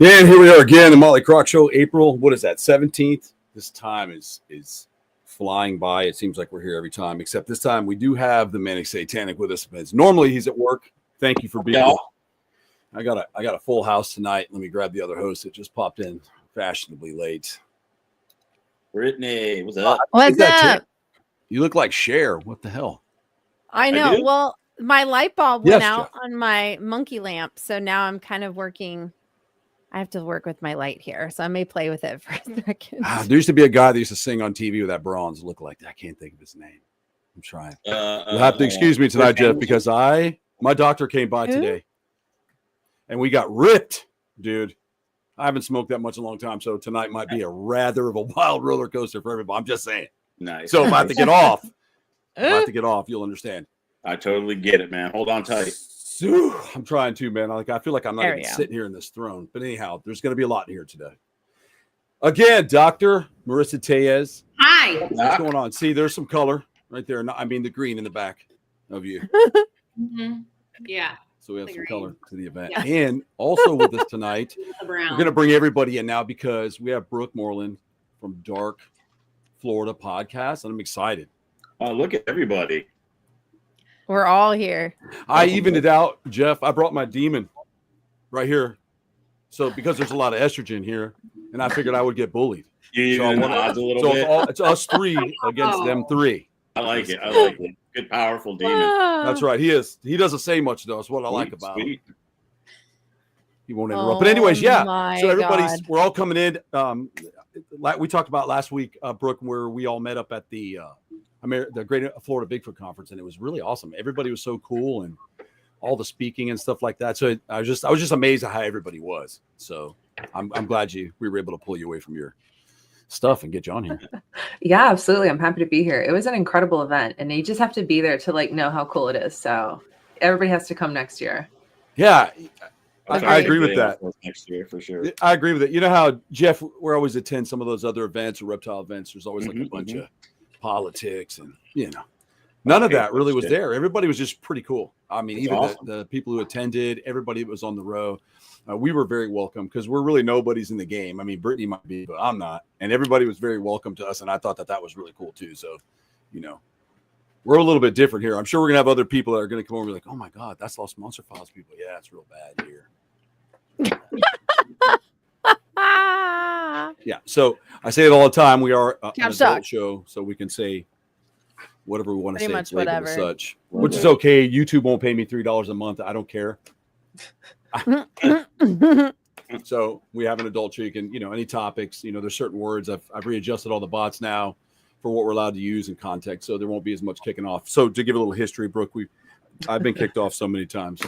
And here we are again, the Motley Croc Show, April, what is that, 17th? This time is flying by. It seems like we're here every time, except this time we do have the Manic Satanic with us. Normally he's at work. Thank you for being here. I got a full house tonight. Let me grab the other host that just popped in fashionably late. Brittany, what's up? What's up? You look like Cher. What the hell? I know. Well, my light bulb went out Jeff. on my monkey lamp, so now I'm kind of working. I have to work with my light here, so I may play with it for a second. There used to be a guy that used to sing on TV with that bronze look like that. I can't think of his name. I'm trying. You'll have to excuse me tonight, Jeff, because my doctor came by today, and we got ripped, dude. I haven't smoked that much in a long time, so tonight might be a rather of a wild roller coaster for everybody. I'm just saying. Nice. So if I have to get off, you'll understand. I totally get it, man. Hold on tight. I'm trying to, man. I feel like I'm not even sitting here in this throne. But anyhow, there's going to be a lot here today. Again, Dr. Marissa Tellez. Hi. What's going on? See, there's some color right there. I mean, the green in the back of you. Mm-hmm. Yeah. So we have some color to the event. Yeah. And also with us tonight, we're Brown. going to bring everybody in now because we have Brooke Moreland from Dark Florida Podcast, and I'm excited. Oh, look at everybody. We're all here. I evened it out, Jeff. I brought my demon right here. So because there's a lot of estrogen here, and I figured I would get bullied. You even odds a little bit. It's us three against them three. I like it. I like it. Good, powerful demon. That's right. He is. He doesn't say much though. That's what I like about him. He won't interrupt. But anyways, yeah. So we're all coming in. We talked about last week, Brooke, where we all met up at the Great Florida Bigfoot Conference, and it was really awesome. Everybody was so cool, and all the speaking and stuff like that. So I was just amazed at how everybody was. So I'm glad we were able to pull you away from your stuff and get you on here. Yeah, absolutely. I'm happy to be here. It was an incredible event, and you just have to be there to know how cool it is. So everybody has to come next year. Yeah. I agree with that. Next year, for sure. I agree with it. You know how, Jeff, we always attend some of those other events or reptile events. There's always like a bunch of politics and, none of that really was there. Everybody was just pretty cool. I mean, even the people who attended, everybody that was on the row, we were very welcome because we're really nobodies in the game. I mean, Brittany might be, but I'm not. And everybody was very welcome to us. And I thought that was really cool too. So, we're a little bit different here. I'm sure we're going to have other people that are going to come over and be like, oh my God, that's Lost Monster Files people. Yeah, it's real bad here. Yeah. So I say it all the time. We are an adult show, so we can say whatever we want to say. Much whatever. Such, which is okay. YouTube won't pay me $3 a month. I don't care. So we have an adult show. You can, any topics, there's certain words. I've readjusted all the bots now for what we're allowed to use in context. So there won't be as much kicking off. So to give a little history, Brooke, I've been kicked off so many times.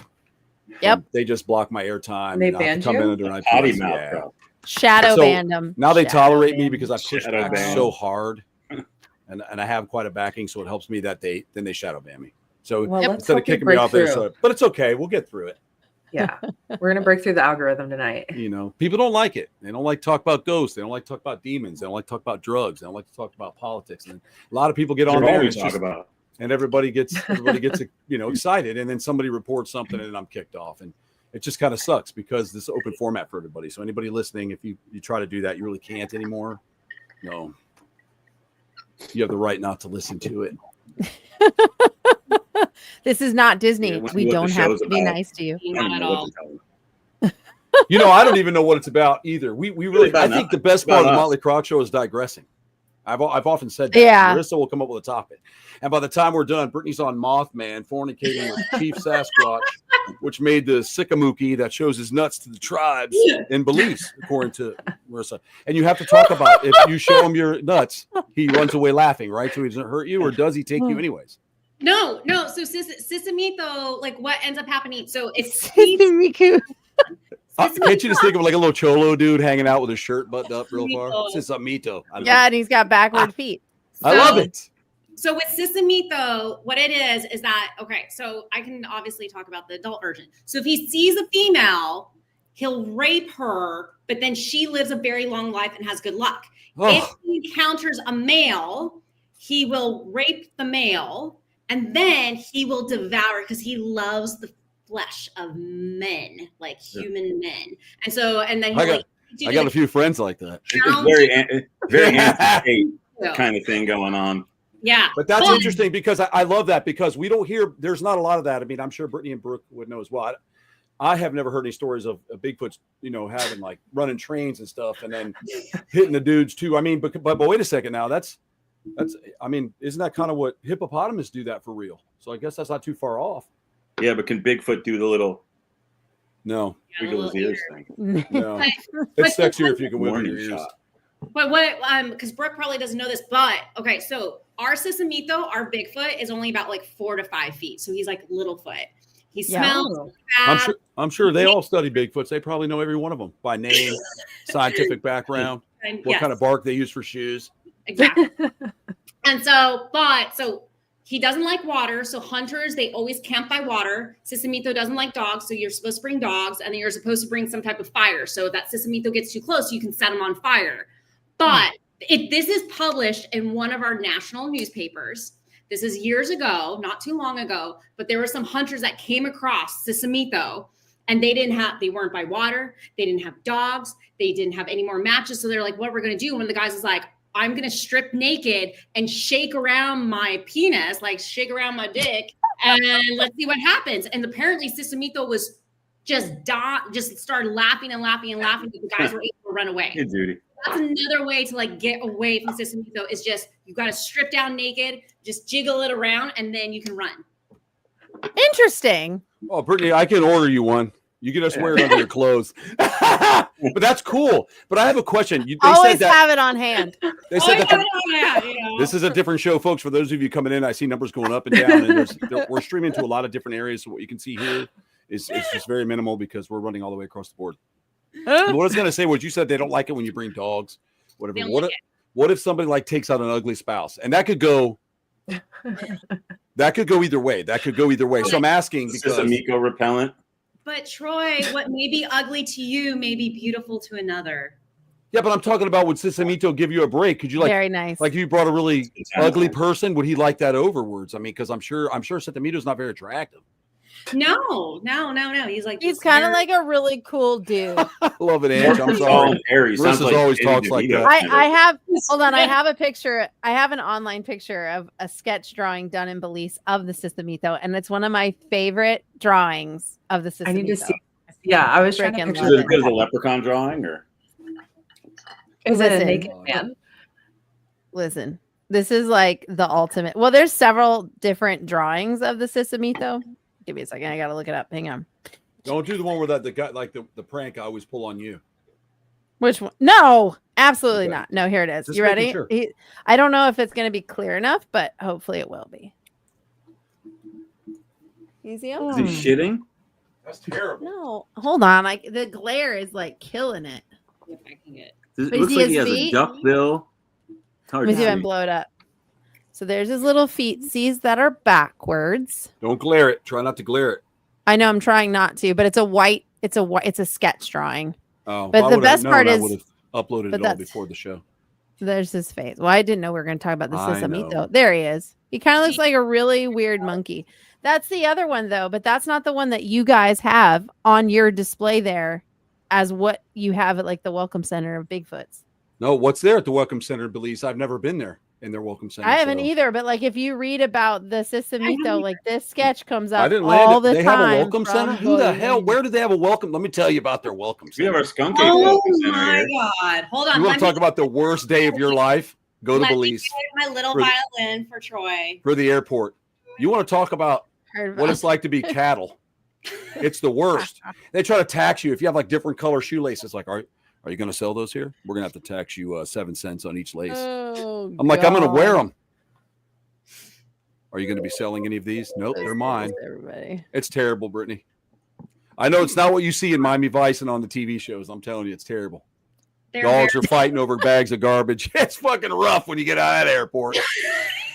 Yep. They just block my airtime. They banned you? Shadow banned them. Now they tolerate me because I push back so hard. And I have quite a backing, so it helps me that they shadow ban me. So instead of kicking me off there, but it's okay. We'll get through it. Yeah. We're going to break through the algorithm tonight. People don't like it. They don't like to talk about ghosts. They don't like to talk about demons. They don't like to talk about drugs. They don't like to talk about politics. And a lot of people get on there and everybody gets excited. And then somebody reports something and I'm kicked off. And it just kind of sucks because this is open format for everybody. So anybody listening, if you try to do that, you really can't anymore. No. You have the right not to listen to it. This is not Disney. We don't have to be nice to you. Not at all. I don't even know what it's about either. We really, I think the best part of the Motley Croc Show is digressing. I've often said that. Yeah. Marissa will come up with a topic. And by the time we're done, Brittany's on Mothman, fornicating with Chief Sasquatch, which made the Sikamuki that shows his nuts to the tribes in Belize, according to Marissa. And you have to talk about if you show him your nuts, he runs away laughing, right? So he doesn't hurt you, or does he take you anyways? No. So Sisamito, like what ends up happening? So it's Sisamiku. Can't you just think of like a little cholo dude hanging out with his shirt buttoned up real far? Sisamito. Yeah, and he's got backward feet. I love it. So with Sisamito, what it is that, okay, so I can obviously talk about the adult version. So if he sees a female, he'll rape her, but then she lives a very long life and has good luck. If he encounters a male, he will rape the male, and then he will devour because he loves the flesh of men, like human men. And so, and then I got a few friends like that. It's very anti-state kind of thing going on. Yeah. But that's interesting because I love that because we don't hear, there's not a lot of that. I mean, I'm sure Brittany and Brooke would know as well. I have never heard any stories of Bigfoot's, having like running trains and stuff and then hitting the dudes too. I mean, but wait a second now. That's, I mean, isn't that kind of what hippopotamus do that for real? So I guess that's not too far off. Yeah, but can Bigfoot do the little wiggle his ears thing? No. It's sexier if you can wiggle your ears. But because Brooke probably doesn't know this, but okay, so our Sisamito, our Bigfoot, is only about like 4 to 5 feet. So he's like Littlefoot. He smells bad. I'm sure they all study Bigfoots. They probably know every one of them by name, scientific background, what kind of bark they use for shoes. Exactly. And so he doesn't like water. So hunters, they always camp by water. Sisamito doesn't like dogs. So you're supposed to bring dogs and then you're supposed to bring some type of fire. So if that Sisamito gets too close, you can set him on fire. But this is published in one of our national newspapers. This is years ago, not too long ago, but there were some hunters that came across Sisamito and they weren't by water. They didn't have dogs. They didn't have any more matches. So they're like, what we're going to do? One of the guys was like, I'm going to strip naked and shake around my penis, like shake around my dick, and let's see what happens. And apparently Sisamito was just started laughing and laughing and laughing. The guys were able to run away. Good duty. That's another way to like get away from Sisamito is just, you got to strip down naked, just jiggle it around, and then you can run. Interesting. Oh, Brittany, I can order you one. You can just wear it under your clothes. But that's cool. But I have a question. They always said that, have it on hand. They said that this is a different show, folks. For those of you coming in, I see numbers going up and down. And we're streaming to a lot of different areas. So what you can see here is just very minimal because we're running all the way across the board. What I was going to say was you said they don't like it when you bring dogs, whatever. What if somebody like takes out an ugly spouse? And that could go either way. So I'm asking because Sisamito repellent. But Troy, what may be ugly to you may be beautiful to another. Yeah, but I'm talking about would Sisamito give you a break? Could you very nice. Like if you brought a really ugly person, would he like that overwards? I mean, because I'm sure Sisamito's not very attractive. No. He's kind of like a really cool dude. I love it, Ange. I'm sorry. Marissa's always talks like that. I have a picture. I have an online picture of a sketch drawing done in Belize of the Sisamito, and it's one of my favorite drawings of the Sisamito. I need to see. Yeah, I was trying to picture Is it as good as a leprechaun drawing, or is it a naked man? Listen, this is like the ultimate. Well, there's several different drawings of the Sisamito. Give me a second. I got to look it up. Hang on. Don't do the one where the guy, like the prank I always pull on you. Which one? No, absolutely not. No, here it is. Just you ready? sure. I don't know if it's going to be clear enough, but hopefully it will be. Easy. Is he shitting? That's terrible. No, hold on. The glare is like killing it. It looks like he has a duck bill. Let me see if I can blow it up. So there's his little feetsies that are backwards. Don't glare it. Try not to glare it. I know I'm trying not to, but it's a sketch drawing. Oh, but the best part is I would have uploaded it all before the show. There's his face. Well, I didn't know we were going to talk about the Sisamito. There he is. He kind of looks like a really weird monkey. That's the other one though, but that's not the one that you guys have on your display there as what you have at like the Welcome Center of Bigfoots. No, what's there at the Welcome Center in Belize? I've never been there in their Welcome Center. I haven't either, but like if you read about the Sisamito, like this sketch comes up I didn't all land it. the They time. have a Welcome Center? Who the hell? Where do they have a welcome? Let me tell you about their Welcome Center. We have our skunk ape Welcome Center my here. God. Hold on. You want to talk about the worst day of your life? Go to Let me Belize get my little violin for Troy. for the airport. You want to talk about what it's like to be cattle? It's the worst. They try to tax you if you have like different color shoelaces. Like, are you going to sell those here? We're going to have to tax you 7 cents on each lace. Oh, I'm like, I'm going to wear them. Are you going to be selling any of these? Nope, they're mine. Everybody. It's terrible, Brittany. I know it's not what you see in Miami Vice and on the TV shows. I'm telling you, it's terrible. Dogs are fighting over bags of garbage. It's fucking rough when you get out of that airport.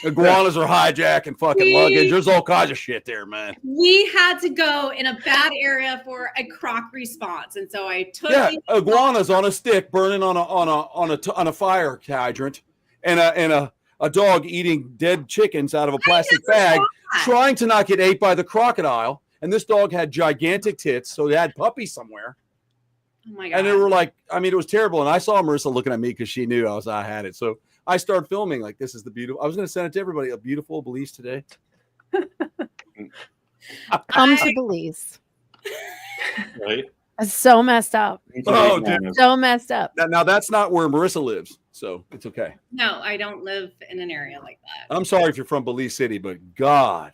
Iguanas are hijacking fucking luggage. There's all kinds of shit there, man. We had to go in a bad area for a croc response, and so I took iguanas on a stick burning on a fire hydrant, and a dog eating dead chickens out of a plastic bag, trying to not get ate by the crocodile. And this dog had gigantic tits, so they had puppies somewhere. Oh my God. And they were like, I mean, it was terrible. And I saw Marissa looking at me because she knew I had it. So I started filming like, this is the beautiful. I was going to send it to everybody. A beautiful Belize today. Come to Belize. Right? It's so messed up. Oh, dude. So messed up. Now that's not where Marissa lives, so it's okay. No, I don't live in an area like that. I'm sorry if you're from Belize City, but God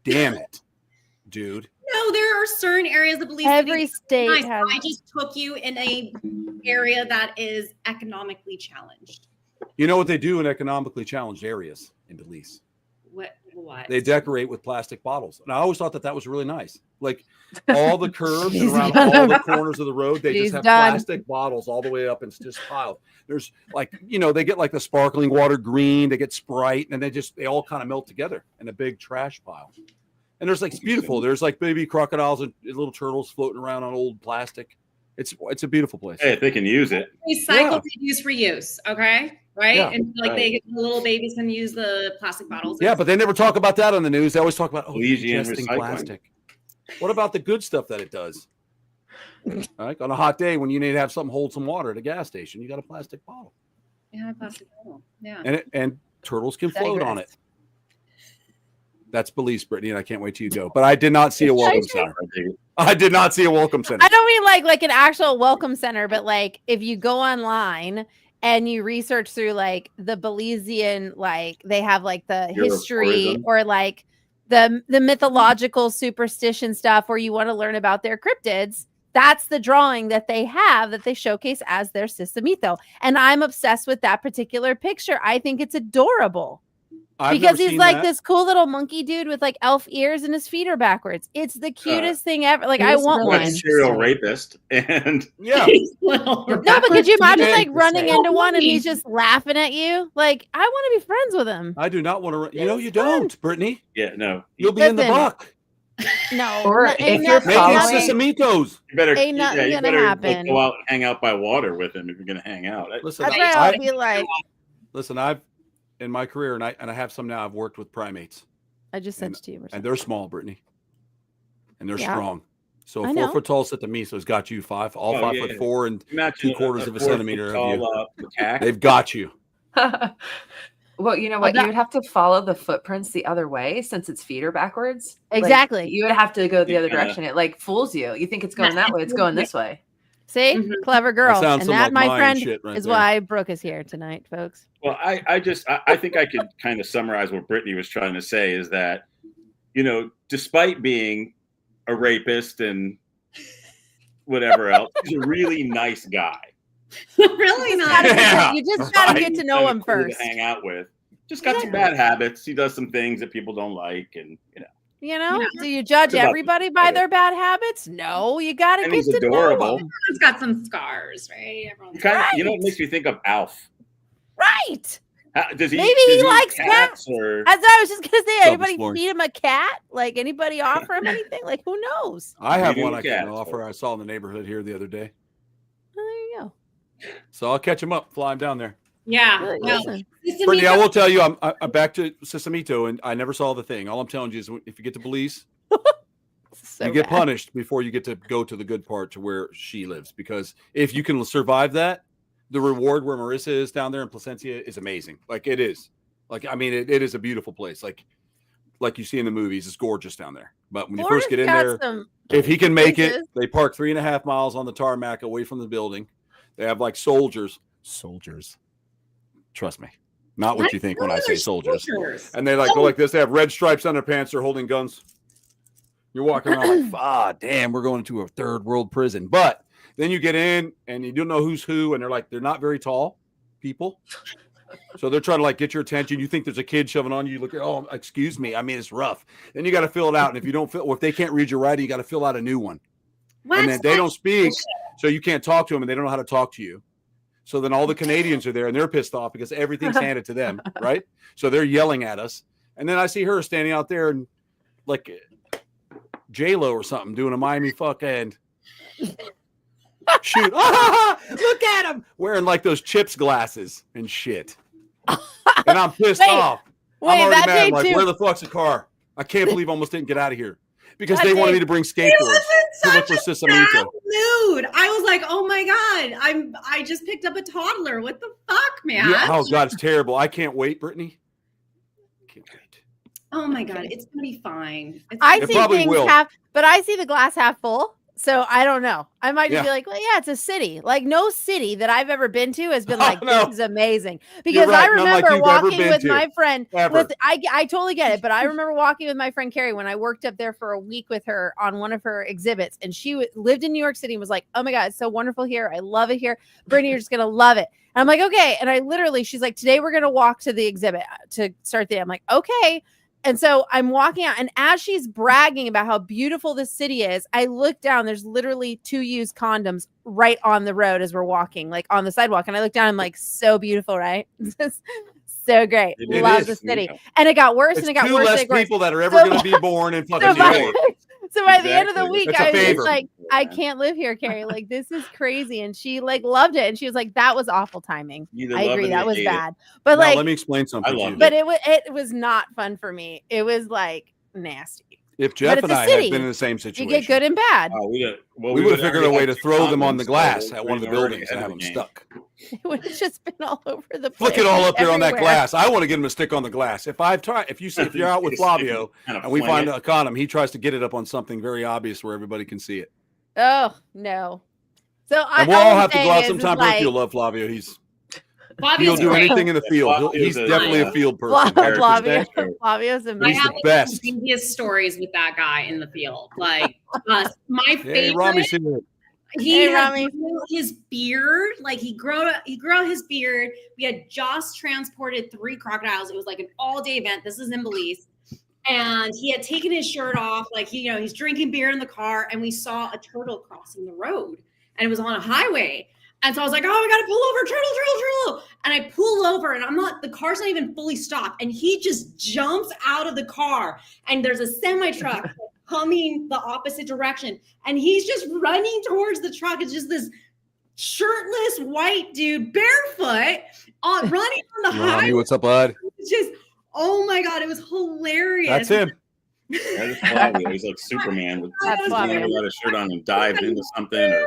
damn it, dude. No, there are certain areas of Belize Every City state nice. has. I just took you in a area that is economically challenged. You know what they do in economically challenged areas in Belize? What? They decorate with plastic bottles. And I always thought that was really nice. Like all the curves and around all the corners of the road, they just have plastic bottles all the way up and it's just piled. There's like, they get like the sparkling water green, they get Sprite, and they all kind of melt together in a big trash pile. And there's like, it's beautiful. There's like baby crocodiles and little turtles floating around on old plastic. It's a beautiful place. Hey, if they can use it. Recycle, use, reuse. Okay. Right. Yeah. And like the little babies can use the plastic bottles. Yeah, but they never talk about that on the news. They always talk about ingesting plastic. What about the good stuff that it does? Like on a hot day when you need to have something hold some water at a gas station, you got a plastic bottle. Yeah, a plastic bottle. Yeah. And turtles can float on it. That's Belize, Brittany, and I can't wait till you go. But I did not see a welcome center. I did not see a welcome center. I don't mean like an actual welcome center, but like if you go online and you research through like the Belizean, like they have like the history or like the mythological superstition stuff, or you want to learn about their cryptids. That's the drawing that they have that they showcase as their Sisamito. And I'm obsessed with that particular picture. I think it's adorable. Because he's like this cool little monkey dude with like elf ears and his feet are backwards. It's the cutest thing ever. Like I want one. Serial rapist and yeah. No, but could you imagine like running into one and he's just laughing at you? Like I want to be friends with him. I do not want to run. You don't, Brittany. Yeah, no. You'll be in the buck. No. Or if you're making Sesamitos. You better happen. Go out and hang out by water with him if you're gonna hang out. Listen, I'll be like, listen, I've in my career, and I have some now. I've worked with primates. I just sent it to you, and they're small, Brittany, and they're strong. So a 4 foot tall Sesamitos got you 5 foot 4 and 3/4 of a centimeter of you. They've got you. Well, you know what? You would have to follow the footprints the other way since its feet are backwards. Exactly. Like, you would have to go the other direction. It like fools you. You think it's going that way. It's going this way. See, clever girl. And that, my friend, is there. Why Brooke is here tonight, folks. Well, I think I could kind of summarize what Brittany was trying to say is that, despite being a rapist and whatever else, he's a really nice guy. Really nice. You just got to get to know him first. To hang out with. Just got some bad habits. He does some things that people don't like, and do you judge everybody by their bad habits? No, you got to get to know them. Everyone's got some scars, right? It makes me think of Alf. Right. Maybe he likes cats. Or... As I was just going to say, anybody feed him a cat? Like anybody offer him anything? Like who knows? I have one I can offer. I saw in the neighborhood here the other day. Oh, there you go. So I'll catch him up, fly him down there. Yeah. Brittany, I will tell you, I'm back to Sesamito, and I never saw the thing. All I'm telling you is, if you get to Belize, you get punished before you get to go to the good part to where she lives. Because if you can survive that, the reward where Marissa is down there in Placencia is amazing. Like it is. Like I mean, it is a beautiful place. Like you see in the movies, it's gorgeous down there. But when you first get in there, if he can make it, they park 3.5 miles on the tarmac away from the building. They have like soldiers. Trust me, not what you think when I say soldiers. And they go like this. They have red stripes on their pants. They're holding guns. You're walking around like, damn, we're going to a third world prison. But then you get in and you don't know who's who. And they're not very tall people. So they're trying to get your attention. You think there's a kid shoving on you. You look at, oh, excuse me. I mean, it's rough. Then you got to fill it out. And if you don't if they can't read your writing, you got to fill out a new one. And then they don't speak. So you can't talk to them and they don't know how to talk to you. So then all the Canadians are there and they're pissed off because everything's handed to them, right? So they're yelling at us. And then I see her standing out there and like J-Lo or something doing a Miami fuck and shoot. Look at him wearing like those chips glasses and shit. And I'm pissed off. I'm already mad. I'm like, where the fuck's the car? I can't believe I almost didn't get out of here. because they wanted me to bring skateboards to look for Sisamito. Mood. I was like, oh my God, I just picked up a toddler. What the fuck, man? Yeah, oh God, it's terrible. I can't wait, Brittany. Can't wait. Oh my God, it's gonna be fine. I see things but I see the glass half full. So I don't know. I might just be like, well, yeah, it's a city. Like no city that I've ever been to has been like, this is amazing. Because I remember walking with my friend. I totally get it. But I remember walking with my friend Carrie when I worked up there for a week with her on one of her exhibits. And she lived in New York City and was like, oh my God, it's so wonderful here. I love it here. Brittany, you're just going to love it. And I'm like, okay. And she's like, today we're going to walk to the exhibit to start the day. I'm like, okay. And so I'm walking out, and as she's bragging about how beautiful this city is, I look down. There's literally 2 used condoms right on the road as we're walking, like on the sidewalk. And I look down, I'm like, so beautiful, right? So great. Love the city. And it got worse, and it got worse. 2 less people that are ever going to be born in fucking New York. So by the end of the week, I was just like, I can't live here, Carrie. Like, this is crazy. And she like loved it. And she was like, that was awful timing. I agree. That was bad. But like, let me explain something. But it was not fun for me. It was like nasty. If Jeff and I had been in the same situation, you get good and bad. We would have figured a way to throw them on the glass at one of the buildings and have them stuck. It would have just been all over the place. Flick it all up there on that glass. I want to get him to stick on the glass. If you're out with Flavio and we find a condom, he tries to get it up on something very obvious where everybody can see it. Oh no! So we'll all have to go out sometime. Like, you'll love Flavio. He'll do anything in the field. He's definitely a field person. Flavio's amazing. I have the craziest stories with that guy in the field. Like my favorite. He grew his beard. Like he grew out his beard. We had just transported 3 crocodiles. It was like an all-day event. This is in Belize. And he had taken his shirt off. Like he's drinking beer in the car, and we saw a turtle crossing the road, and it was on a highway. And so I was like, oh, we got to pull over, turtle. And I pull over, and the car's not even fully stopped. And he just jumps out of the car, and there's a semi-truck coming the opposite direction. And he's just running towards the truck. It's just this shirtless white dude, barefoot, running on the highway. What's up, bud? It's just, oh my God, it was hilarious. That's him. He's like Superman with a shirt on and dived into something.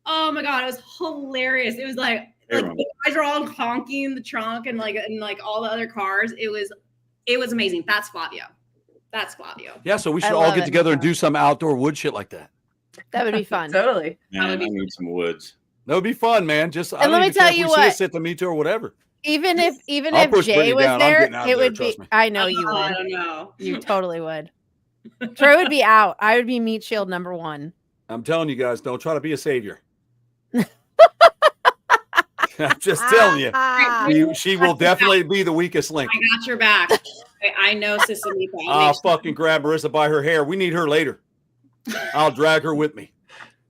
Oh my God, it was hilarious. It was like the guys are all honking in the trunk and like all the other cars. It was amazing. That's Flavio. Yeah, so we should all get together and do some outdoor wood shit like that. That would be fun. Totally. Man, I need some woods. That would be fun, man. Just and let me tell you what, Sitamito or whatever. Even if Jay was there, it would be. I know you would. I don't know. You totally would. Troy would be out. I would be meat shield number 1. I'm telling you guys, don't try to be a savior. I'm just telling you, she will definitely be the weakest link. I got your back. I know, Sisamito. I'll fucking grab Marissa by her hair. We need her later. I'll drag her with me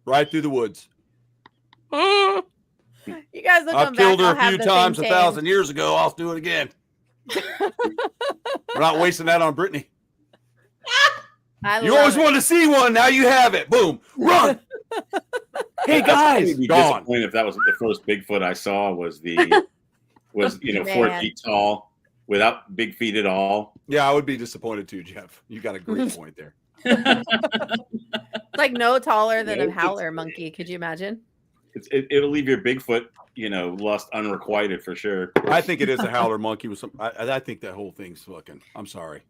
right through the woods. You guys look. I've killed her a few times 1,000 years ago. I'll do it again. We're not wasting that on Brittany. You always wanted to see one. Now you have it. Boom. Run. Hey guys, I'd be disappointed if that was the first Bigfoot I saw was 4 feet tall without big feet at all. Yeah, I would be disappointed too, Jeff. You got a great point there. Like no taller than a howler monkey. Could you imagine? It'll leave your Bigfoot, lust unrequited for sure. I think it is a howler monkey with some. I think that whole thing's fucking. I'm sorry.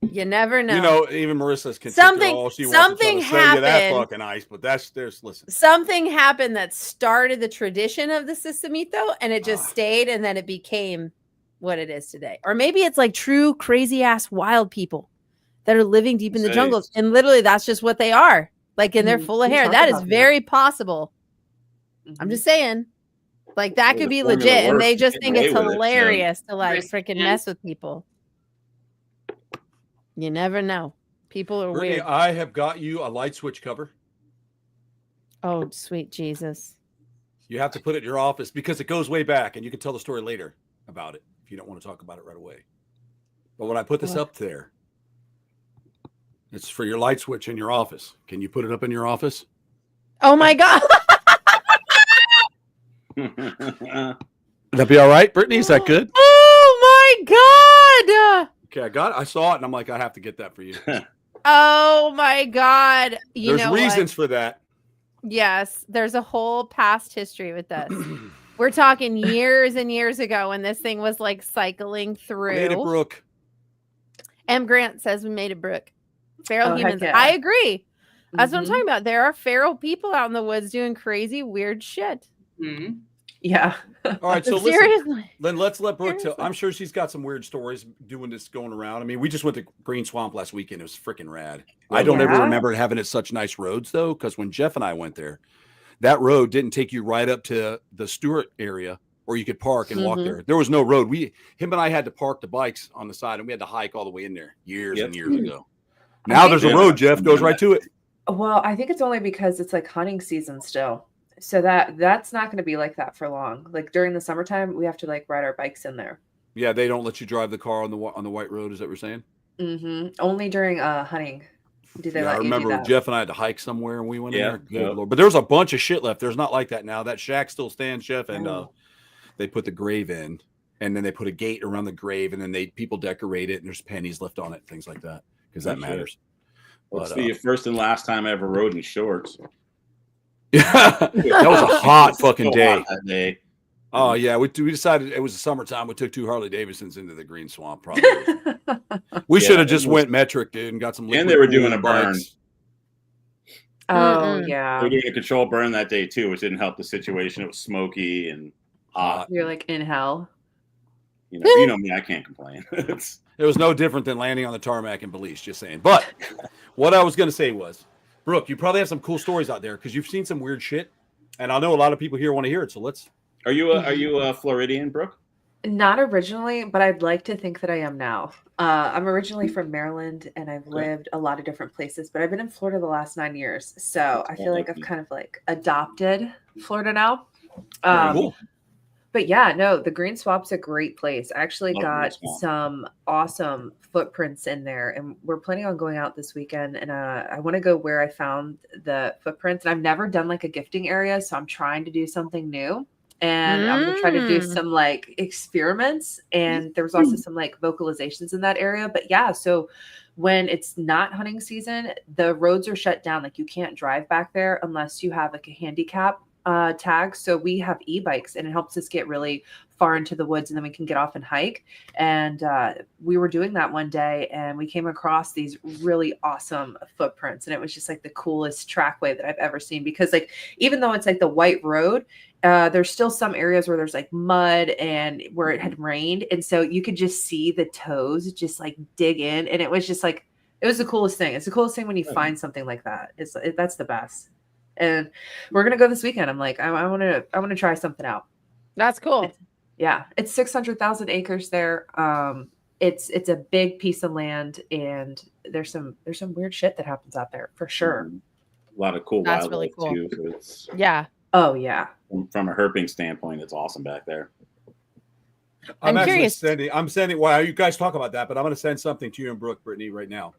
You never know. Even Marissa's can something happened. That fucking ice, but listen. Something happened that started the tradition of the Sisamito, and it just stayed, and then it became what it is today. Or maybe it's like true crazy ass wild people that are living deep in the jungles, and literally that's just what they are. Like, and they're full of hair. That is very possible. I'm just saying, like that could be legit, and they just think it's hilarious to like freaking mess with people. You never know. People are Brittany, weird. I have got you a light switch cover. Oh, sweet Jesus. You have to put it in your office because it goes way back, and you can tell the story later about it if you don't want to talk about it right away. But when I put this up there, it's for your light switch in your office. Can you put it up in your office? Oh, my God. Would that be all right, Brittany? Is that good? Oh, my God. Okay, I saw it, and I'm like, I have to get that for you. Oh my God. There's reasons for that. Yes, there's a whole past history with this. We're talking years and years ago when this thing was like cycling through. Made it, Brooke. M. Grant says we made it, Brooke. Feral humans. Yeah. I agree. That's what I'm talking about. There are feral people out in the woods doing crazy, weird shit. Mm-hmm. Yeah. All right, so seriously. listen, then let's let Brooke tell. I'm sure she's got some weird stories doing this going around. I mean, we just went to Green Swamp last weekend. It was freaking rad. I don't ever remember having it such nice roads though, because when Jeff and I went there, that road didn't take you right up to the Stewart area where you could park and walk there. There was no road. Him and I had to park the bikes on the side, and we had to hike all the way in there years and years ago. Now there's a road, Jeff, goes right to it. Well, I think it's only because it's like hunting season still. So that's not going to be like that for long. Like during the summertime, we have to like ride our bikes in there. Yeah, they don't let you drive the car on the white road. Is that what you're saying? Mm-hmm. Only during hunting. Do they let I you remember do that? Jeff and I had to hike somewhere, and we went in there. Good Lord. But there's a bunch of shit left. There's not like that now. That shack still stands, Jeff, and they put the grave in, and then they put a gate around the grave, and then people decorate it, and there's pennies left on it, things like that, because that matters. Let's see, first and last time I ever rode in shorts. Yeah, that was a hot fucking day. That day. Oh yeah, we decided it was the summertime. We took 2 Harley Davidsons into the Green Swamp. Probably we should have just went metric, dude, and got some. And they were doing a burn. Oh yeah, they were doing a control burn that day too, which didn't help the situation. It was smoky and hot. You're like in hell. You know me. I can't complain. It was no different than landing on the tarmac in Belize. Just saying. But what I was going to say was, Brooke, you probably have some cool stories out there because you've seen some weird shit, and I know a lot of people here want to hear it. So let's. Are you a Floridian, Brooke? Not originally, but I'd like to think that I am now. I'm originally from Maryland, and I've lived a lot of different places, but I've been in Florida the last 9 years. So I feel like I've kind of like adopted Florida now. Cool. But yeah, no, the Green Swamp's a great place. I actually got some awesome footprints in there, and we're planning on going out this weekend. And I want to go where I found the footprints. And I've never done like a gifting area, so I'm trying to do something new. And I'm going to try to do some like experiments. And there was also some like vocalizations in that area. But yeah, so when it's not hunting season, the roads are shut down. Like you can't drive back there unless you have like a handicap tag. So we have e-bikes, and it helps us get really far into the woods, and then we can get off and hike. And we were doing that one day, and we came across these really awesome footprints, and it was just like the coolest trackway that I've ever seen, because like even though it's like the white road, there's still some areas where there's like mud and where it had rained, and so you could just see the toes just like dig in, and it was just like, it was the coolest thing. It's the coolest thing when you find something like that. That's the best. And we're gonna go this weekend. I'm like, I want to try something out. That's cool. It's 600,000 acres there. It's a big piece of land, and there's some weird shit that happens out there for sure. A lot of cool That's wildlife really cool. too. So it's, Oh yeah. From a herping standpoint, it's awesome back there. I'm curious. sending. Well, you guys talk about that, but I'm going to send something to you and Brooke, Brittany, right now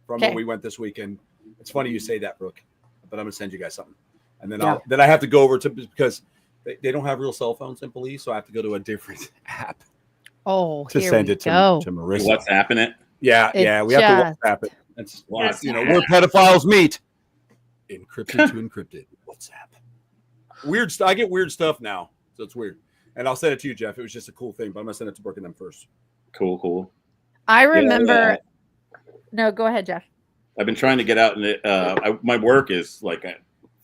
from where we went this weekend. It's funny you say that, Brooke, but I'm going to send you guys something, and then I have to go over to, because they don't have real cell phones in Belize, so I have to go to a different app. Oh, to send it to Marissa. What's happening? Yeah, we have to WhatsApp it. That's where pedophiles meet. Encrypted to encrypted. WhatsApp. Weird. I get weird stuff now, so it's weird. And I'll send it to you, Jeff. It was just a cool thing, but I'm gonna send it to Brooke and them first. Cool. I remember. No, go ahead, Jeff. I've been trying to get out, and my work is like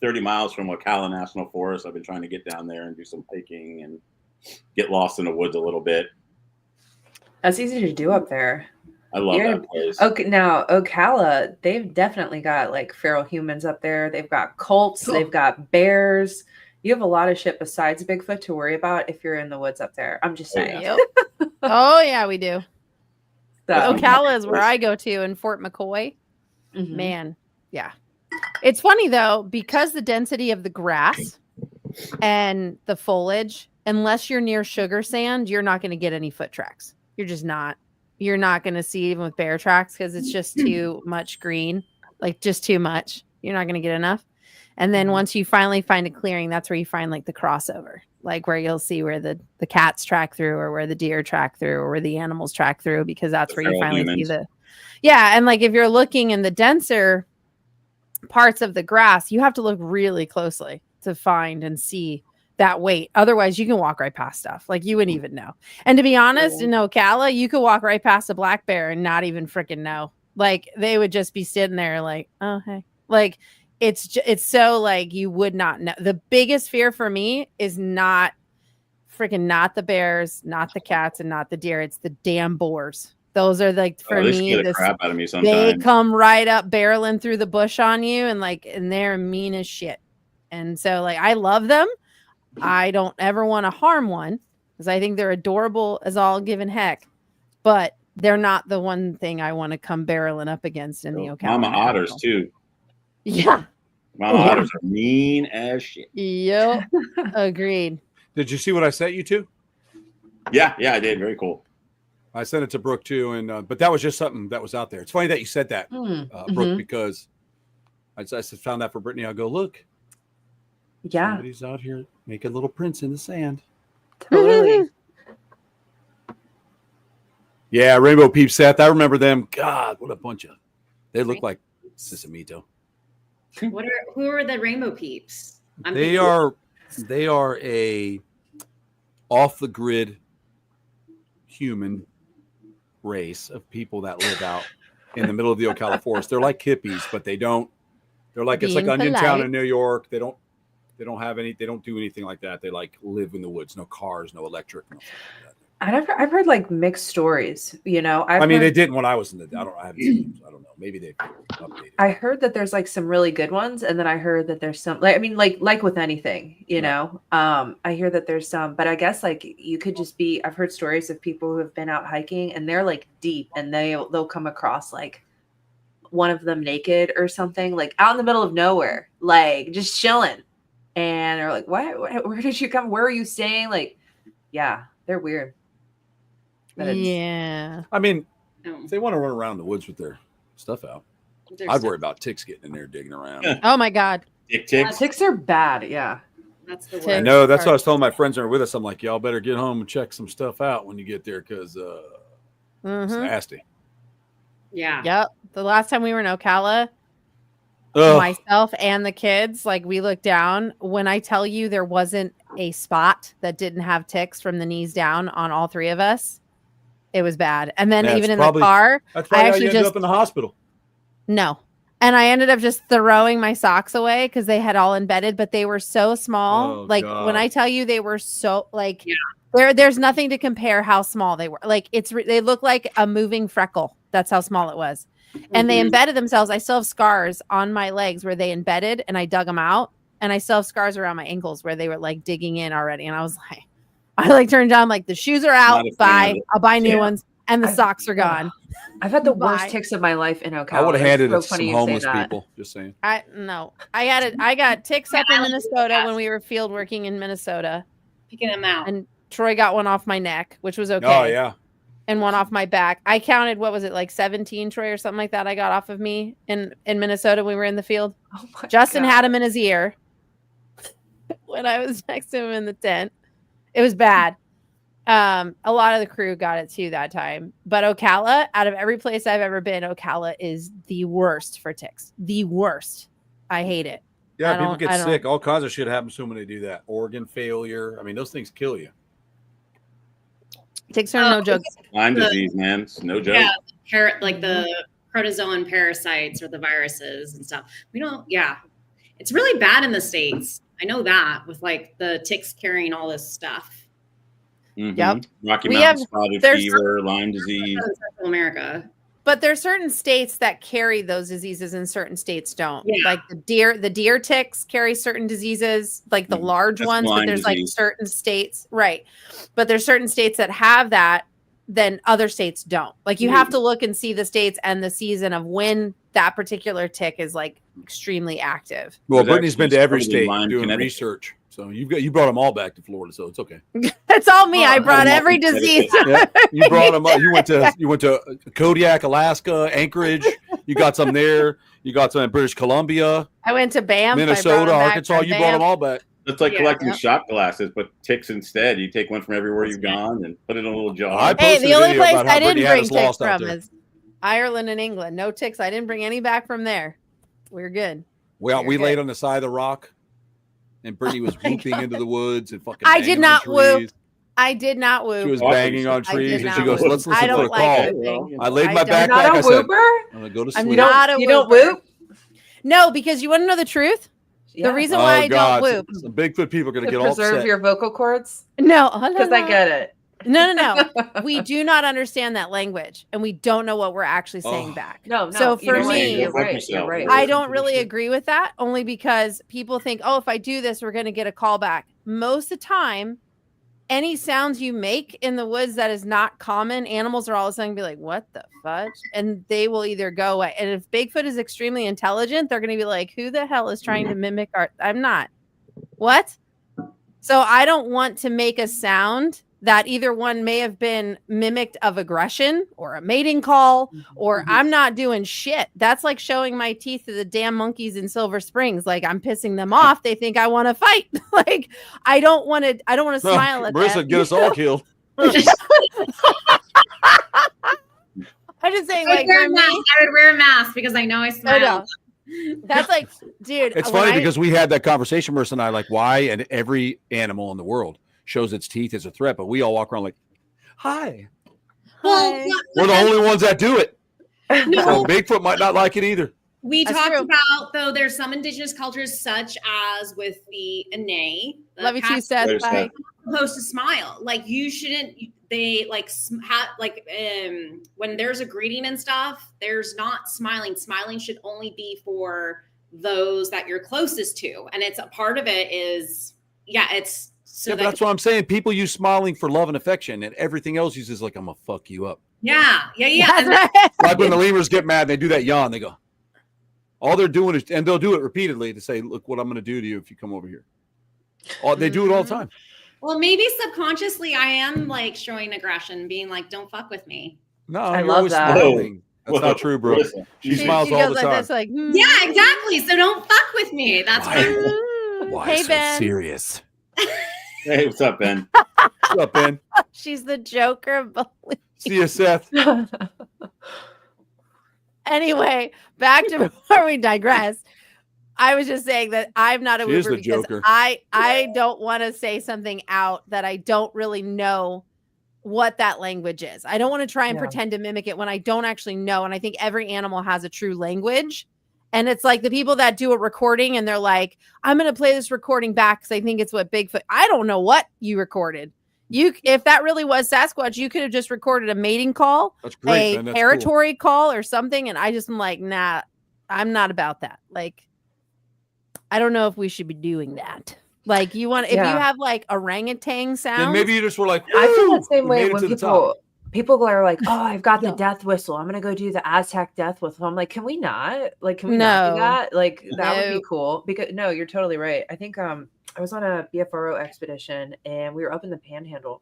30 miles from Ocala National Forest. I've been trying to get down there and do some hiking and get lost in the woods a little bit. That's easy to do up there. I love that place. Okay, now Ocala, they've definitely got like feral humans up there. They've got colts, they've got bears. You have a lot of shit besides Bigfoot to worry about if you're in the woods up there. I'm just saying. Oh yeah, we do. So, Ocala is where I go to in Fort McCoy. Mm-hmm. Man, yeah. It's funny though, because the density of the grass and the foliage, unless you're near sugar sand, you're not going to get any foot tracks. You're just not. You're not going to see even with bear tracks because it's just too much green, like just too much. You're not going to get enough. And then once you finally find a clearing, that's where you find like the crossover, like where you'll see where the cats track through, or where the deer track through, or where the animals track through, because that's where you finally see Yeah, and like if you're looking in the denser parts of the grass, you have to look really closely to find and see that weight. Otherwise, you can walk right past stuff. Like you wouldn't even know. And to be honest, in Ocala, you could walk right past a black bear and not even freaking know. Like they would just be sitting there like, oh, hey. Like it's so like you would not know. The biggest fear for me is not the bears, not the cats, and not the deer. It's the damn boars. Those are like for me, the crap out of me sometimes. They come right up barreling through the bush on you and they're mean as shit. And so like I love them. I don't ever want to harm one because I think they're adorable as all given heck, but they're not the one thing I want to come barreling up against in the Ocala. Mama otters too. Yeah. Mama otters are mean as shit. Yep. Agreed. Did you see what I sent you to? Yeah, I did. Very cool. I sent it to Brooke too, and but that was just something that was out there. It's funny that you said that, Brooke, because I found that for Brittany. I'll go look. Yeah, somebody's out here making little prints in the sand. Totally. Yeah, Rainbow Peep Seth. I remember them. God, what a bunch of. They look like Sisamito. Who are the Rainbow Peeps? They are a off the grid human race of people that live out in the middle of the Ocala forest. They're like hippies, but they're like it's like Onion Town in New York. They don't do anything like that. They like live in the woods, no cars, no electric, nothing like that. I've heard like mixed stories, you know. They didn't when I was in the. I haven't seen them, so I don't know. Maybe they updated. I heard that there's like some really good ones, and then I heard that there's some like with anything, you know. I hear that there's some, but I guess like you could just be. I've heard stories of people who have been out hiking and they're like deep, and they'll come across like one of them naked or something, like out in the middle of nowhere, like just chilling, and they're like, "What? Where did you come? Where are you staying?" Like, yeah, they're weird. Yeah. I mean, if they want to run around the woods with their stuff out, I'd worry about ticks getting in there digging around. Oh my God. Ticks are bad. Yeah. That's the I know. That's what I was telling my friends that are with us. I'm like, y'all better get home and check some stuff out when you get there because it's nasty. Yeah. Yep. The last time we were in Ocala, myself and the kids, like we looked down. When I tell you there wasn't a spot that didn't have ticks from the knees down on all three of us, it was bad. And then even in the car, that's probably how you ended up in the hospital. No. And I ended up just throwing my socks away because they had all embedded, but they were so small. God. When I tell you they were so there's nothing to compare how small they were. Like they look like a moving freckle. That's how small it was. And they embedded themselves. I still have scars on my legs where they embedded and I dug them out. And I still have scars around my ankles where they were like digging in already. And I was like, I turned down like the shoes are out. I'll buy new ones. And the socks are gone. I've had the worst ticks of my life in Ocala. I would have handed it to some homeless people. Just saying. I got ticks up in Minnesota when we were field working in Minnesota. Picking them out. And Troy got one off my neck, which was okay. Oh, yeah. And one off my back. I counted, what was it, like 17, Troy, or something like that I got off of me in Minnesota when we were in the field. Oh my Justin God. had him in his ear when I was next to him in the tent. It was bad. A lot of the crew got it too that time. But Ocala, out of every place I've ever been, Ocala is the worst for ticks. The worst. I hate it. Yeah, people get sick. All kinds of shit happens to them when they do that. Organ failure. I mean, those things kill you. Ticks are no joke. Lyme disease, man. It's no joke. Yeah, like the protozoan parasites or the viruses and stuff. It's really bad in the States. I know that with like the ticks carrying all this stuff. Mm-hmm. Yep. Rocky Mountain spotted fever, Lyme disease. Central America. But there's certain states that carry those diseases and certain states don't. Yeah. Like the deer ticks carry certain diseases, like the large ones, but there's like certain states, right? But there's certain states that have that, then other states don't. Like you have to look and see the states and the season of when that particular tick is like extremely active. Well, Brittany's been to every state doing research. So you brought them all back to Florida, so it's okay. It's all me. I brought every disease. Yeah, you brought them up. You went to Kodiak, Alaska, Anchorage. You got some there. You got some in British Columbia. I went to Banff, Minnesota, Arkansas. You brought them all back. It's like collecting shot glasses, but ticks instead. You take one from everywhere you've gone and put it in a little jar. Hey, the only place I didn't bring ticks from is Ireland and England. No ticks. I didn't bring any back from there. We're good. Well, we good. laid on the side of the rock, and Brittany was whooping into the woods and fucking. I did not whoop. I did not whoop. She was banging on trees, and she goes, whoop. "Let's listen for the call." I laid my backpack. Not a whooper? I'm gonna go to sleep. I'm not a whooper. You don't whoop? No, because you want to know the truth. Yeah. The reason why I don't whoop. Some Bigfoot people are gonna get all upset. Preserve your vocal cords. No, because I get it. No. We do not understand that language, and we don't know what we're actually saying back. No. So for me, you're right. I don't really agree with that, only because people think, oh, if I do this, we're going to get a call back. Most of the time, any sounds you make in the woods that is not common, animals are all of a sudden be like, what the fudge? And they will either go away. And if Bigfoot is extremely intelligent, they're going to be like, who the hell is trying to mimic our... I'm not. What? So I don't want to make a sound that either one may have been mimicked of aggression or a mating call, or I'm not doing shit. That's like showing my teeth to the damn monkeys in Silver Springs. Like I'm pissing them off. They think I want to fight. Like I don't want to smile at Marissa, that. Get us all killed. I'm just saying, like, I would wear a mask because I know I smile. That's like, dude. It's funny because we had that conversation, Marissa and I, like, why? And every animal in the world shows its teeth as a threat, but we all walk around like, hi. Well, we're the only ones that do it. No. So Bigfoot might not like it either. We talked about, though, there's some indigenous cultures, such as with the Ine. Love you too, Seth. Bye. Supposed to smile. Like you shouldn't. They like when there's a greeting and stuff. There's not smiling. Smiling should only be for those that you're closest to, and it's a part of it is it's. So but that's what I'm saying. People use smiling for love and affection, and everything else uses like, I'm gonna fuck you up. Yeah. And like when the lemurs get mad, they do that yawn. They go. All they're doing is, and they'll do it repeatedly to say, "Look what I'm gonna do to you if you come over here." They do it all the time. Well, maybe subconsciously, I am like showing aggression, being like, "Don't fuck with me." No, I love that. Smiling. That's not true, bro. She smiles all the time. Like this, like, yeah, exactly. So don't fuck with me. That's why hey, so Ben. Serious. Hey, what's up, Ben? What's up, Ben? She's the Joker of bullying. See you, Seth. Anyway, back to before we digress. I was just saying that I'm not a whooper because I don't want to say something out that I don't really know what that language is. I don't want to try and pretend to mimic it when I don't actually know. And I think every animal has a true language. And it's like the people that do a recording and they're like, I'm going to play this recording back because I think it's what Bigfoot. I don't know what you recorded. If that really was Sasquatch, you could have just recorded a mating call, that's great, a territory call or something. And I just am like, nah, I'm not about that. Like, I don't know if we should be doing that. Like you want, if you have like orangutan sounds, then maybe you just were like, I feel the same way when people are like, oh, I've got the death whistle. I'm going to go do the Aztec death whistle. I'm like, can we not? Like, can we not do that? Like, that would be cool. Because no, you're totally right. I think I was on a BFRO expedition and we were up in the Panhandle.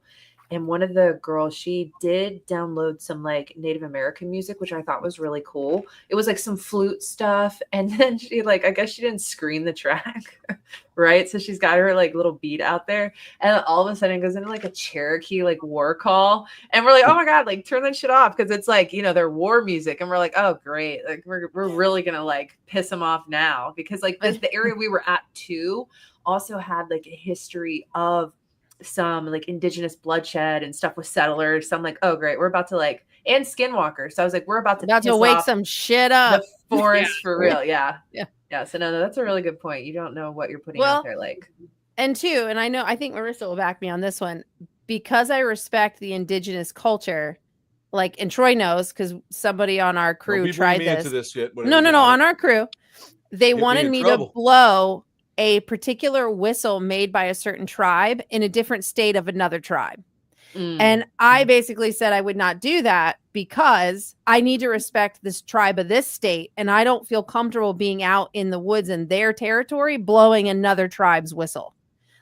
And one of the girls, she did download some like Native American music, which I thought was really cool. It was like some flute stuff. And then she I guess she didn't screen the track, right? So she's got her like little beat out there. And all of a sudden it goes into like a Cherokee like war call. And we're like, oh my God, like turn that shit off. Cause it's like, their war music. And we're like, oh great. Like we're really going to like piss them off now. Because like the area we were at too also had like a history of some like indigenous bloodshed and stuff with settlers. So I'm like, oh great, we're about to and skinwalkers. So I was like, we're about to wake some shit up. The forest for real. Yeah. So no, that's a really good point. You don't know what you're putting out there. And two, and I think Marissa will back me on this one because I respect the indigenous culture. Like, and Troy knows because somebody on our crew tried this. No, on our crew, they wanted me to blow a particular whistle made by a certain tribe in a different state of another tribe. And I basically said I would not do that because I need to respect this tribe of this state. And I don't feel comfortable being out in the woods in their territory, blowing another tribe's whistle.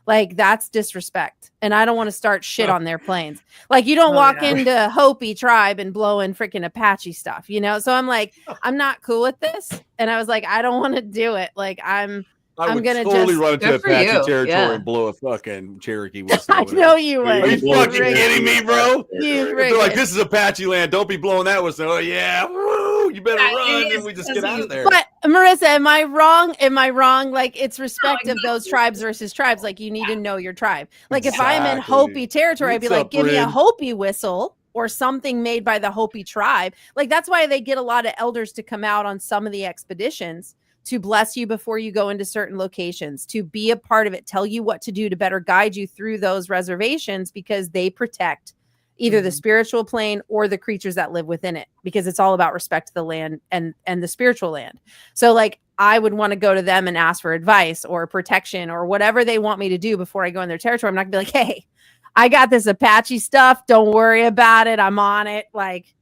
Like that's disrespect. And I don't want to start shit on their plains. Like you don't walk into Hopi tribe and blowing freaking Apache stuff, So I'm like, I'm not cool with this. And I was like, I don't want to do it. Like I would gonna totally just- run into Good for Apache you, territory yeah. and blow a fucking Cherokee whistle. I know you Are would. you fucking kidding me, bro? You If they're like, friggin'. this is Apache land. Don't be blowing that whistle. Oh yeah, woo! You better Yeah, it run, is and we just get out of there. But Marissa, am I wrong? Am I wrong? Like it's respect of those tribes versus tribes. Like you need to know your tribe. Like if I'm in Exactly. Hopi territory, I'd be What's like, up, give me a Bryn? Hopi whistle or something made by the Hopi tribe. Like that's why they get a lot of elders to come out on some of the expeditions to bless you before you go into certain locations, to be a part of it, tell you what to do to better guide you through those reservations because they protect either the spiritual plane or the creatures that live within it, because it's all about respect to the land and the spiritual land. So like I would want to go to them and ask for advice or protection or whatever they want me to do before I go in their territory. I'm not gonna be like, hey, I got this Apache stuff. Don't worry about it. I'm on it. Like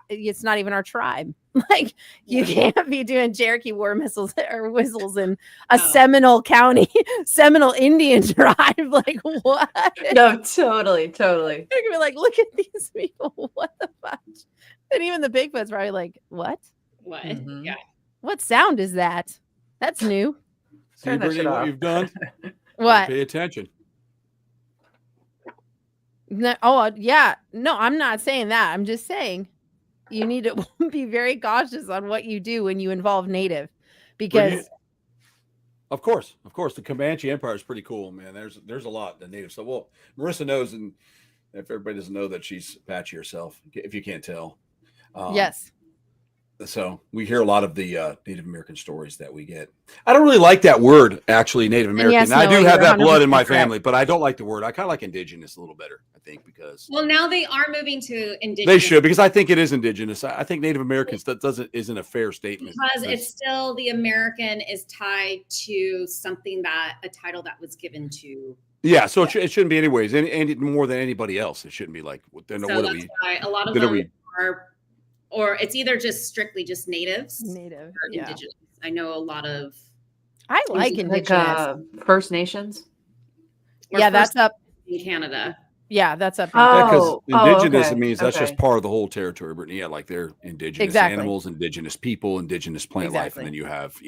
it's not even our tribe. Like you can't be doing Cherokee war missiles or whistles in a Seminole County, Seminole Indian tribe. Like what? No, totally. You're gonna be like, look at these people. What the fuck? And even the Bigfoot's probably like, what? What? Mhm. Yeah. What sound is that? That's new. See, Turn that Brittany, shit what off. you've done? What? Pay attention. No, oh yeah. No, I'm not saying that. I'm just saying you need to be very cautious on what you do when you involve native, because Of course, the Comanche Empire is pretty cool, man. There's a lot the native stuff. Well, Marissa knows, and if everybody doesn't know that she's Apache herself, if you can't tell, yes. So we hear a lot of the Native American stories that we get. I don't really like that word, actually, Native American. yes, I Noah, do have you're that blood in 100% my correct. family, but I don't like the word. I kind of like indigenous a little better, I think, because Well, now they are moving to indigenous. they should, because I think it is indigenous. I think Native Americans, that isn't a fair statement. Because it's still the American is tied to something that a title that was given to. Yeah, so it shouldn't be anyways, any more than anybody else. It shouldn't be like, then So what are that's we? why a lot of then are them we- are, or it's either just strictly just natives Native. or Yeah. indigenous. I know a lot of. I like Like indigenous. First Nations. or Yeah, First that's up. in Canada. Yeah, that's up. Yeah, because Oh, indigenous okay, means that's just okay. part of the whole territory, Brittany. Yeah, like they're indigenous Exactly. animals, indigenous people, indigenous plant life, Exactly. and then you have,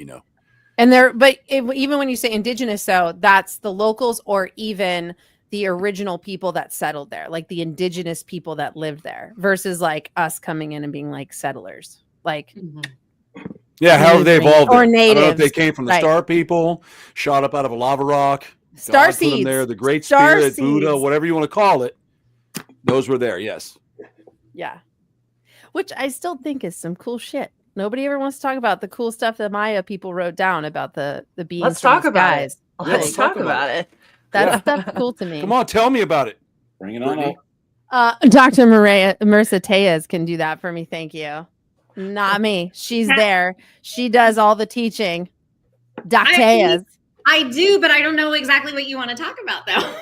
And there, but even when you say indigenous, though, that's the locals or even the original people that settled there, like the indigenous people that lived there, versus like us coming in and being like settlers. Like, yeah, however they evolved. Or there. I don't know if they natives, came from the right. star people, shot up out of a lava rock. Star God put them seeds. there, the Great Star Spirit, Buddha, seeds. whatever you want to call it. Those were there, yes. yeah, which I still think is some cool shit. Nobody ever wants to talk about the cool stuff that Maya people wrote down about the beings. Let's from talk the about it. skies. Let's talk about it. That Yeah. stuff's cool to me. Come on, tell me about it. Bring it on Brittany. up. Dr. Marissa Tejas can do that for me. Thank you. Not me. She's there. She does all the teaching. Doc Tejas. I do, but I don't know exactly what you want to talk about, though.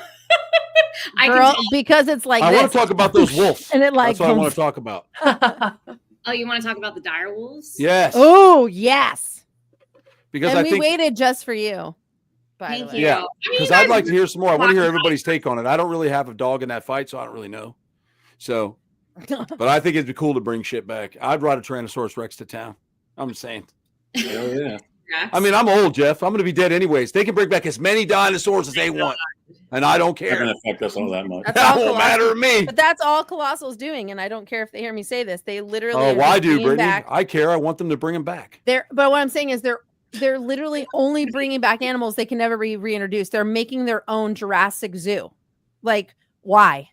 I Girl, can. because it's like I want this. to talk about those wolves. And it like That's what I want comes- to talk about. Oh, you want to talk about the dire wolves? Yes. Oh, yes. Because And I we think waited just for you. By Thank the you. way. Yeah, I mean, because you I'd guys like to hear some more. I want to hear talking everybody's take on it. I don't really have a dog in that fight, so I don't really know. So, but I think it'd be cool to bring shit back. I'd ride a Tyrannosaurus Rex to town. I'm just saying. Oh yeah. I mean, I'm old, Jeff. I'm going to be dead anyways. They can bring back as many dinosaurs as they want, and I don't Not care. gonna affect us all that much. That's That all won't matter to me. But that's all Colossal's doing, and I don't care if they hear me say this. They literally. Oh, are why just do, bringing Brittany? back- I care. I want them to bring them back. But what I'm saying is they're literally only bringing back animals they can never be reintroduced. They're making their own Jurassic Zoo. Like, why?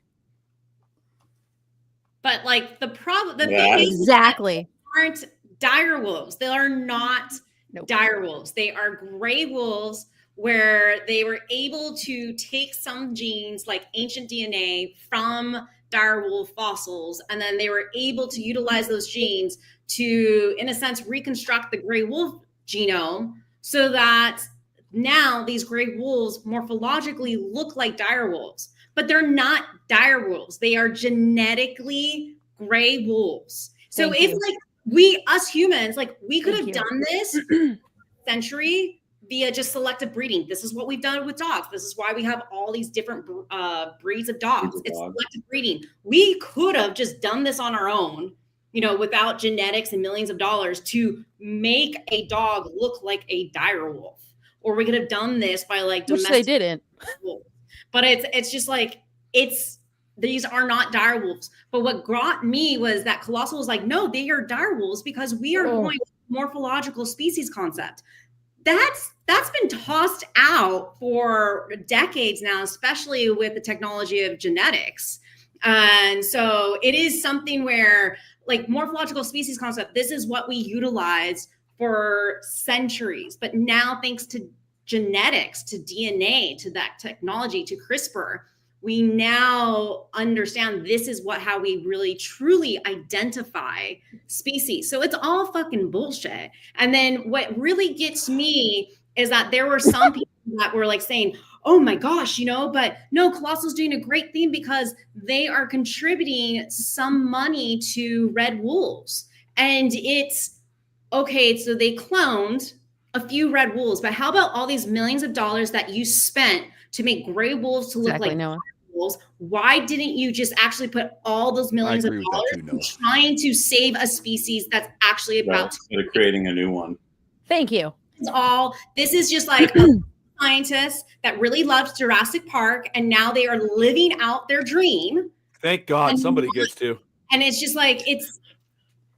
But like the problem, the Yeah. thing is, Exactly. aren't dire wolves. They are not Nope. dire wolves. They are gray wolves where they were able to take some genes like ancient DNA from dire wolf fossils, and then they were able to utilize those genes to, in a sense, reconstruct the gray wolf genome so that now these gray wolves morphologically look like dire wolves, but they're not dire wolves. They are genetically gray wolves. So Thank it's you. like us humans, like we could Thank have you. done this century via just selective breeding. This is what we've done with dogs. This is why we have all these different breeds of dogs. It's selective breeding. We could have just done this on our own, without genetics and millions of dollars to make a dog look like a dire wolf. or we could have done this by like which they didn't. But it's just like these are not dire wolves. But what got me was that Colossal was like, no, they are dire wolves because we are going with morphological species concept. That's been tossed out for decades now, especially with the technology of genetics. And so it is something where like morphological species concept, this is what we utilized for centuries. But now, thanks to genetics, to DNA, to that technology, to CRISPR, we now understand this is how we really truly identify species. So it's all fucking bullshit. And then what really gets me is that there were some people that were like saying, oh my gosh, but no, Colossal's doing a great thing because they are contributing some money to red wolves. And it's okay, so they cloned a few red wolves, but how about all these millions of dollars that you spent to make gray wolves to look like wolves? Why didn't you just actually put all those millions of dollars trying to save a species that's actually about to creating a new one? Thank you. This is just like scientists that really loved Jurassic Park, and now they are living out their dream. Thank God somebody gets to. And it's just like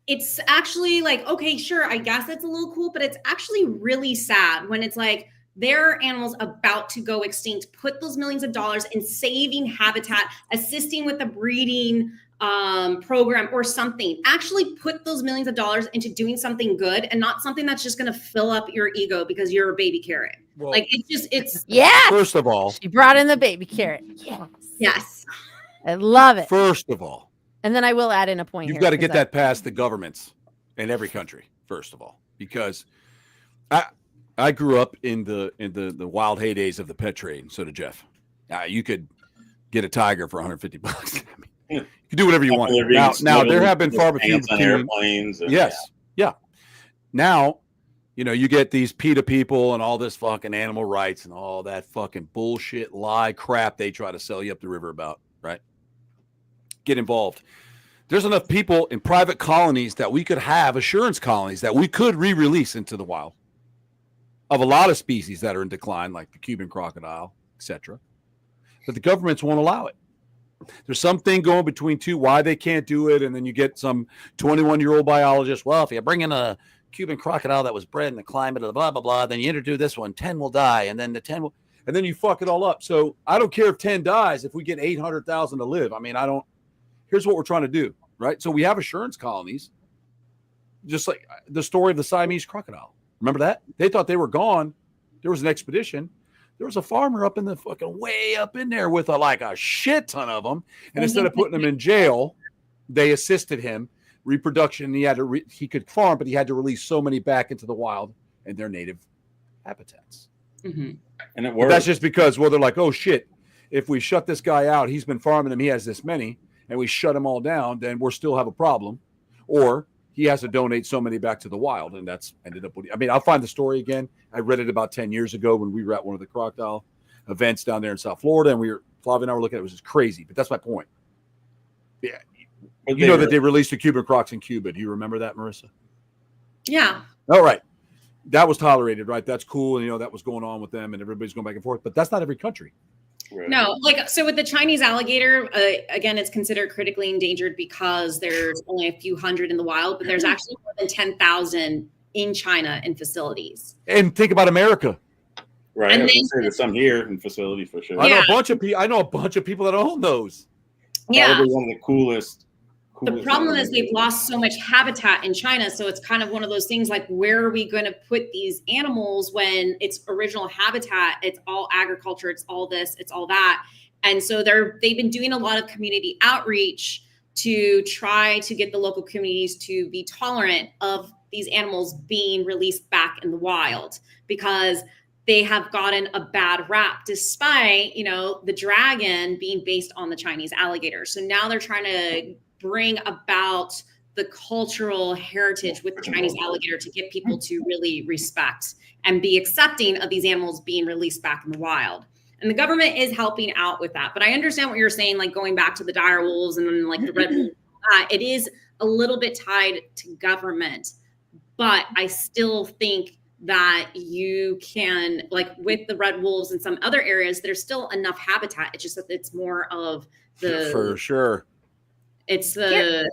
it's actually like, okay, sure, I guess it's a little cool, but it's actually really sad when it's like there are animals about to go extinct. Put those millions of dollars in saving habitat, assisting with the breeding program or something. Actually put those millions of dollars into doing something good and not something that's just going to fill up your ego because you're a baby carrot. Well, like it's yes. First of all, she brought in the baby carrot. Yes. I love it. First of all, and then I will add in a point. You've got to get that past the governments in every country. First of all, because I grew up in the wild heydays of the pet trade, and so did Jeff. You could get a tiger for $150. I mean, you can do whatever you want. Now there have been far between airplanes. Yes. Yeah. Now, you get these PETA people and all this fucking animal rights and all that fucking bullshit lie crap they try to sell you up the river about, right? Get involved. There's enough people in private colonies that we could have assurance colonies that we could re-release into the wild of a lot of species that are in decline, like the Cuban crocodile, etc. But the governments won't allow it. There's something going between two why they can't do it, and then you get some 21-year-old biologist. Well, if you bring in a Cuban crocodile that was bred in the climate of the blah blah blah, then you introduce this one, 10 will die, and then the 10 will, and then you fuck it all up. So I don't care if 10 dies if we get 800,000 to live. I mean, I don't. Here's what we're trying to do, right? So we have assurance colonies, just like the story of the Siamese crocodile. Remember that? They thought they were gone. There was an expedition. There was a farmer up in the fucking way up in there with a shit ton of them. And instead of putting them in jail, they assisted him reproduction. He could farm, but he had to release so many back into the wild in their native habitats. Mm-hmm. And it worked. But that's just because, they're like, oh shit, if we shut this guy out, he's been farming them. He has this many, and we shut them all down, then we'll still have a problem. Or he has to donate so many back to the wild, and that's ended up with. I mean, I'll find the story again. I read it about 10 years ago when we were at one of the crocodile events down there in South Florida, and Flavia and I were looking at it. It was just crazy, but that's my point. Yeah, that they released the Cuban crocs in Cuba. Do you remember that, Marissa? Yeah. All right, that was tolerated, right? That's cool, and that was going on with them, and everybody's going back and forth. But that's not every country. Right. No, so with the Chinese alligator, again, it's considered critically endangered because there's only a few hundred in the wild, but there's actually more than 10,000 in China in facilities. And think about America. Right. And there's some here in facilities for sure. I know a bunch of people that own those. Yeah. Probably one of the coolest. The problem is they've lost so much habitat in China. So it's kind of one of those things like, where are we going to put these animals when it's original habitat? It's all agriculture. It's all this, it's all that. And so they've been doing a lot of community outreach to try to get the local communities to be tolerant of these animals being released back in the wild, because they have gotten a bad rap despite, the dragon being based on the Chinese alligator. So now they're trying to bring about the cultural heritage with the Chinese alligator to get people to really respect and be accepting of these animals being released back in the wild. And the government is helping out with that. But I understand what you're saying, like going back to the dire wolves and then like the red wolves. It is a little bit tied to government. But I still think that you can, like with the red wolves in some other areas, there's still enough habitat. It's just that it's more of the for sure. It's the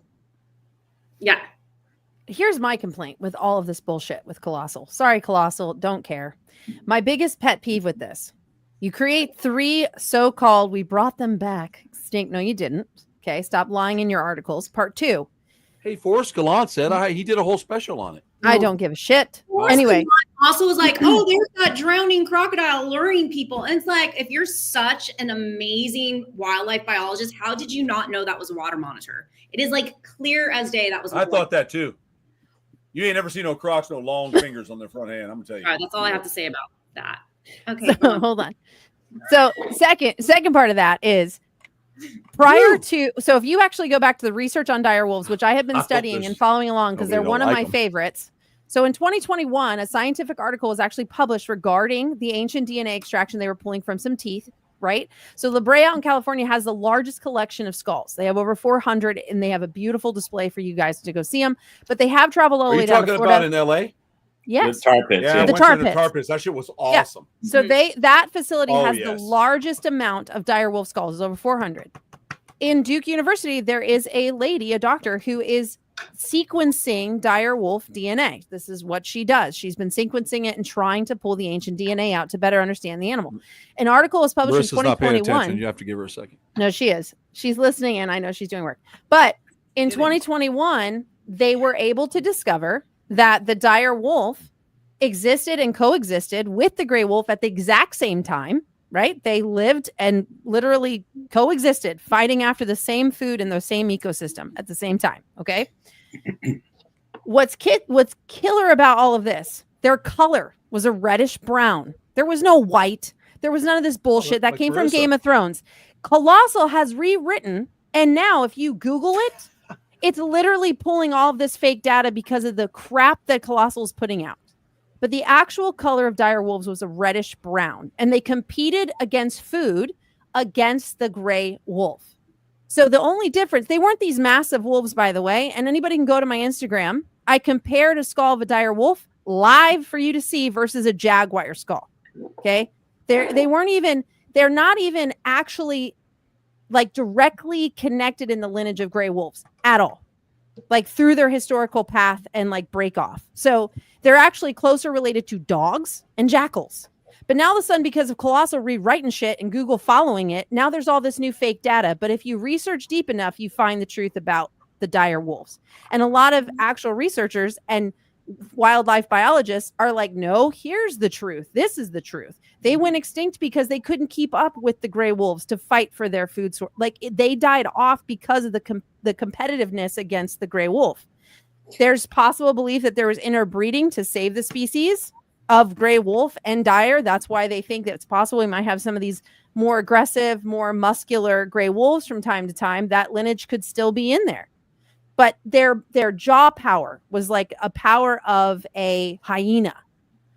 Here's my complaint with all of this bullshit with Colossal. Sorry, Colossal, don't care. My biggest pet peeve with this: you create 3 so-called, we brought them back extinct. No, you didn't. Okay, stop lying in your articles. Part 2. Hey, Forrest Gallant said he did a whole special on it. I don't give a shit. Forrest Anyway, also was like, oh, there's that drowning crocodile luring people. And it's like, if you're such an amazing wildlife biologist, how did you not know that was a water monitor? It is like clear as day that was. I thought that too. You ain't never seen no crocs, no long fingers on their front hand. I'm gonna tell you. All right, that's all I have to say about that. Okay, so, hold on. So second part of that is prior to, so if you actually go back to the research on dire wolves, which I have been studying and following along because they're one of my favorites. So in 2021, a scientific article was actually published regarding the ancient DNA extraction they were pulling from some teeth, right? So La Brea out in California has the largest collection of skulls. They have over 400, and they have a beautiful display for you guys to go see them. But they have traveled all the way down to Florida. Are you talking about in LA? Yes. The tar pits. Yeah, the tar pits. That shit was awesome. Yeah. So that facility has the largest amount of dire wolf skulls, over 400. In Duke University, there is a lady, a doctor, who is sequencing dire wolf DNA. This is what she does. She's been sequencing it and trying to pull the ancient DNA out to better understand the animal. An article was published in 2021. You have to give her a second. No, she is. She's listening, and I know she's doing work. But in 2021, they were able to discover that the dire wolf existed and coexisted with the gray wolf at the exact same time, right? They lived and literally coexisted, fighting after the same food in the same ecosystem at the same time, okay? What's killer about all of this, their color was a reddish brown. There was no white. There was none of this bullshit that came from Game of Thrones. Colossal has rewritten, and now if you Google it, it's literally pulling all of this fake data because of the crap that Colossal is putting out. But the actual color of dire wolves was a reddish brown, and they competed against food against the gray wolf. So the only difference, they weren't these massive wolves, by the way, and anybody can go to my Instagram. I compared a skull of a dire wolf live for you to see versus a jaguar skull. Okay. They're not even actually like directly connected in the lineage of gray wolves at all, like through their historical path and like break off. So they're actually closer related to dogs and jackals. But now all of a sudden, because of Colossal rewriting shit and Google following it, now there's all this new fake data. But if you research deep enough, you find the truth about the dire wolves. And a lot of actual researchers and wildlife biologists are like, no, here's the truth. This is the truth. They went extinct because they couldn't keep up with the gray wolves to fight for their food source. Like they died off because of the competitiveness against the gray wolf. There's possible belief that there was interbreeding to save the species of gray wolf and dire. That's why they think that it's possible we might have some of these more aggressive, more muscular gray wolves from time to time. That lineage could still be in there. But their jaw power was like a power of a hyena.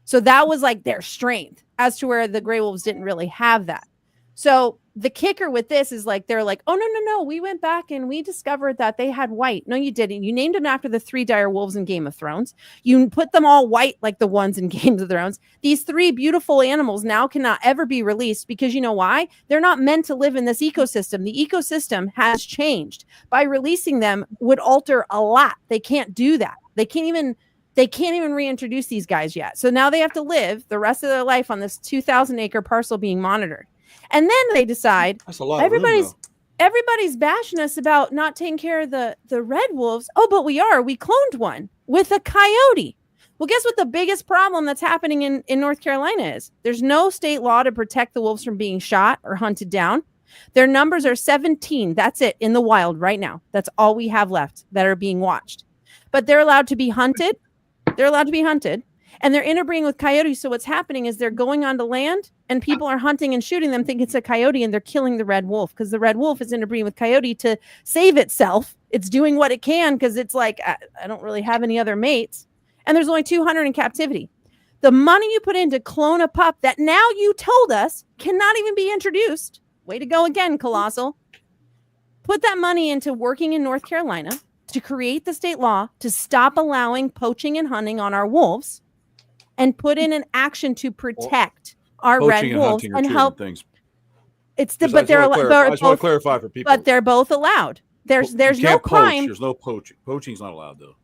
So that was like their strength, as to where the gray wolves didn't really have that. So the kicker with this is like, they're like, oh, no. We went back and we discovered that they had white. No, you didn't. You named them after the 3 dire wolves in Game of Thrones. You put them all white like the ones in Game of Thrones. These 3 beautiful animals now cannot ever be released because you know why? They're not meant to live in this ecosystem. The ecosystem has changed. By releasing them would alter a lot. They can't do that. They can't even reintroduce these guys yet. So now they have to live the rest of their life on this 2,000-acre parcel being monitored. And then they decide that's a lot. Everybody's bashing us about not taking care of the red wolves. Oh, but we cloned one with a coyote. Well, guess what the biggest problem that's happening in North Carolina is? There's no state law to protect the wolves from being shot or hunted down. Their numbers are 17. That's it in the wild right now. That's all we have left that are being watched. But they're allowed to be hunted. And they're interbreeding with coyotes. So what's happening is they're going onto land and people are hunting and shooting them, think it's a coyote, and they're killing the red wolf because the red wolf is interbreeding with coyote to save itself. It's doing what it can because it's like, I don't really have any other mates. And there's only 200 in captivity. The money you put in to clone a pup that now you told us cannot even be introduced. Way to go again, Colossal. Put that money into working in North Carolina to create the state law to stop allowing poaching and hunting on our wolves. and put in an action to protect our red wolves and help things. It's the, but they're allowed. I just want to clarify for people. But they're both allowed. There's no crime. There's no poaching. Poaching's not allowed though.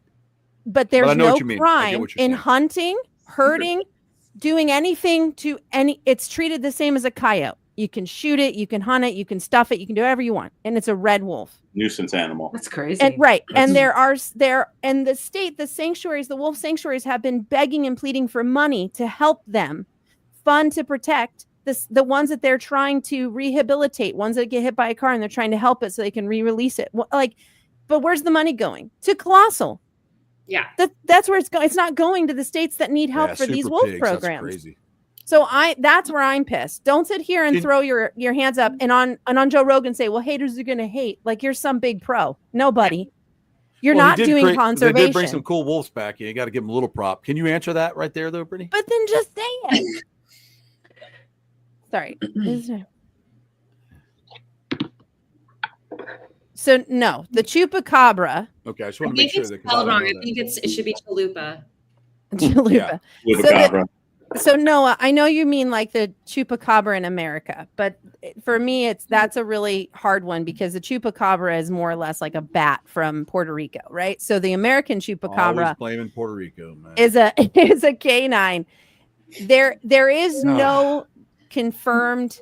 But there's no crime in hunting, herding, doing anything to any. It's treated the same as a coyote. You can shoot it, you can hunt it, you can stuff it, you can do whatever you want, and it's a red wolf. Nuisance animal. That's crazy. And and the sanctuaries, the wolf sanctuaries have been begging and pleading for money to help them fund to protect the ones that they're trying to rehabilitate, ones that get hit by a car and they're trying to help it so they can re-release it. But where's the money going? To Colossal. Yeah. That's where it's going. It's not going to the states that need help for these wolf programs. That's crazy. So that's where I'm pissed. Don't sit here and throw your hands up and on Joe Rogan say, well, haters are going to hate. Like you're some big pro. Nobody. You're not doing conservation. They did bring some cool wolves back. You got to give them a little prop. Can you answer that right there, though, Brittany? But then just say it. Sorry. So no, the chupacabra. Okay, I just want to make sure that spelled wrong. I think it should be chalupa. Chalupa. Yeah. So Noah, I know you mean like the chupacabra in America, but for me, that's a really hard one because the chupacabra is more or less like a bat from Puerto Rico, right? So the American chupacabra, always blaming Puerto Rico, man, is a canine. There is no confirmed,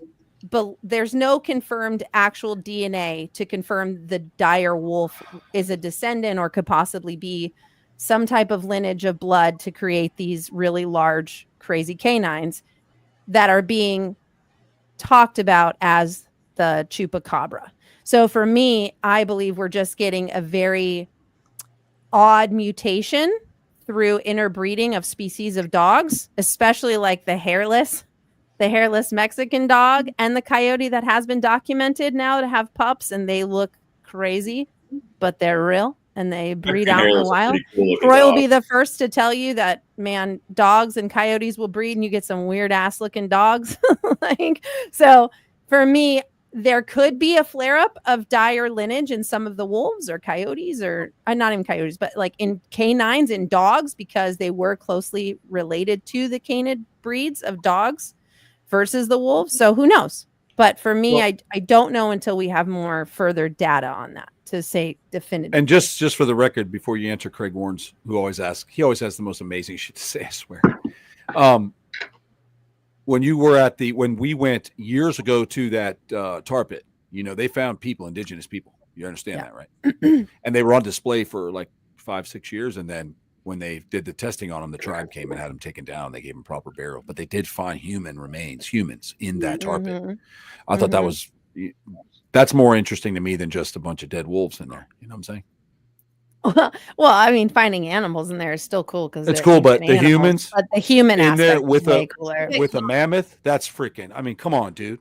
but there's no confirmed actual DNA to confirm the dire wolf is a descendant or could possibly be some type of lineage of blood to create these really large, crazy canines that are being talked about as the chupacabra. So for me, I believe we're just getting a very odd mutation through interbreeding of species of dogs, especially like the hairless Mexican dog and the coyote that has been documented now to have pups and they look crazy, but they're real. And they breed out in the wild. Cool Troy will be the first to tell you that, man, dogs and coyotes will breed and you get some weird ass looking dogs. So for me, there could be a flare up of dire lineage in some of the wolves or coyotes or not even coyotes, but like in canines and dogs because they were closely related to the canid breeds of dogs versus the wolves. So who knows? But for me, I don't know until we have more further data on that to say definitively. And just for the record, before you answer Craig Warren's, who always asks, he always has the most amazing shit to say, I swear. When we went years ago to that tar pit, they found indigenous people. You understand that, right? And they were on display for like 5-6 years. And then when they did the testing on them, the tribe came and had them taken down. They gave them proper burial, but they did find humans in that tar pit. I thought that's more interesting to me than just a bunch of dead wolves in there. You know what I'm saying? Well, I mean, finding animals in there is still cool because it's cool, but the humans, but the human in aspect there with a mammoth, that's freaking. I mean, come on, dude.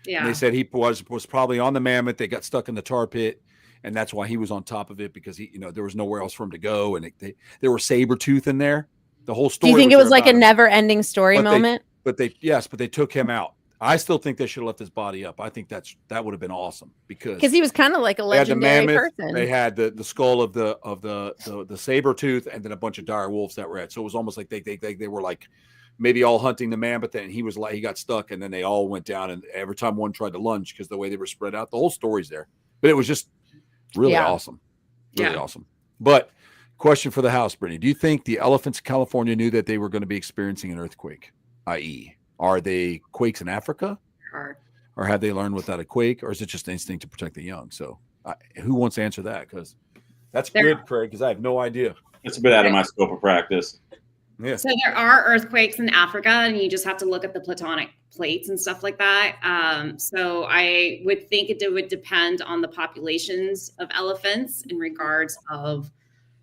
Yeah. And they said he was probably on the mammoth. They got stuck in the tar pit, and that's why he was on top of it because there was nowhere else for him to go, and there were saber tooth in there. The whole story. Do you think it was like a never-ending story moment? But they took him out. I still think they should have left his body up. I think that would have been awesome because he was kind of like a legendary person. They had the skull of the saber tooth and then a bunch of dire wolves that were at. So it was almost like they were like maybe all hunting the mammoth and he got stuck and then they all went down and every time one tried to lunge because the way they were spread out, the whole story's there. But it was just really awesome. Really awesome. But question for the house, Brittany, do you think the elephants in California knew that they were going to be experiencing an earthquake, i.e., are they quakes in Africa, or have they learned without a quake, or is it just instinct to protect the young? So, who wants to answer that? Because that's good, Craig. Because I have no idea. It's a bit out of my scope of practice. Yeah. So there are earthquakes in Africa, and you just have to look at the tectonic plates and stuff like that. So I would think it would depend on the populations of elephants in regards of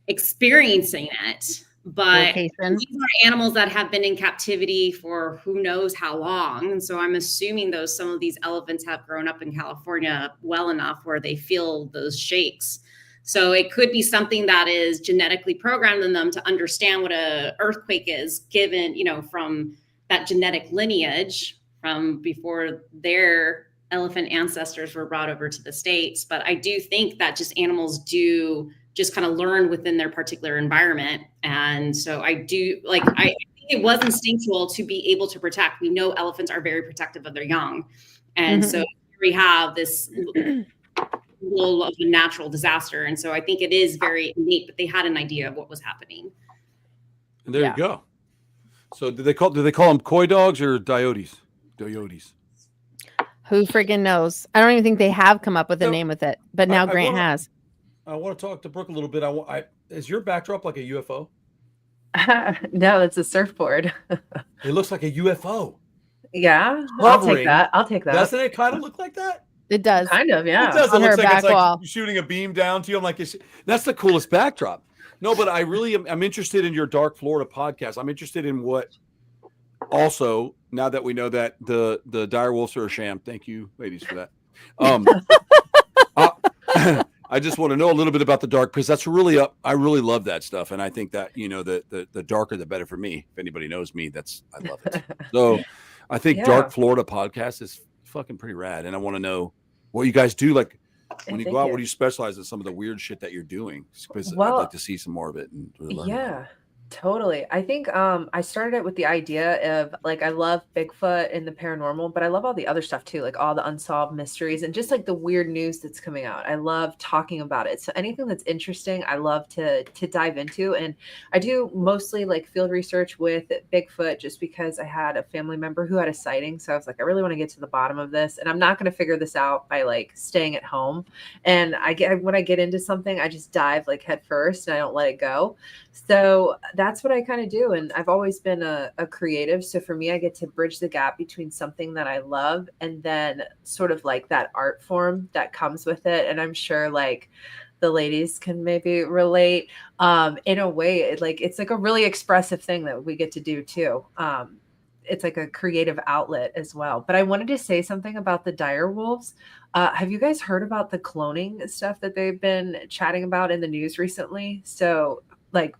experiencing it. But these are animals that have been in captivity for who knows how long. And so I'm assuming some of these elephants have grown up in California well enough where they feel those shakes. So it could be something that is genetically programmed in them to understand what an earthquake is given, from that genetic lineage from before their elephant ancestors were brought over to the States. But I do think that just animals do just kind of learn within their particular environment. And so I think it was instinctual to be able to protect. We know elephants are very protective of their young. And so we have this little of a natural disaster. And so I think it is very innate, but they had an idea of what was happening. And there you go. So do they call them coy dogs or coyotes? Who friggin' knows? I don't even think they have come up with a name with it, but now Grant has. I want to talk to Brooke a little bit. Is your backdrop like a UFO? No, it's a surfboard. It looks like a UFO. Yeah, I'll take that. Doesn't it kind of look like that? It does. Kind of, yeah. It does. On It looks her like back it's like wall. shooting a beam down to you. I'm like, that's the coolest backdrop. No, but I really I'm interested in your Dark Florida podcast. I'm interested in what also, now that we know that the dire wolves are a sham. Thank you, ladies, for that. I just want to know a little bit about the dark, because that's really I really love that stuff, and I think that the darker the better for me. If anybody knows me, I love it. So I think Dark Florida podcast is fucking pretty rad, and I want to know what you guys do. Like when you go out, what do you specialize in? Some of the weird shit that you're doing, because I'd like to see some more of it and really learn about it. Totally. I think I started it with the idea of like, I love Bigfoot and the paranormal, but I love all the other stuff too, like all the unsolved mysteries and just like the weird news that's coming out. I love talking about it. So anything that's interesting, I love to dive into. And I do mostly like field research with Bigfoot just because I had a family member who had a sighting. So I was like, I really want to get to the bottom of this, and I'm not going to figure this out by like staying at home. And when I get into something, I just dive like head first and I don't let it go. So that's what I kind of do. And I've always been a creative. So for me, I get to bridge the gap between something that I love and then sort of like that art form that comes with it. And I'm sure like the ladies can maybe relate in a way. It's like a really expressive thing that we get to do too. It's like a creative outlet as well. But I wanted to say something about the dire wolves. Have you guys heard about the cloning stuff that they've been chatting about in the news recently? So like,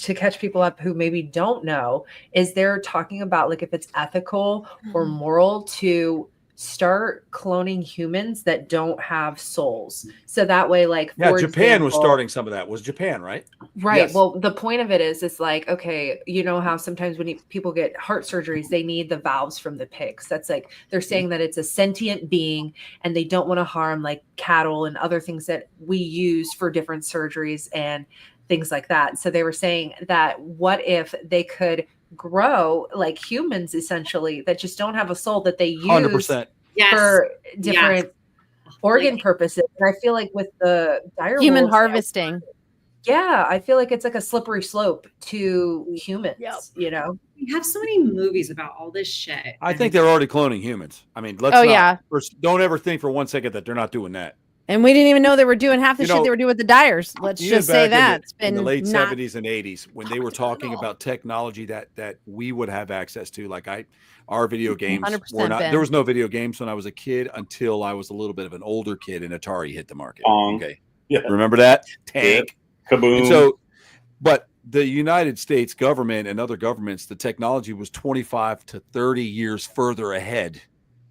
to catch people up who maybe don't know, is they're talking about like if it's ethical or moral to start cloning humans that don't have souls. So that way, like, for Japan was starting some of that. Was Japan, right? Right. Yes. Well, the point of it is like, okay, you know how sometimes when people get heart surgeries, they need the valves from the pigs. That's like, they're saying that it's a sentient being and they don't want to harm like cattle and other things that we use for different surgeries and things like that. So they were saying that what if they could grow like humans essentially that just don't have a soul that they use 100%. for different organ purposes. And I feel like with the dire human wolves, harvesting. I feel like it's like a slippery slope to humans, you know? We have so many movies about all this shit. I think they're already cloning humans. I mean, don't ever think for 1 second that they're not doing that. And we didn't even know they were doing half the shit they were doing with the dyers. Let's just say that. It's been in the late 70s and 80s when they were talking about technology that we would have access to. Like our video games were not, there was no video games when I was a kid until I was a little bit of an older kid and Atari hit the market. Okay. Yeah. Remember that? Tank. Yeah. Kaboom. And so, but the United States government and other governments, the technology was 25 to 30 years further ahead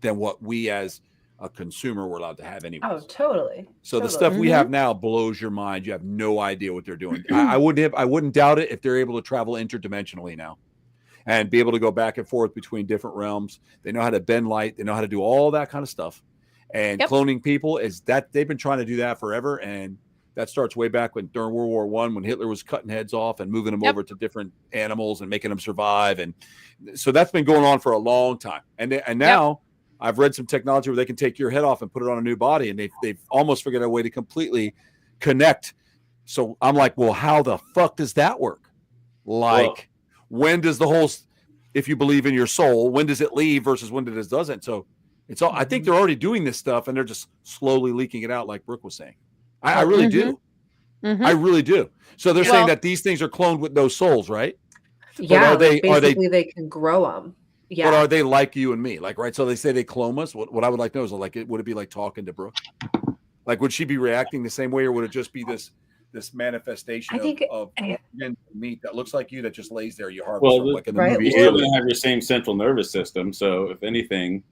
than what we as a consumer we're allowed to have anyway. Oh, totally. So the stuff we have now blows your mind. You have no idea what they're doing. I wouldn't doubt it if they're able to travel interdimensionally now and be able to go back and forth between different realms. They know how to bend light. They know how to do all that kind of stuff. And cloning people they've been trying to do that forever. And that starts way back during World War I, when Hitler was cutting heads off and moving them over to different animals and making them survive. And so that's been going on for a long time. And now I've read some technology where they can take your head off and put it on a new body, and they've almost figured out a way to completely connect. So I'm like, well, how the fuck does that work? Like, when does the whole, if you believe in your soul, when does it leave versus when it doesn't? So it's all, I think they're already doing this stuff and they're just slowly leaking it out, like Brooke was saying. I really do. I really do. So they're saying that these things are cloned with no souls, right? Yeah, they can grow them. Yeah. But are they like you and me? Like, right? So they say they clone us. What I would like to know is, like, would it be like talking to Brooke? Like, would she be reacting the same way, or would it just be this manifestation of meat that looks like you that just lays there? You harvest like in the movie. You're going to have your same central nervous system. So if anything,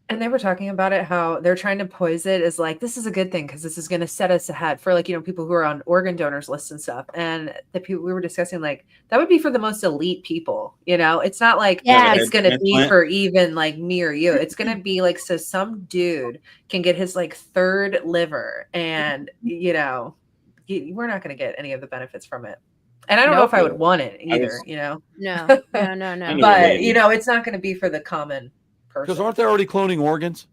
And they were talking about it, how they're trying to poise it as like, this is a good thing because this is going to set us ahead for like, people who are on organ donors lists and stuff. And the people we were discussing, like, that would be for the most elite people. It's not like it's going to be for even like me or you. It's going to be like, so some dude can get his like third liver and, we're not going to get any of the benefits from it. And I don't know if I would want it either, No. But, it's not going to be for the common. Because aren't they already cloning organs?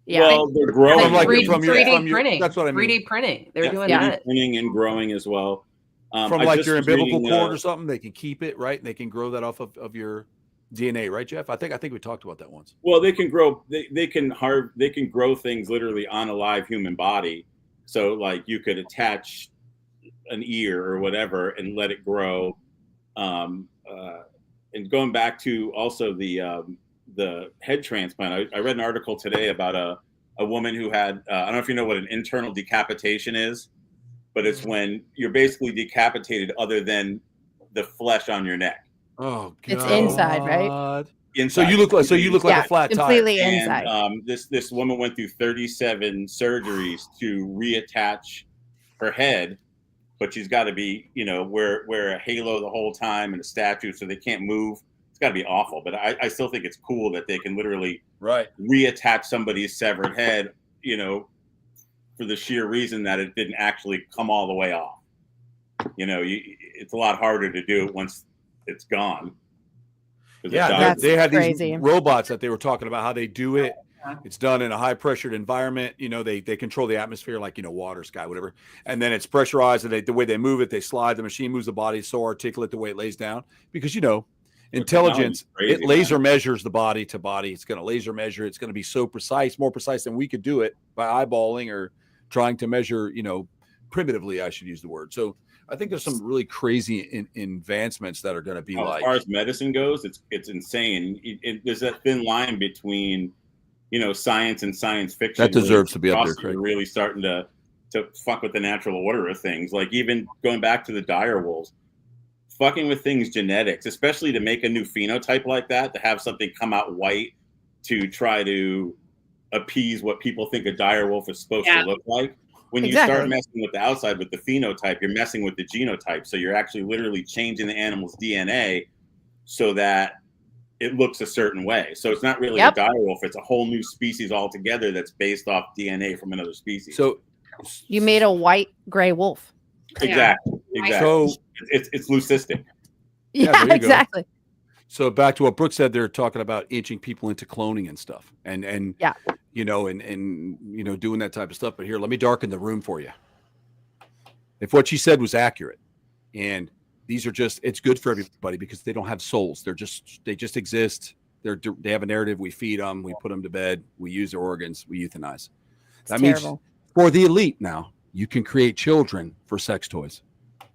Yeah. Well, they're growing. Like 3D printing. That's what I mean. 3D printing. They're doing 3D that. printing and growing as well. From like your umbilical cord or something, they can keep it, right? And they can grow that off of your DNA, right, Jeff? I think we talked about that once. Well, they can grow. They can grow things literally on a live human body. So, like, you could attach an ear or whatever and let it grow. And going back to also the head transplant. I read an article today about a woman who had, I don't know if you know what an internal decapitation is, but it's when you're basically decapitated other than the flesh on your neck. Oh, God. It's inside, right? Inside. So you look like a flat tire. Completely inside. And this woman went through 37 surgeries to reattach her head, but she's got to be, wear a halo the whole time and a statue so they can't move. It's got to be awful, but I still think it's cool that they can literally reattach somebody's severed head, for the sheer reason that it didn't actually come all the way off. It's a lot harder to do it once it's gone. Yeah, they had these robots that they were talking about how they do it. It's done in a high pressured environment. They control the atmosphere, like, water, sky, whatever. And then it's pressurized, and the way they move it, they slide. The machine moves the body so articulate the way it lays down, because intelligence, it laser measures the body to body. It's going to laser measure. It's going to be so precise, more precise than we could do it by eyeballing or trying to measure, primitively, I should use the word. So I think there's some really crazy advancements that are going to be as far as medicine goes, it's insane. There's that thin line between, science and science fiction. That deserves to be up there, Craig. Really starting to fuck with the natural order of things. Like, even going back to the dire wolves, fucking with things genetics, especially to make a new phenotype like that, to have something come out white to try to appease what people think a dire wolf is supposed to look like. When you start messing with the outside with the phenotype, you're messing with the genotype. So you're actually literally changing the animal's DNA so that it looks a certain way. So it's not really a dire wolf. It's a whole new species altogether that's based off DNA from another species. So you made a white gray wolf. Exactly. So it's leucistic. Yeah, exactly. Go. So back to what Brooke said, they're talking about inching people into cloning and stuff, and doing that type of stuff. But here, let me darken the room for you. If what she said was accurate, and these are it's good for everybody because they don't have souls. They just exist. They have a narrative. We feed them. We put them to bed. We use their organs. We euthanize. That means for the elite now, you can create children for sex toys.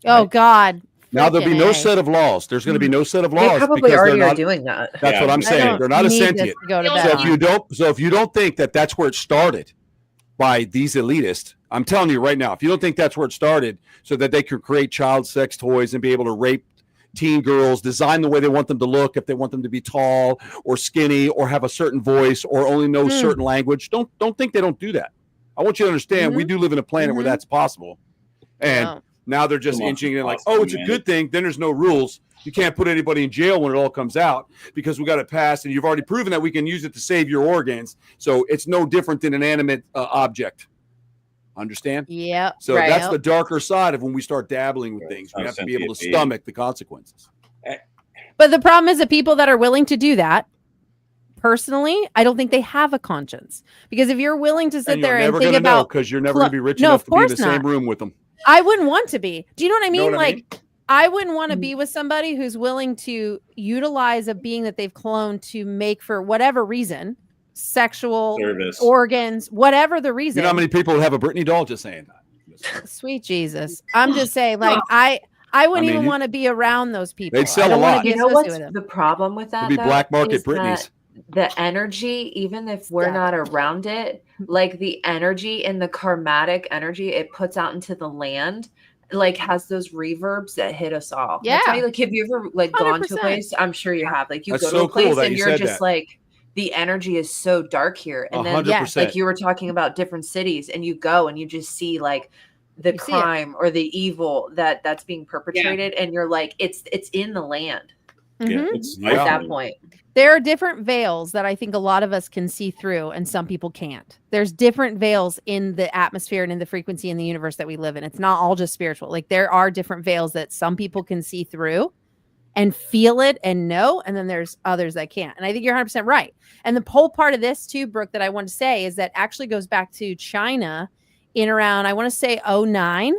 Oh, right? God. Now there'll be no set of laws. There's going to be no set of laws. They probably already are doing that. That's what I'm saying. They're not a sentient. So if you don't think that that's where it started by these elitists, I'm telling you right now, if you don't think that's where it started, so that they could create child sex toys and be able to rape teen girls, design the way they want them to look, if they want them to be tall or skinny or have a certain voice or only know certain language, don't think they don't do that. I want you to understand we do live in a planet where that's possible. And now they're just inching in like, it's a good thing. Then there's no rules. You can't put anybody in jail when it all comes out because we got it passed, and you've already proven that we can use it to save your organs. So it's no different than an animate object. Understand? Yeah. So that's the darker side of when we start dabbling with things. We have to be able to stomach the consequences. But the problem is that people that are willing to do that, personally, I don't think they have a conscience. Because if you're willing to sit there and think about, because you're never going to be rich enough to be in the same room with them. I wouldn't want to be. Do you know what I mean? I wouldn't want to be with somebody who's willing to utilize a being that they've cloned to make, for whatever reason, sexual service, organs, whatever the reason. You know how many people have a Britney doll? Just saying that. Sweet Jesus. I'm just saying, I wouldn't even want to be around those people. They'd sell a lot. You know what's the problem with that? It'd be black market Britneys. The energy, even if we're not around it, like the energy and the karmatic energy it puts out into the land, like has those reverbs that hit us all. Yeah. Like, have you ever gone to a place? I'm sure you have. Like, you That's go to a place and you're just that. like, the energy is so dark here. And then 100%. like you were talking about different cities, and you go and you just see like the crime or the evil that's being perpetrated, and you're like, it's in the land. Mm-hmm. At that point. There are different veils that I think a lot of us can see through and some people can't. There's different veils in the atmosphere and in the frequency in the universe that we live in. It's not all just spiritual. Like there are different veils that some people can see through and feel it and know, and then there's others that can't. And I think you're 100% right. And the whole part of this too, Brooke, that I want to say is that actually goes back to China in around, I want to say 2009,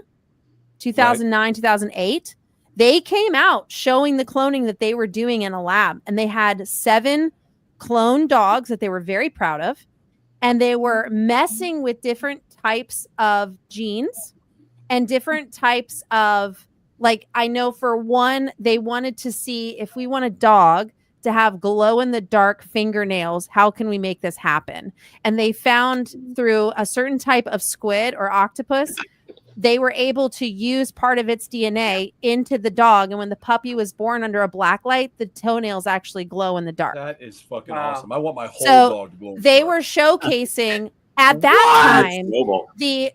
2008. They came out showing the cloning that they were doing in a lab, and they had 7 clone dogs that they were very proud of, and they were messing with different types of genes and different types of, like, I know for one, they wanted to see if we want a dog to have glow in the dark fingernails, how can we make this happen? And they found through a certain type of squid or octopus, they were able to use part of its DNA into the dog. And when the puppy was born under a black light, the toenails actually glow in the dark. That is fucking awesome. I want my whole dog to glow. They were showcasing at that time the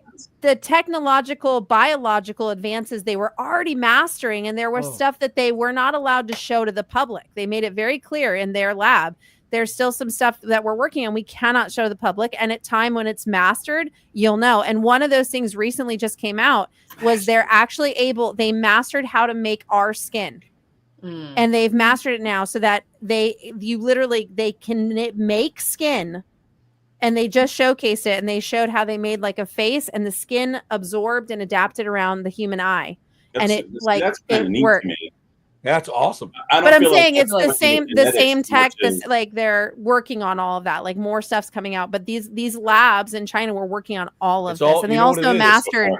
technological, biological advances they were already mastering. And there was stuff that they were not allowed to show to the public. They made it very clear in their lab. There's still some stuff that we're working on we cannot show the public. And at time when it's mastered, you'll know. And one of those things recently just came out was they're actually they mastered how to make our skin. And they've mastered it now so that they can make skin. And they just showcased it, and they showed how they made like a face, and the skin absorbed and adapted around the human eye. It worked. That's awesome. But I'm saying it's the same tech. Like they're working on all of that. Like more stuff's coming out. But these labs in China were working on all of this, and they also mastered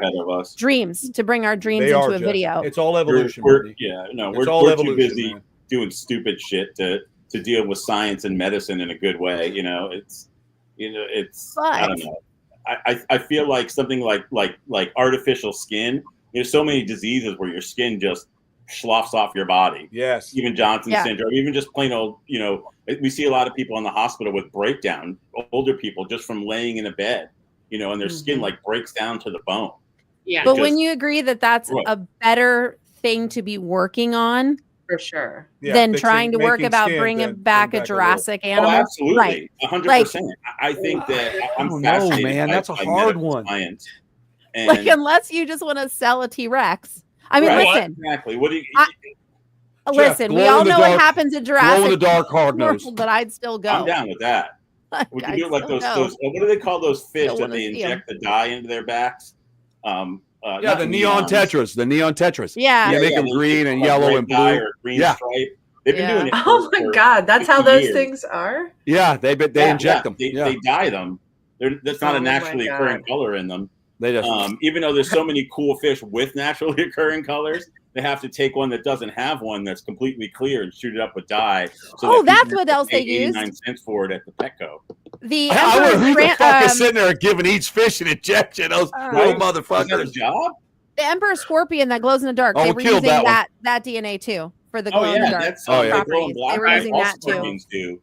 dreams to bring our dreams into a video. It's all evolution. We're too busy doing stupid shit to deal with science and medicine in a good way. I don't know. I feel like something like artificial skin. There's so many diseases where your skin just sloughs off your body. Yes. Even Johnson's syndrome, even just plain old, we see a lot of people in the hospital with breakdown, older people just from laying in a bed, and their skin like breaks down to the bone. Yeah. But when you agree that that's a better thing to be working on, for sure, than trying to work about bringing back a Jurassic animal. Oh, absolutely. Right. 100%. I think that I'm fascinated man. That's a hard one. Science. And unless you just want to sell a T-Rex. I mean, listen. Exactly. What do you? Listen, we all know what happens in Jurassic. Glow in the dark, hard nose. But I'd still go. I'm down with that. We can do it like those. What do they call those fish that they inject the dye into their backs? The neon tetras. The neon tetras. Yeah. You make them green and yellow and blue. Or green stripe. They've been doing it. Oh my God, that's how those things are. Yeah, they inject them. They dye them. That's not a naturally occurring color in them. They just even though there's so many cool fish with naturally occurring colors, they have to take one that doesn't have one that's completely clear and shoot it up with dye. So that's what else they use. 89 cents for it at the Petco. Who the fuck is sitting there giving each fish an injection? Those little motherfuckers. Is that a job? The Emperor Scorpion that glows in the dark. They were using that DNA too for the glow in the dark properties. They were using that too.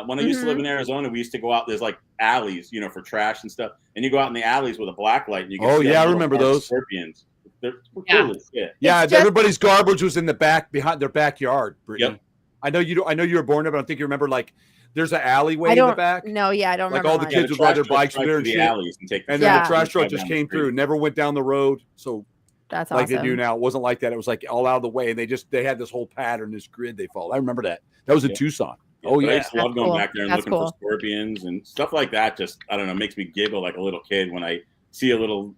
When I used to live in Arizona, we used to go out. There's like alleys, for trash and stuff. And you go out in the alleys with a black light. And you can see I remember those scorpions. They're cool as shit. Yeah, everybody's garbage was in the back behind their backyard. Brittany. Yep. I know you were born there, but I don't think you remember. Like, there's an alleyway in the back. No, I don't remember. Like all the kids would ride their bikes through there and the shit. Alleys and then the trash truck just came through, never went down the road. So that's like awesome. they do now. It wasn't like that. It was like all out of the way, and they had this whole pattern, this grid they followed. I remember that. That was in Tucson. I used to love going back there and looking for scorpions and stuff like that. Just, I don't know, makes me giggle like a little kid when I see a little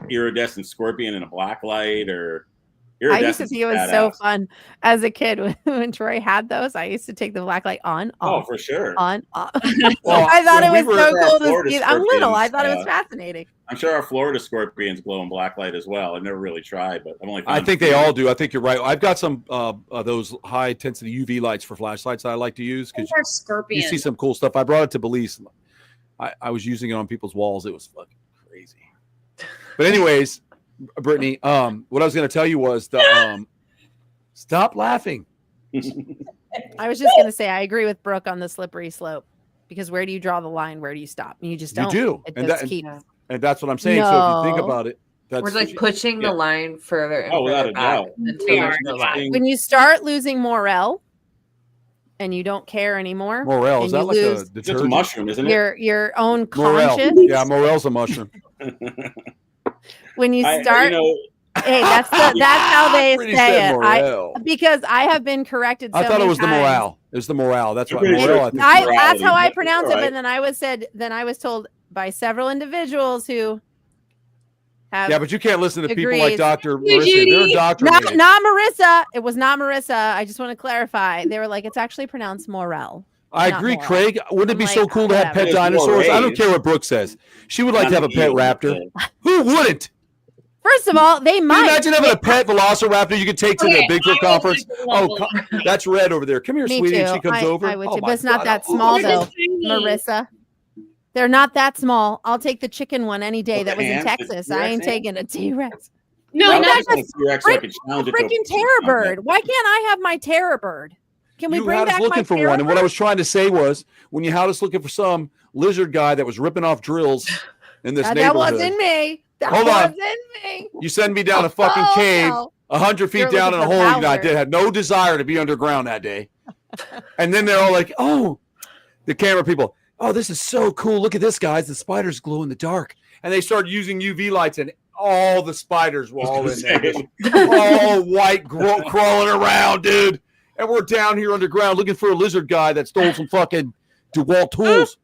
iridescent scorpion in a black light or I used to think it was so fun as a kid when Troy had those. I used to take the black light on, off. Oh, for sure. On, off. I thought it was so cool to see. I'm little. I thought it was fascinating. I'm sure our Florida scorpions glow in black light as well. I've never really tried, but I've only found I think they all do. I think you're right. I've got some those high intensity UV lights for flashlights that I like to use because you see some cool stuff. I brought it to Belize. I was using it on people's walls. It was fucking crazy. But anyways, Brittany, what I was going to tell you was stop laughing. I was just going to say, I agree with Brooke on the slippery slope, because where do you draw the line? Where do you stop? You just don't. You do. It just keeps. And that's what I'm saying. So if you think about it, we're like pushing the line further and without further a back doubt. until We there's are. no line. When you start losing morale and you don't care anymore, morale, and is that you like lose a It's a detergent? mushroom, isn't it? your own Morale. conscience. Yeah, morale's a mushroom. When you I- start, you know, hey, that's how they Brittany say said it. morale. Because I have been corrected. So I thought it many was the times. morale. It was the morale. That's I'm what pretty morale. sure I think. That's how I morality, pronounce but it. all But then I was told by several individuals who have. Yeah, but you can't listen to people agrees. like Dr. You, Marissa. Judy. They're doctor. not Marissa. It was not Marissa. I just want to clarify. They were like, it's actually pronounced morel. I not agree, moral. Craig. Wouldn't it I'm be like, so cool to have whatever. pet There's more dinosaurs? I don't A's. care what Brooke says. She would like Not to have a the pet A's, raptor. but- Who wouldn't? First of all, they Can might. you imagine having a pet velociraptor you could take to Okay, the Bigfoot I conference? would Oh, love come, that's Red over there. Come here, Me sweetie. too. And she comes over. I would Oh too, my but it's not God. that Oh, small They're though, just tiny. Marissa. They're not that small. I'll take the chicken one any day What, that the was in hands? The Texas. T-Rex I ain't hands? taking a T-Rex. No, I Like, was that's just gonna T-Rex so I could challenge it to a Freaking pushing terror contest. bird. Why can't I have my terror bird? Can we You bring had us back looking my for terror one. And what I bird? was trying to say was when you had us looking for some lizard guy that was ripping off drills in this That neighborhood. wasn't me. That Hold on. wasn't me. You send me down a fucking Oh, cave, no. 100 feet You're down in a looking hole. for You know, I Bowser. did had no desire to be underground that day. And then they're all like, "Oh, the camera people. Oh, this is so cool. Look at this, guys. The spiders glow in the dark." And they started using UV lights, and all the spiders were all in there, just all white, crawling around, dude. And we're down here underground looking for a lizard guy that stole some fucking DeWalt tools.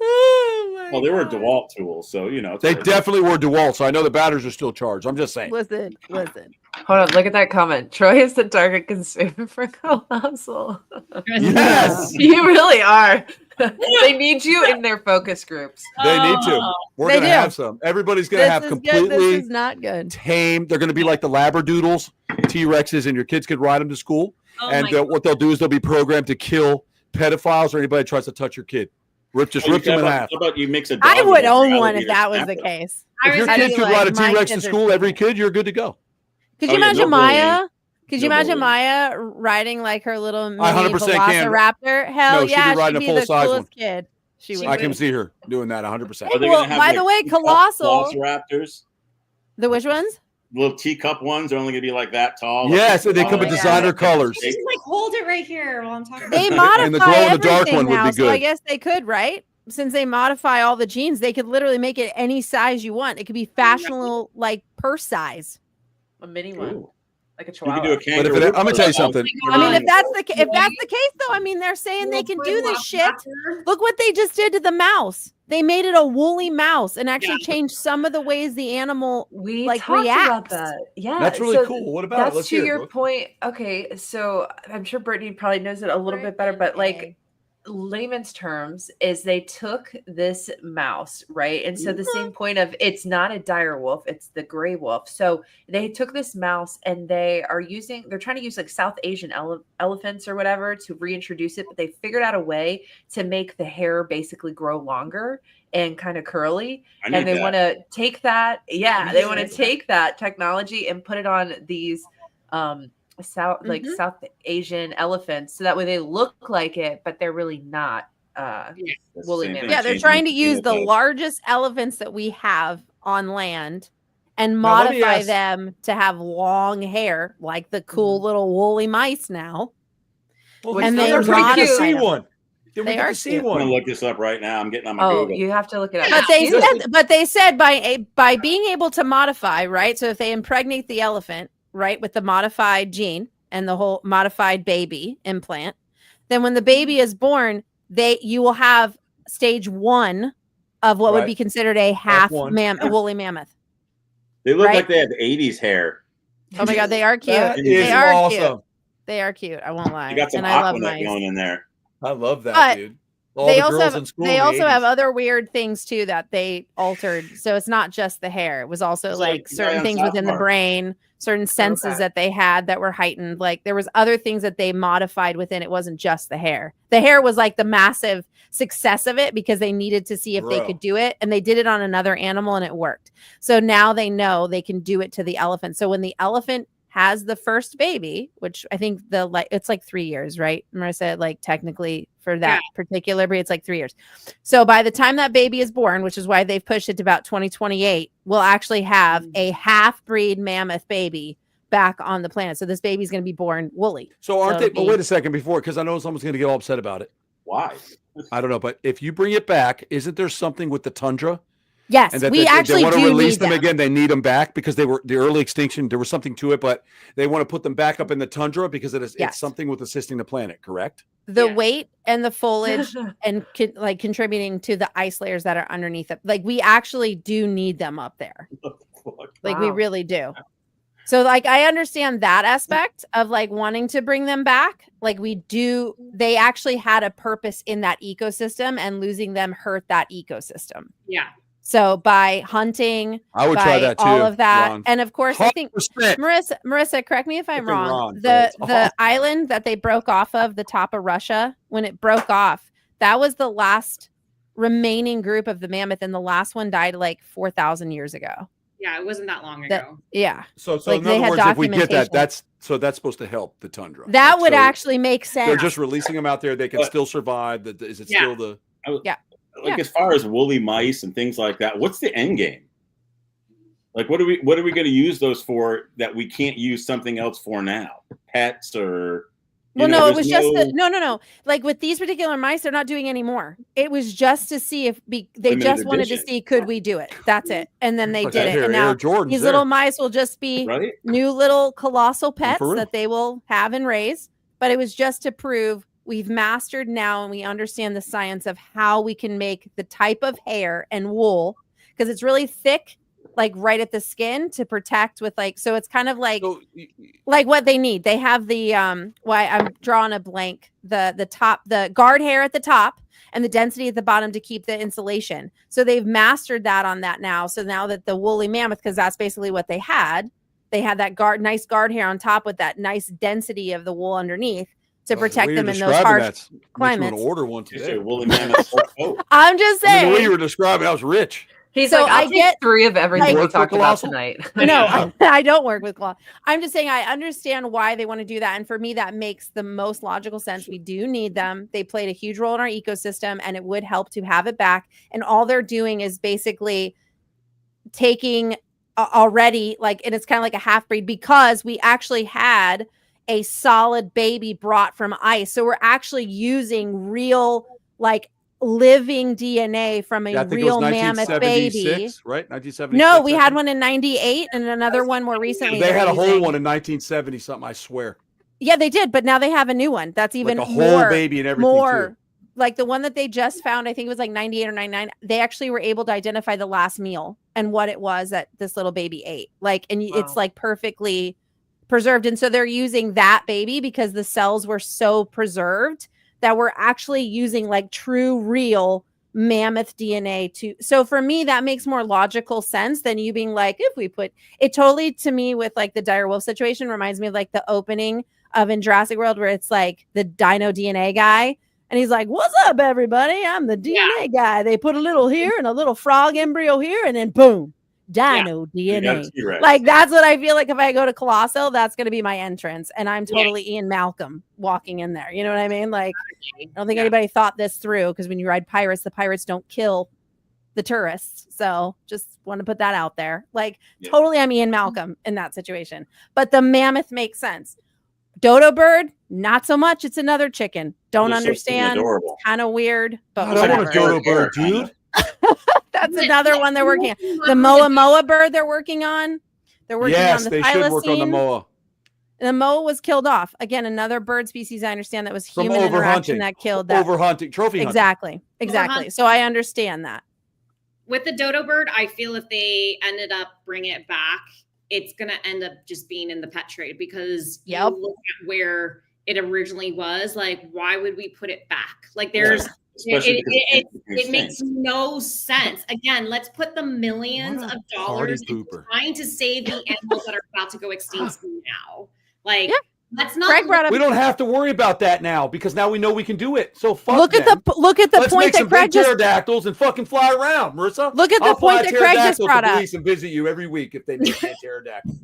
Oh, Well, they were DeWalt tools, so you know. it's They worth it. definitely were DeWalt, so I know the batteries are still charged. I'm just saying. Listen. Hold on, look at that comment. Troy is the target consumer for Colossal. Yes, You really are. They need you in their focus groups. they need to. Oh. We're They going to do. have some. Everybody's going to have This is good. completely This is not good. tame. They're going to be like the Labradoodles, T-Rexes, and your kids could ride them to school. Oh And my what they'll do is they'll be programmed to kill pedophiles or anybody that tries to touch your kid. Rip them in half. How about you mix a dog I would with a own one alligator if that was the snapper? case. If your I'd kid be could like, ride a my T-Rex to kids are school, smart. every kid, you're good to go. Could Oh, you yeah, imagine no bullying. Maya? Could you No imagine bullying. Maya riding like her little mini 100% can. velociraptor? Hell No, she'd be yeah, riding she'd a be the full-size coolest one. kid. She would. I can see her doing that 100%. Are they Well, gonna have, by like, the way, teacup Colossal- Velociraptors? The which ones? Little teacup ones are only going to be like that tall. Yes, and they come Oh, in yeah. designer colors. Just like hold it right here while I'm talking. They And modify the glow-in-the-dark everything one would now, be so I good. guess they could, right? Since they modify all the genes, they could literally make it any size you want. It could be fashionable, like purse size. A mini one, Ooh. like a You chihuahua. can do a But kangaroo. if I'm gonna tell you something. I mean, if that's the case, though, I mean, they're saying they can do this shit. Look what they just did to the mouse. They made it a woolly mouse and actually changed some of the ways the animal. We like, talked about reacts. that. Yeah, That's really so cool. What about That's it? Let's to hear it, your Brooke. point. Okay, so I'm sure Brittany probably knows it a little bit better, but like layman's terms is they took this mouse, right? And so the same point of it's not a dire wolf, it's the gray wolf. So they took this mouse and they're trying to use like South Asian elephants or whatever to reintroduce it, but they figured out a way to make the hair basically grow longer and kind of curly. And they want to take that, they want to take that technology and put it on these South Asian elephants, so that way they look like it, but they're really not woolly mammoths. Yeah, they're trying to use the largest elephants that we have on land and modify them to have long hair, like the cool little woolly mice now. Well, And they they are pretty modify cute. See them. one. Did we They get are to see cute. I'm one? going to look this up right now. I'm getting on my Oh, Google. you have to look it up. But they said by being able to modify, right? So if they impregnate the elephant, right, with the modified gene and the whole modified baby implant, then when the baby is born, you will have stage 1 of what would be considered a half woolly mammoth. They look right? like they have 80s hair. Oh my god, they are cute. That They is are awesome. cute. They are cute. I won't lie. You got some and I love Aquanet mice. going in there. I love that, But dude. All They the also girls have in school they in the also have 80s. other weird things too that they altered. So it's not just the hair. It was also It's like like certain on things South within the Park. brain, certain senses Okay. that they had that were heightened. Like there was other things that they modified within. It wasn't just the hair. The hair was like the massive success of it because they needed to see if they Bro. could do it, and they did it on another animal and it worked. So now they know they can do it to the elephant. So when the elephant has the first baby, which I think it's like 3 years, right? Marissa, like technically for that particular breed, it's like 3 years. So by the time that baby is born, which is why they've pushed it to about 2028, we'll actually have a half-breed mammoth baby back on the planet. So this baby's going to be born woolly. So aren't they? But wait a second before, because I know someone's going to get all upset about it. Why? I don't know, but if you bring it back, isn't there something with the tundra? Yes, and that we actually want to do release need them again. They need them back because they were the early extinction. There was something to it, but they want to put them back up in the tundra because it's something with assisting the planet. Correct. The weight and the foliage and like contributing to the ice layers that are underneath it. Like we actually do need them up there. Like we really do. So like I understand that aspect of like wanting to bring them back. Like we do. They actually had a purpose in that ecosystem, and losing them hurt that ecosystem. Yeah. So by hunting, I would try that too. All of that, Ron. and of course, 100%. I think Marissa, correct me if I'm wrong. The island that they broke off of the top of Russia, when it broke off, that was the last remaining group of the mammoth, and the last one died like 4,000 years ago. Yeah, it wasn't that long ago. So like in other words, if we get that, that's supposed to help the tundra. That would actually make sense. They're just releasing them out there; they can still survive. Is it still the? As far as woolly mice and things like that, what's the end game? Like, what are we going to use those for that we can't use something else for now? Pets or? Well, no, it was no. Like with these particular mice, they're not doing any more. It was just to see if they just wanted to see could we do it. That's it, and then they did it. And now these little mice will just be new little colossal pets that they will have and raise. But it was just to prove we've mastered now, and we understand the science of how we can make the type of hair and wool, because it's really thick, like right at the skin to protect with so it's kind of like what they need. They have the why I'm drawing a blank, the guard hair at the top and the density at the bottom to keep the insulation. So they've mastered that on that now. So now that the woolly mammoth, because that's basically what they had that nice guard hair on top with that nice density of the wool underneath to protect them in those harsh climates. Order one today. I'm just saying. The way you were describing, I was rich. He's so I get 3 of everything we talked about tonight. No, I don't work with cloth. I'm just saying I understand why they want to do that. And for me, that makes the most logical sense. We do need them. They played a huge role in our ecosystem, and it would help to have it back. And all they're doing is basically taking already, and it's kind of like a half breed, because we actually had a solid baby brought from ice. So we're actually using real, living DNA from a real mammoth baby. Right? 1976. No, we had one in 98 and another one more recently. They had a whole one in 1970 something, I swear. Yeah, they did, but now they have a new one. That's even a whole baby and everything too. Like the one that they just found, I think it was 98 or 99. They actually were able to identify the last meal and what it was that this little baby ate. It's perfectly preserved. And so they're using that baby because the cells were so preserved that we're actually using true, real mammoth DNA to. So for me, that makes more logical sense than you being if we put it totally, to me, with the dire wolf situation, reminds me of the opening of in Jurassic World, where it's the dino DNA guy. And he's like, "What's up, everybody? I'm the DNA guy. They put a little here and a little frog embryo here, and then boom, dino DNA." That's what I feel like if I go to Colossal, that's going to be my entrance. And I'm totally Ian Malcolm walking in there. You know what I mean? I don't think anybody thought this through, because when you ride pirates, the pirates don't kill the tourists. So just want to put that out there. Totally, I'm Ian Malcolm in that situation. But the mammoth makes sense. Dodo bird, not so much. It's another chicken. Don't understand. It's kind of weird. But I don't want a dodo bird, dude. That's another one they're working on. The moa bird they're working on. They're working on the they should work on the moa. The moa was killed off. Again, another bird species I understand that was human interaction that killed that. Overhunting, trophy hunting. Exactly. So I understand that. With the dodo bird, I feel if they ended up bringing it back, it's going to end up just being in the pet trade, because you look at where it originally was. Why would we put it back? There's... It makes no sense. Again, let's put the millions of dollars into trying to save the animals that are about to go extinct now. Let's not. We don't have to worry about that now, because now we know we can do it. So look at the point that Craig just pterodactyls and fucking fly around, Marissa. Look at the point that Craig just brought up. And visit you every week if they make that pterodactyl.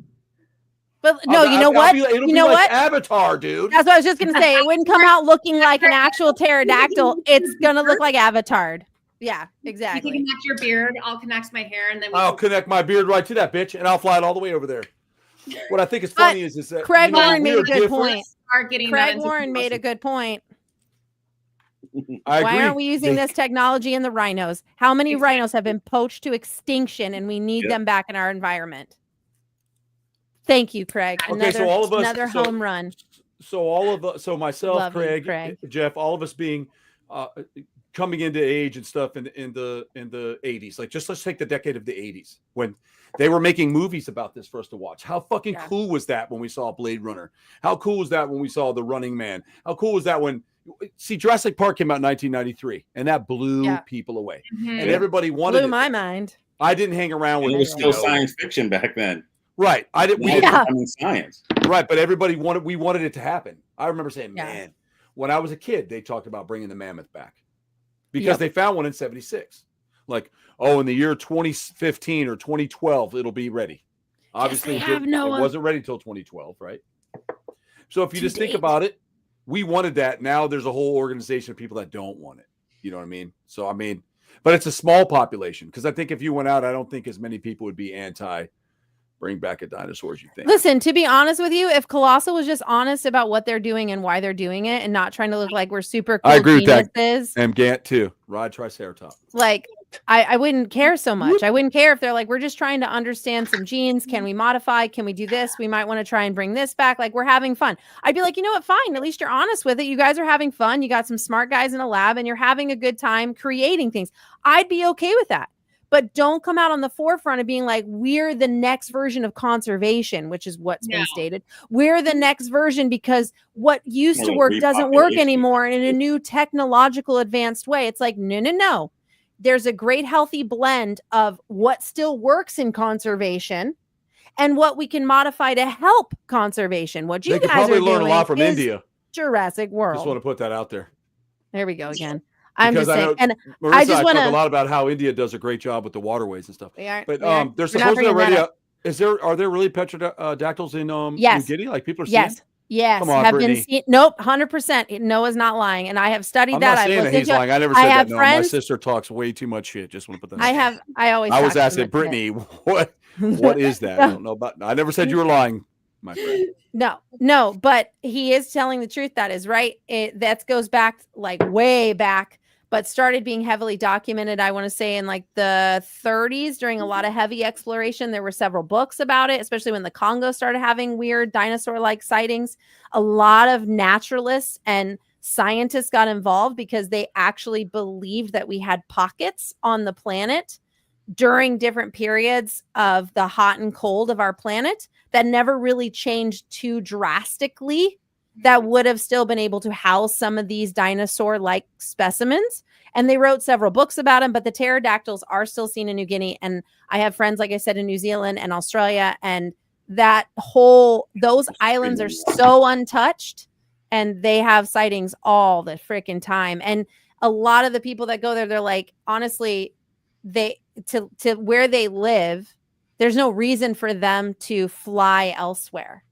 But no, you know what? It'll you be know like what? Avatar, dude. That's what I was just gonna say. It wouldn't come out looking like an actual pterodactyl. It's gonna look like Avatar. Yeah, exactly. You can connect your beard. I'll connect my hair, and then I'll connect my beard right to that bitch, and I'll fly it all the way over there. What I think is funny is that Craig Warren made a good point. Craig Warren made a good point. I agree. Why aren't we using this technology in the rhinos? How many rhinos have been poached to extinction, and we need them back in our environment? Thank you, Craig. So all of us, another home run. So myself, Love you, Craig, Jeff, all of us being coming into age and stuff in the 80s. Like, just let's take the decade of the 80s when they were making movies about this for us to watch. How fucking cool was that when we saw Blade Runner? How cool was that when we saw The Running Man? How cool was that when Jurassic Park came out in 1993, and that blew people away, and everybody wanted blew my mind. I didn't hang around with it. Was still science fiction back then. Right. We didn't become science. Right. But everybody wanted it to happen. I remember saying, man, when I was a kid, they talked about bringing the mammoth back because they found one in 76. Like, in the year 2015 or 2012, it'll be ready. Obviously, it wasn't ready till 2012. Right. So if you just think about it, we wanted that. Now there's a whole organization of people that don't want it. You know what I mean? So, but it's a small population because I think if you went out, I don't think as many people would be anti bring back a dinosaur as you think. Listen, to be honest with you, if Colossal was just honest about what they're doing and why they're doing it and not trying to look like we're super cool, I agree geniuses, with that. And Gant too. Rod Triceratops. Like, I wouldn't care so much. I wouldn't care if they're like, we're just trying to understand some genes. Can we modify? Can we do this? We might want to try and bring this back. Like, we're having fun. I'd be like, you know what? Fine. At least you're honest with it. You guys are having fun. You got some smart guys in a lab and you're having a good time creating things. I'd be okay with that. But don't come out on the forefront of being like, we're the next version of conservation, which is what's been stated. We're the next version because what used to work doesn't work anymore in a new technological advanced way. It's like, no. There's a great healthy blend of what still works in conservation and what we can modify to help conservation. What you guys probably are learn doing a lot from India. Jurassic World. Just want to put that out there. There we go again. I'm because just saying, and Marissa, I just want to talk a lot about how India does a great job with the waterways and stuff. But there's We're supposedly already are there really pterodactyls in New Guinea? Like people are seeing? Yes. Come on, have Brittany. been seen. Nope, 100%. Noah's not lying, and I have studied I'm that. not saying that he's lying. I never said that. No, my sister talks way too much shit. Just want to put that. I was asking Brittany, what is that? I don't know about. I never said you were lying, my friend. No, but he is telling the truth. That is right. That goes back like way back, but started being heavily documented, I want to say, in like the 30s during a lot of heavy exploration. There were several books about it, especially when the Congo started having weird dinosaur-like sightings. A lot of naturalists and scientists got involved because they actually believed that we had pockets on the planet during different periods of the hot and cold of our planet that never really changed too drastically, that would have still been able to house some of these dinosaur-like specimens. And they wrote several books about them, but the pterodactyls are still seen in New Guinea. And I have friends, like I said, in New Zealand and Australia, and those islands are so untouched, and they have sightings all the freaking time. And a lot of the people that go there, they're like, honestly, to where they live, there's no reason for them to fly elsewhere.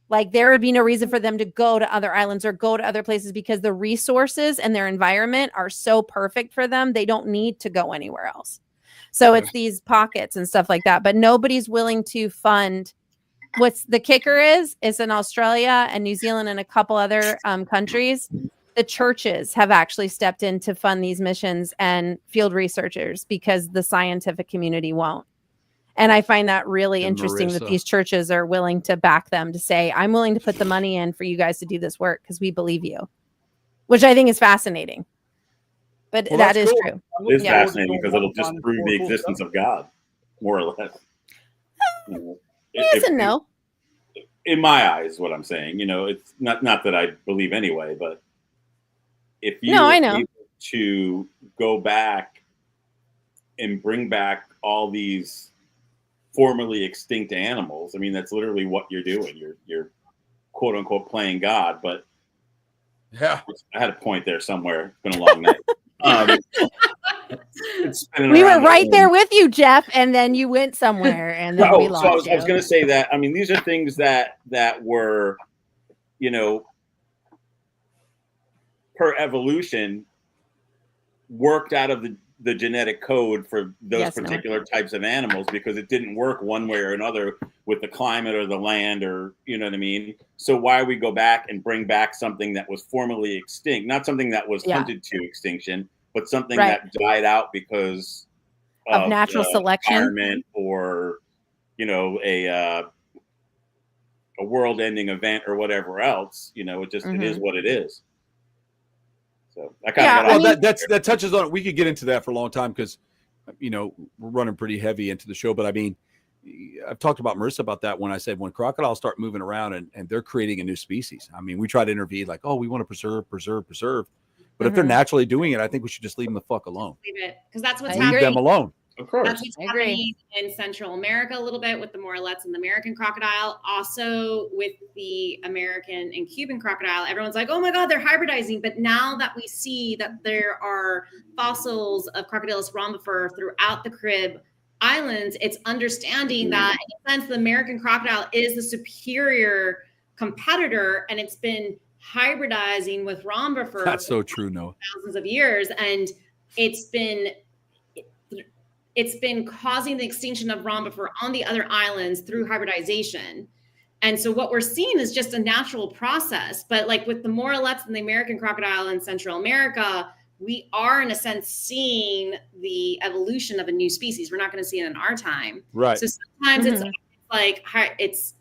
Like, there would be no reason for them to go to other islands or go to other places because the resources and their environment are so perfect for them. They don't need to go anywhere else. So it's these pockets and stuff like that. But nobody's willing to fund. What's the kicker is in Australia and New Zealand and a couple other countries, the churches have actually stepped in to fund these missions and field researchers because the scientific community won't. And I find that really interesting that these churches are willing to back them, to say, I'm willing to put the money in for you guys to do this work because we believe you, which I think is fascinating. But that is true. It is fascinating because it'll just prove the existence of God, more or less. Yes and no. In my eyes, what I'm saying, it's not that I believe anyway, but if you I know. able to go back and bring back all these formerly extinct animals, I mean, that's literally what you're doing. You're quote unquote playing God, but I had a point there somewhere. It's been a long night. We were right there with you, Jeff, and then you went somewhere, and then we lost I was you. going to say that. I mean, these are things that were, per evolution, worked out of the genetic code for those particular types of animals because it didn't work one way or another with the climate or the land, or you know what I mean. So why we go back and bring back something that was formerly extinct, not something that was hunted to extinction, but something that died out because of natural selection, environment, or a world-ending event or whatever else. It just it is what it is. So I kind of that touches on it. We could get into that for a long time because we're running pretty heavy into the show. But I mean, I've talked about Marissa about that when I said when crocodiles start moving around and they're creating a new species. I mean, we try to intervene like, oh, we want to preserve. But if they're naturally doing it, I think we should just leave them the fuck alone. Leave it, because that's what's happening. Leave them alone. Of course. That's what's happening in Central America a little bit with the Morelettes and the American crocodile. Also with the American and Cuban crocodile, everyone's like, oh my God, they're hybridizing. But now that we see that there are fossils of Crocodylus rhombifer throughout the Carib Islands, it's understanding that in a sense, the American crocodile is the superior competitor, and it's been hybridizing with rhombifer. That's so true, Noah. Thousands of years. And it's been causing the extinction of rhombifer on the other islands through hybridization. And so what we're seeing is just a natural process. But like with the Morelettes and the American crocodile in Central America, we are in a sense seeing the evolution of a new species. We're not going to see it in our time. Right. So sometimes it's like it's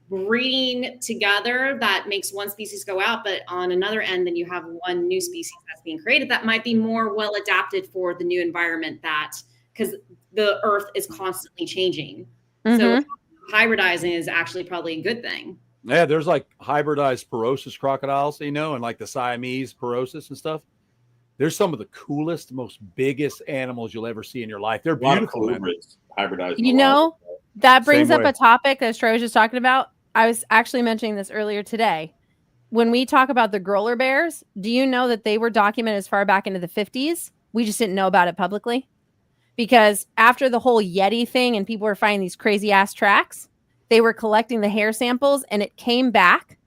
breeding together that makes one species go out, but on another end, then you have one new species that's being created that might be more well adapted for the new environment, that because the earth is constantly changing. So hybridizing is actually probably a good thing. Yeah, there's like hybridized porosis crocodiles, and like the Siamese porosis and stuff. They're some of the coolest, most biggest animals you'll ever see in your life. They're beautiful. Hybridized. That brings up a topic that Troy was just talking about. I was actually mentioning this earlier today. When we talk about the growler bears, do you know that they were documented as far back into the 50s? We just didn't know about it publicly. Because after the whole Yeti thing and people were finding these crazy ass tracks, they were collecting the hair samples and it came back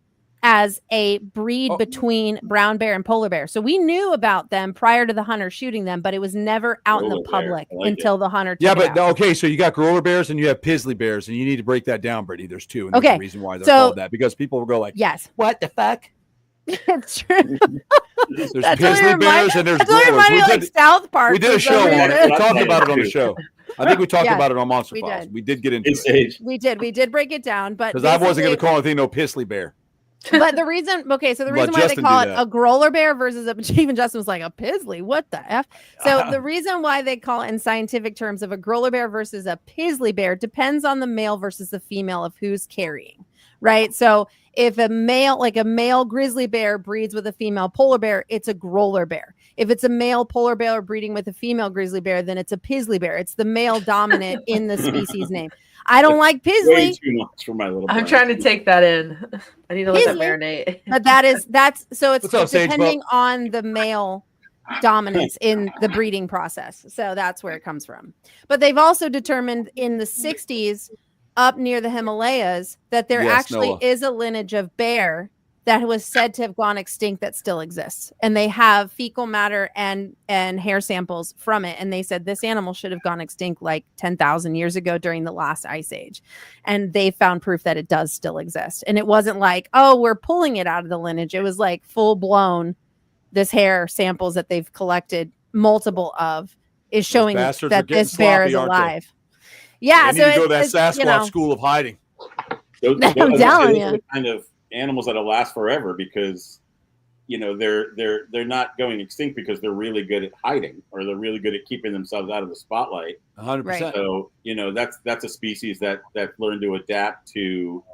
as a breed between brown bear and polar bear. So we knew about them prior to the hunter shooting them, but it was never out in the public until the hunter took it out. Okay, so you got growler bears and you have Pizzly bears, and you need to break that down, Brittany. There's two, and there's a reason why they're called that, because people will go like, yes, what the fuck? It's true. There's Pizzly bears and there's growlers. Like South Park. We did a show on it. We talked about it on the show. I think we talked about it on Monster Files. We did get into it. We did break it down, but because I wasn't going to call anything no Pizzly bear. But the reason why they call it a growler bear versus even Justin was like a Pizzly, what the F? So the reason why they call it in scientific terms of a growler bear versus a Pizzly bear depends on the male versus the female of who's carrying, right? So if a male grizzly bear breeds with a female polar bear, it's a growler bear. If it's a male polar bear breeding with a female grizzly bear, then it's a Pizzly bear. It's the male dominant in the species name. I don't like Pizzly. Way too much for my little. I'm trying to take that in. I need to let that marinate. But it's depending on the male dominance in the breeding process. So that's where it comes from. But they've also determined in the 60s up near the Himalayas that there is a lineage of bear that was said to have gone extinct that still exists. And they have fecal matter and hair samples from it. And they said this animal should have gone extinct like 10,000 years ago during the last ice age. And they found proof that it does still exist. And it wasn't like, oh, we're pulling it out of the lineage. It was like full blown, this hair samples that they've collected multiple of is showing that this bear is alive. Yeah. They need to go to that Sasquatch school of hiding. I'm telling you. Kind of animals that'll last forever because they're not going extinct because they're really good at hiding, or they're really good at keeping themselves out of the spotlight. 100%. So that's a species that learned to adapt to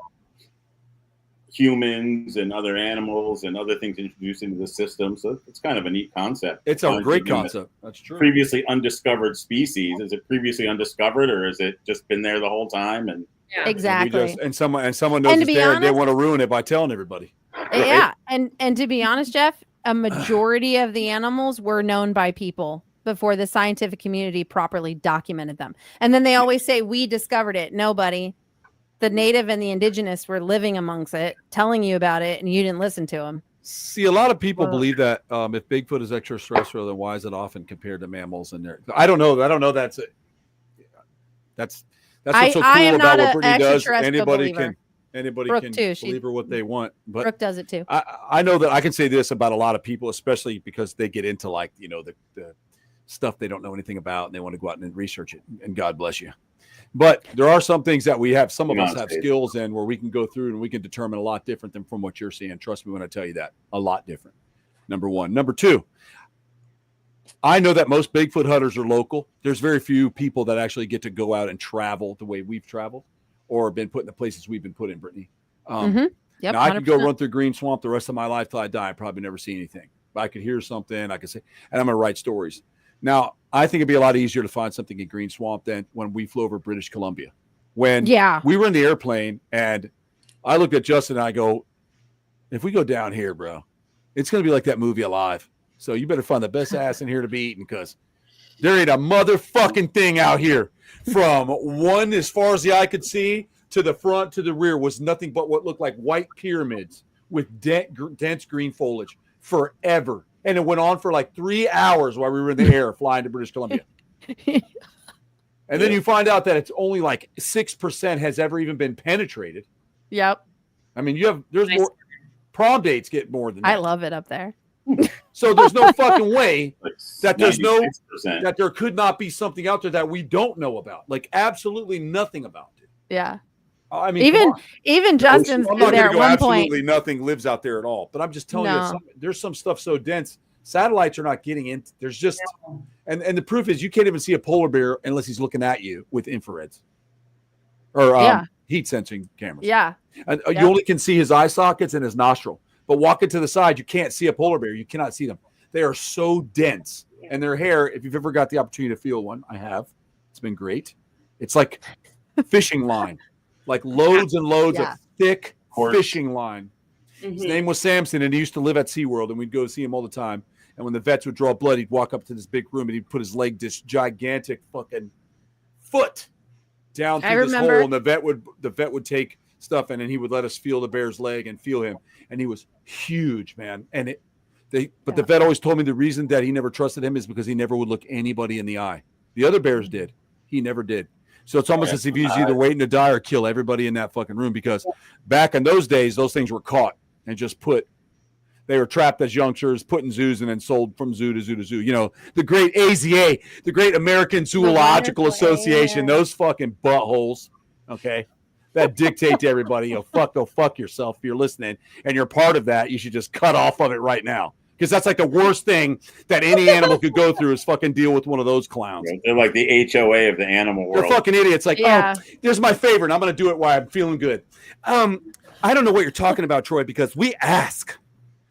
humans and other animals and other things introduced into the system. So it's kind of a neat concept. It's a great concept. That's true. Previously undiscovered species. Is it previously undiscovered, or has it just been there the whole time? And yeah, exactly. And someone knows it's there, and they want to ruin it by telling everybody. Yeah, and to be honest, Jeff, a majority of the animals were known by people before the scientific community properly documented them. And then they always say, we discovered it. Nobody. The native and the indigenous were living amongst it, telling you about it, and you didn't listen to them. See, a lot of people believe that if Bigfoot is extraterrestrial, then why is it often compared to mammals? And I don't know. I don't know. That's what's so cool about what Brittany does. Anybody can believe her what they want. But Brooke does it too. I know that I can say this about a lot of people, especially because they get into like, the stuff they don't know anything about and they want to go out and research it. And God bless you. But there are some things that we have, some of us have skills in where we can go through and we can determine a lot different than from what you're seeing. Trust me when I tell you that. A lot different. Number one. Number two, I know that most Bigfoot hunters are local. There's very few people that actually get to go out and travel the way we've traveled or been put in the places we've been put in, Brittany. Yep, now, I could go run through Green Swamp the rest of my life till I die. I probably never see anything. But I could hear something. I could say, and I'm going to write stories. Now, I think it'd be a lot easier to find something in Green Swamp than when we flew over British Columbia. When we were in the airplane and I looked at Justin and I go, if we go down here, bro, it's going to be like that movie Alive. So you better find the best ass in here to be eating because there ain't a motherfucking thing out here. From one as far as the eye could see to the front to the rear was nothing but what looked like white pyramids with dense green foliage forever. And it went on for like 3 hours while we were in the air flying to British Columbia. And then you find out that it's only like 6% has ever even been penetrated. Yep. I mean, there's more prom dates get more than that. I love it up there. So there's no fucking way Like that that there could not be something out there that we don't know about. Like absolutely nothing about it. Yeah. I mean, even Justin's I'm not there going to at go one absolutely point. nothing lives out there at all. But I'm just telling you, there's some stuff so dense. Satellites are not getting in. There's just, and the proof is you can't even see a polar bear unless he's looking at you with infrareds or heat sensing cameras. Yeah. And you only can see his eye sockets and his nostril. But walking to the side, you can't see a polar bear. You cannot see them. They are so dense. And their hair, if you've ever got the opportunity to feel one, I have. It's been great. It's like fishing line. Like loads and loads of thick fishing line. Mm-hmm. His name was Samson, and he used to live at SeaWorld, and we'd go see him all the time. And when the vets would draw blood, he'd walk up to this big room, and he'd put his leg, this gigantic fucking foot down through this hole, and the vet would take stuff, and then he would let us feel the bear's leg and feel him. And he was huge, man. And the vet always told me the reason that he never trusted him is because he never would look anybody in the eye. The other bears did. He never did. So it's almost as if he was either waiting to die or kill everybody in that fucking room because back in those days, those things were caught and just they were trapped as youngsters, put in zoos and then sold from zoo to zoo to zoo. You know, the great AZA, the great American Zoological Association, those fucking buttholes, okay, that dictate to everybody, go fuck yourself if you're listening and you're part of that. You should just cut off of it right now. Because that's like the worst thing that any animal could go through is fucking deal with one of those clowns. They're like the HOA of the animal world. They're fucking idiots. Like, there's my favorite. I'm going to do it while I'm feeling good. I don't know what you're talking about, Troy, because we ask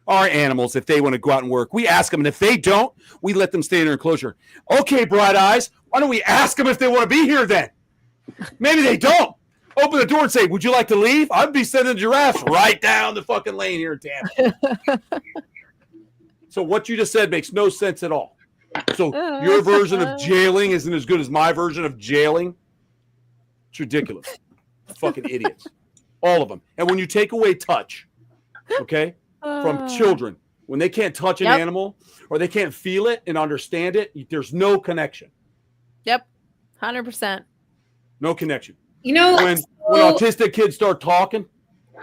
our animals if they want to go out and work. We ask them, and if they don't, we let them stay in their enclosure. Okay, Bright Eyes, why don't we ask them if they want to be here then? Maybe they don't. Open the door and say, would you like to leave? I'd be sending giraffes right down the fucking lane here, damn it. So what you just said makes no sense at all. So your version of jailing isn't as good as my version of jailing. It's ridiculous. Fucking idiots. All of them. And when you take away touch, okay, from children, when they can't touch an animal or they can't feel it and understand it, there's no connection. Yep. 100%. No connection. You know, when autistic kids start talking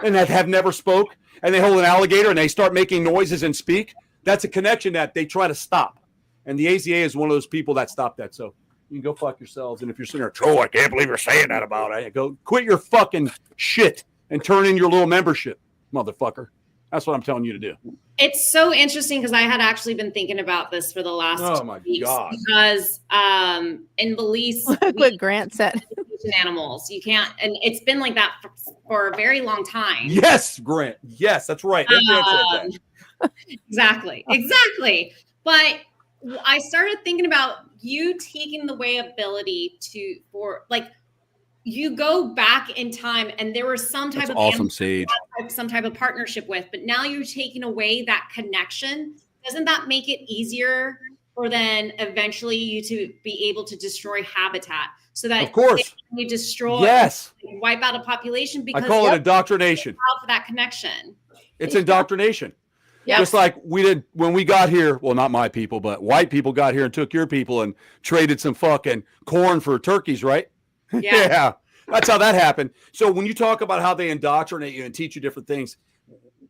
and that have never spoke and they hold an alligator and they start making noises and speak, that's a connection that they try to stop. And the AZA is one of those people that stop that. So you can go fuck yourselves. And if you're sitting there, Troy, I can't believe you're saying that about it. I go, quit your fucking shit and turn in your little membership, motherfucker. That's what I'm telling you to do. It's so interesting because I had actually been thinking about this for the last 2 weeks. God. Because in Belize, what Grant said. Animals, you can't, and it's been like that for a very long time. Yes, Grant. Yes, that's right. Exactly. But I started thinking about you taking away ability you go back in time and there was some type of awesome Sage, some type of partnership with, but now you're taking away that connection. Doesn't that make it easier or then eventually you to be able to destroy habitat so that Of course. you destroy, Yes. wipe out a population because I call it indoctrination. for that connection. It's indoctrination. Yep. Just like we did when we got here. Well, not my people, but white people got here and took your people and traded some fucking corn for turkeys, right? Yeah. That's how that happened. So when you talk about how they indoctrinate you and teach you different things,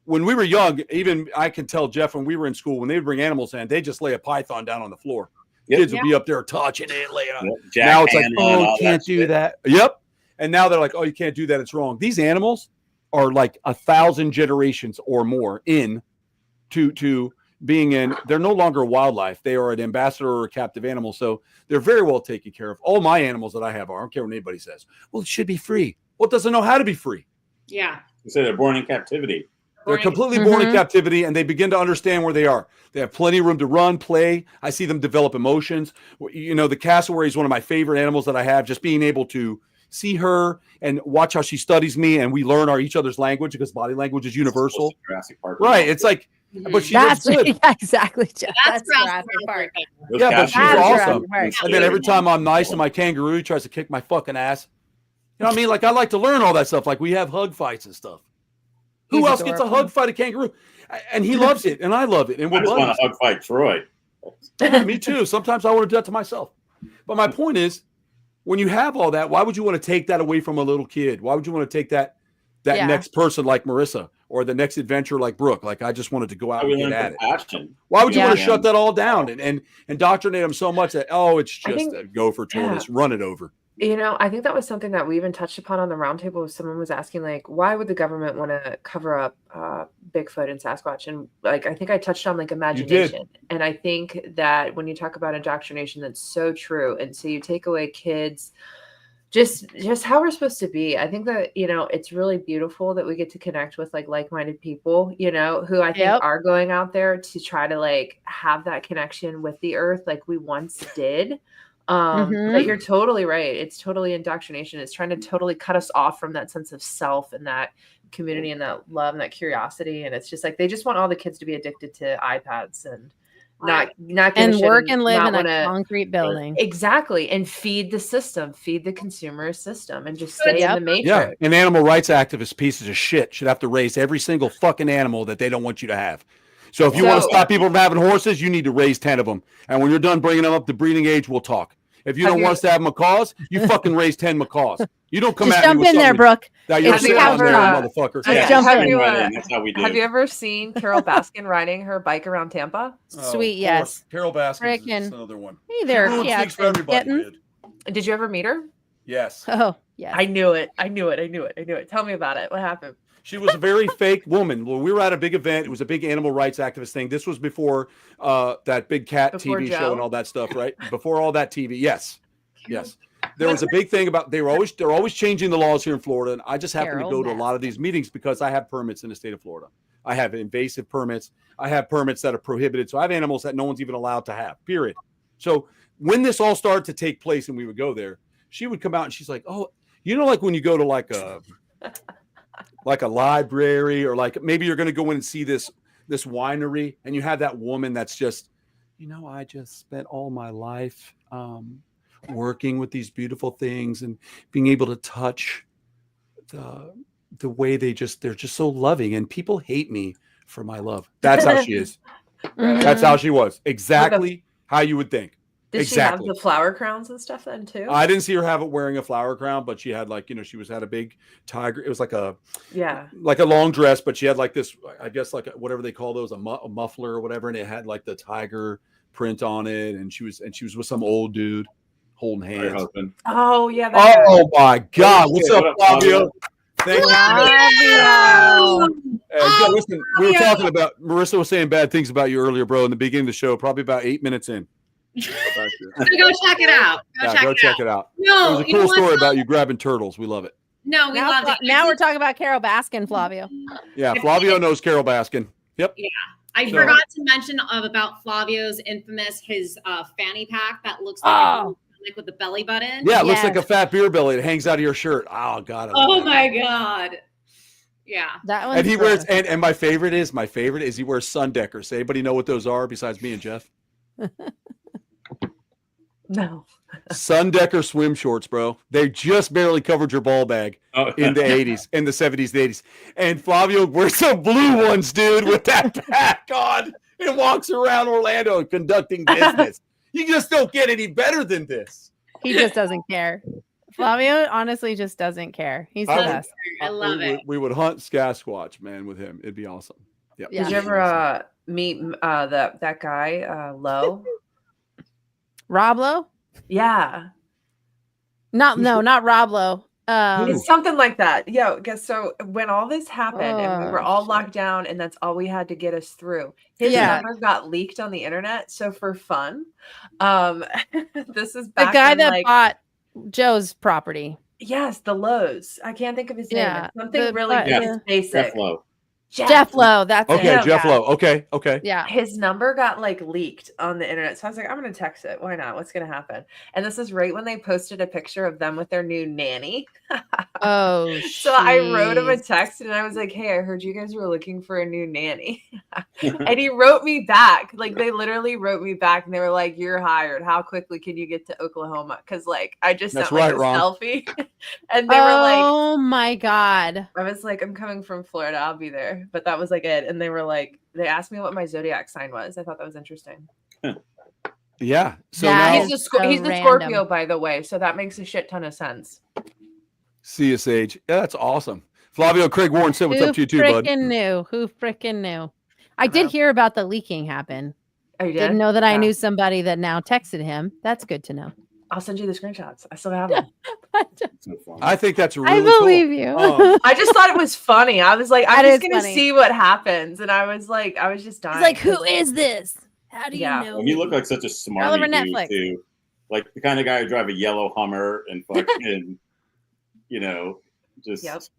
when we were young, even I can tell Jeff when we were in school, when they would bring animals in, they just lay a python down on the floor. Kids would be up there touching it, laying on. Now it's like, oh, you can't do that. Yep. And now they're like, oh, you can't do that. It's wrong. These animals are like 1,000 generations or more in to being in. They're no longer wildlife. They are an ambassador or a captive animal. So they're very well taken care of. All my animals that I have are, I don't care what anybody says. Well, it should be free. Well, it doesn't know how to be free. Yeah. You say they're born in captivity. They're completely born in captivity, and they begin to understand where they are. They have plenty of room to run, play. I see them develop emotions. You know, the cassowary is one of my favorite animals that I have. Just being able to see her and watch how she studies me, and we learn each other's language because body language is universal. Jurassic Park. Right. It's like, but she That's lives good. yeah, exactly. Jeff. That's Jurassic Park. Those Yeah, but she's cassowary- awesome. Park. And then every time I'm nice to my kangaroo, he tries to kick my fucking ass. You know what I mean? Like, I like to learn all that stuff. Like, we have hug fights and stuff. Who else gets a hug fight a kangaroo? And he loves it, and I love it. And I we're just want buddies. to hug fight Troy. Yeah, me too. Sometimes I want to do that to myself. But my point is, when you have all that, why would you want to take that away from a little kid? Why would you want to take that next person like Marissa or the next adventure like Brooke? Like, I just wanted to go out and get at it. Passion. Why would you want to shut that all down and indoctrinate them so much that, oh, it's just a gopher tortoise, run it over? You know, I think that was something that we even touched upon on the roundtable. Someone was asking, like, why would the government want to cover up Bigfoot and Sasquatch? And like, I think I touched on like imagination. And I think that when you talk about indoctrination, that's so true. And so you take away kids, just how we're supposed to be. I think that, you know, it's really beautiful that we get to connect with like-minded people, you know, who I think are going out there to try to like have that connection with the earth like we once did. But you're totally right. It's totally indoctrination. It's trying to totally cut us off from that sense of self and that community and that love and that curiosity. And it's just like, they just want all the kids to be addicted to iPads and not and work and live in a concrete building. Exactly. And feed the system, feed the consumer system, and just stay in the matrix. Yeah. And animal rights activists, pieces of shit, should have to raise every single fucking animal that they don't want you to have. So if you want to stop people from having horses, you need to raise 10 of them. And when you're done bringing them up to breeding age, we'll talk. If you don't want us to have macaws, you fucking raise 10 macaws. You don't come just at jump me with in there, Brooke. that you're sitting on there, motherfucker. That's how we do. Have you ever seen Carol Baskin riding her bike around Tampa? Sweet, yes. Carol Baskin is Frickin'. another one. Hey there, Speaks for everybody, kid. Did you ever meet her? Yes. Oh, yes. I knew it. Tell me about it. What happened? She was a very fake woman. When we were at a big event, it was a big animal rights activist thing. This was before that big cat TV show and all that stuff, right? Before all that TV. Yes. There was a big thing about they're always changing the laws here in Florida, and I just happen to go to a lot of these meetings because I have permits in the state of Florida. I have invasive permits. I have permits that are prohibited. So I have animals that no one's even allowed to have. Period. So when this all started to take place, and we would go there, she would come out and she's like, "Oh, you know, like when you go to like a library, or like maybe you're going to go in and see this winery, and you have that woman that's just, you know, I just spent all my life working with these beautiful things and being able to touch the way they're just so loving, and people hate me for my love." That's how she is. That's how she was. Exactly how you would think. Did she have the flower crowns and stuff then too? I didn't see her have it wearing a flower crown, but she had like, you know, had a big tiger. It was like a long dress, but she had like this, I guess like whatever they call those, a muffler or whatever, and it had like the tiger print on it, and she was with some old dude holding hands. Oh yeah. Oh my God! What's up, Fabio? Thank you. Listen, we were talking about, Marissa was saying bad things about you earlier, bro, in the beginning of the show, probably about 8 minutes in. So go check it out. Go check it out. No, it was a cool story about you grabbing turtles. We love it. No, we love it. Now we're talking about Carol Baskin, Flavio. Yeah, Flavio knows Carol Baskin. Yep. Yeah. I forgot to mention about Flavio's infamous, his fanny pack that looks like with the belly button. Yeah, it looks like a fat beer belly that hangs out of your shirt. Oh God. Oh my God. Yeah. That one. And he wears and my favorite is he wears sun deckers. Anybody know what those are besides me and Jeff? No. Sundecker swim shorts, bro. They just barely covered your ball bag in the 80s, in the 70s, the 80s. And Flavio wears some blue ones, dude, with that pack on and walks around Orlando conducting business. You just don't get any better than this. He just doesn't care. Flavio honestly just doesn't care. He's the best. I love it. We would hunt Sasquatch, man, with him. It'd be awesome. Yeah. Did you ever meet that guy, Lowe? Rob Lowe? Yeah. Not Rob Lowe. It's something like that. Yeah. So when all this happened and we were all locked down and that's all we had to get us through, his number got leaked on the internet. So for fun, this is back the guy that bought Joe's property. Yes, the Lowe's. I can't think of his name. It's something really basic. Jeff Lowe. Jeff Lowe. That's okay. it. Jeff Lowe. Okay. Yeah. His number got like leaked on the internet. So I was like, I'm going to text it. Why not? What's going to happen? And this is right when they posted a picture of them with their new nanny. Oh, so I wrote him a text and I was like, hey, I heard you guys were looking for a new nanny. And he wrote me back. Like they literally wrote me back and they were like, you're hired. How quickly can you get to Oklahoma? Because like I just sent like a selfie. And they were like, oh my God. I was like, I'm coming from Florida. I'll be there. But that was like it. And they were like, they asked me what my zodiac sign was. I thought that was interesting. Yeah. So that now he's the Scorpio, by the way. So that makes a shit ton of sense. See you, Sage. Yeah, that's awesome. Flavio Craig Warren said, what's up to you too, bud? Who freaking knew? I did hear about the leaking happen. Oh, you did? Didn't know that I knew somebody that now texted him. That's good to know. I'll send you the screenshots. I still have them. I think that's really I believe cool. you. I just thought it was funny. I was like, I'm just going to see what happens. And I was just dying. He's like, who is this? How do you know? Well, you look like such a smart dude, too. Like the kind of guy who drive a yellow Hummer and fucking, just...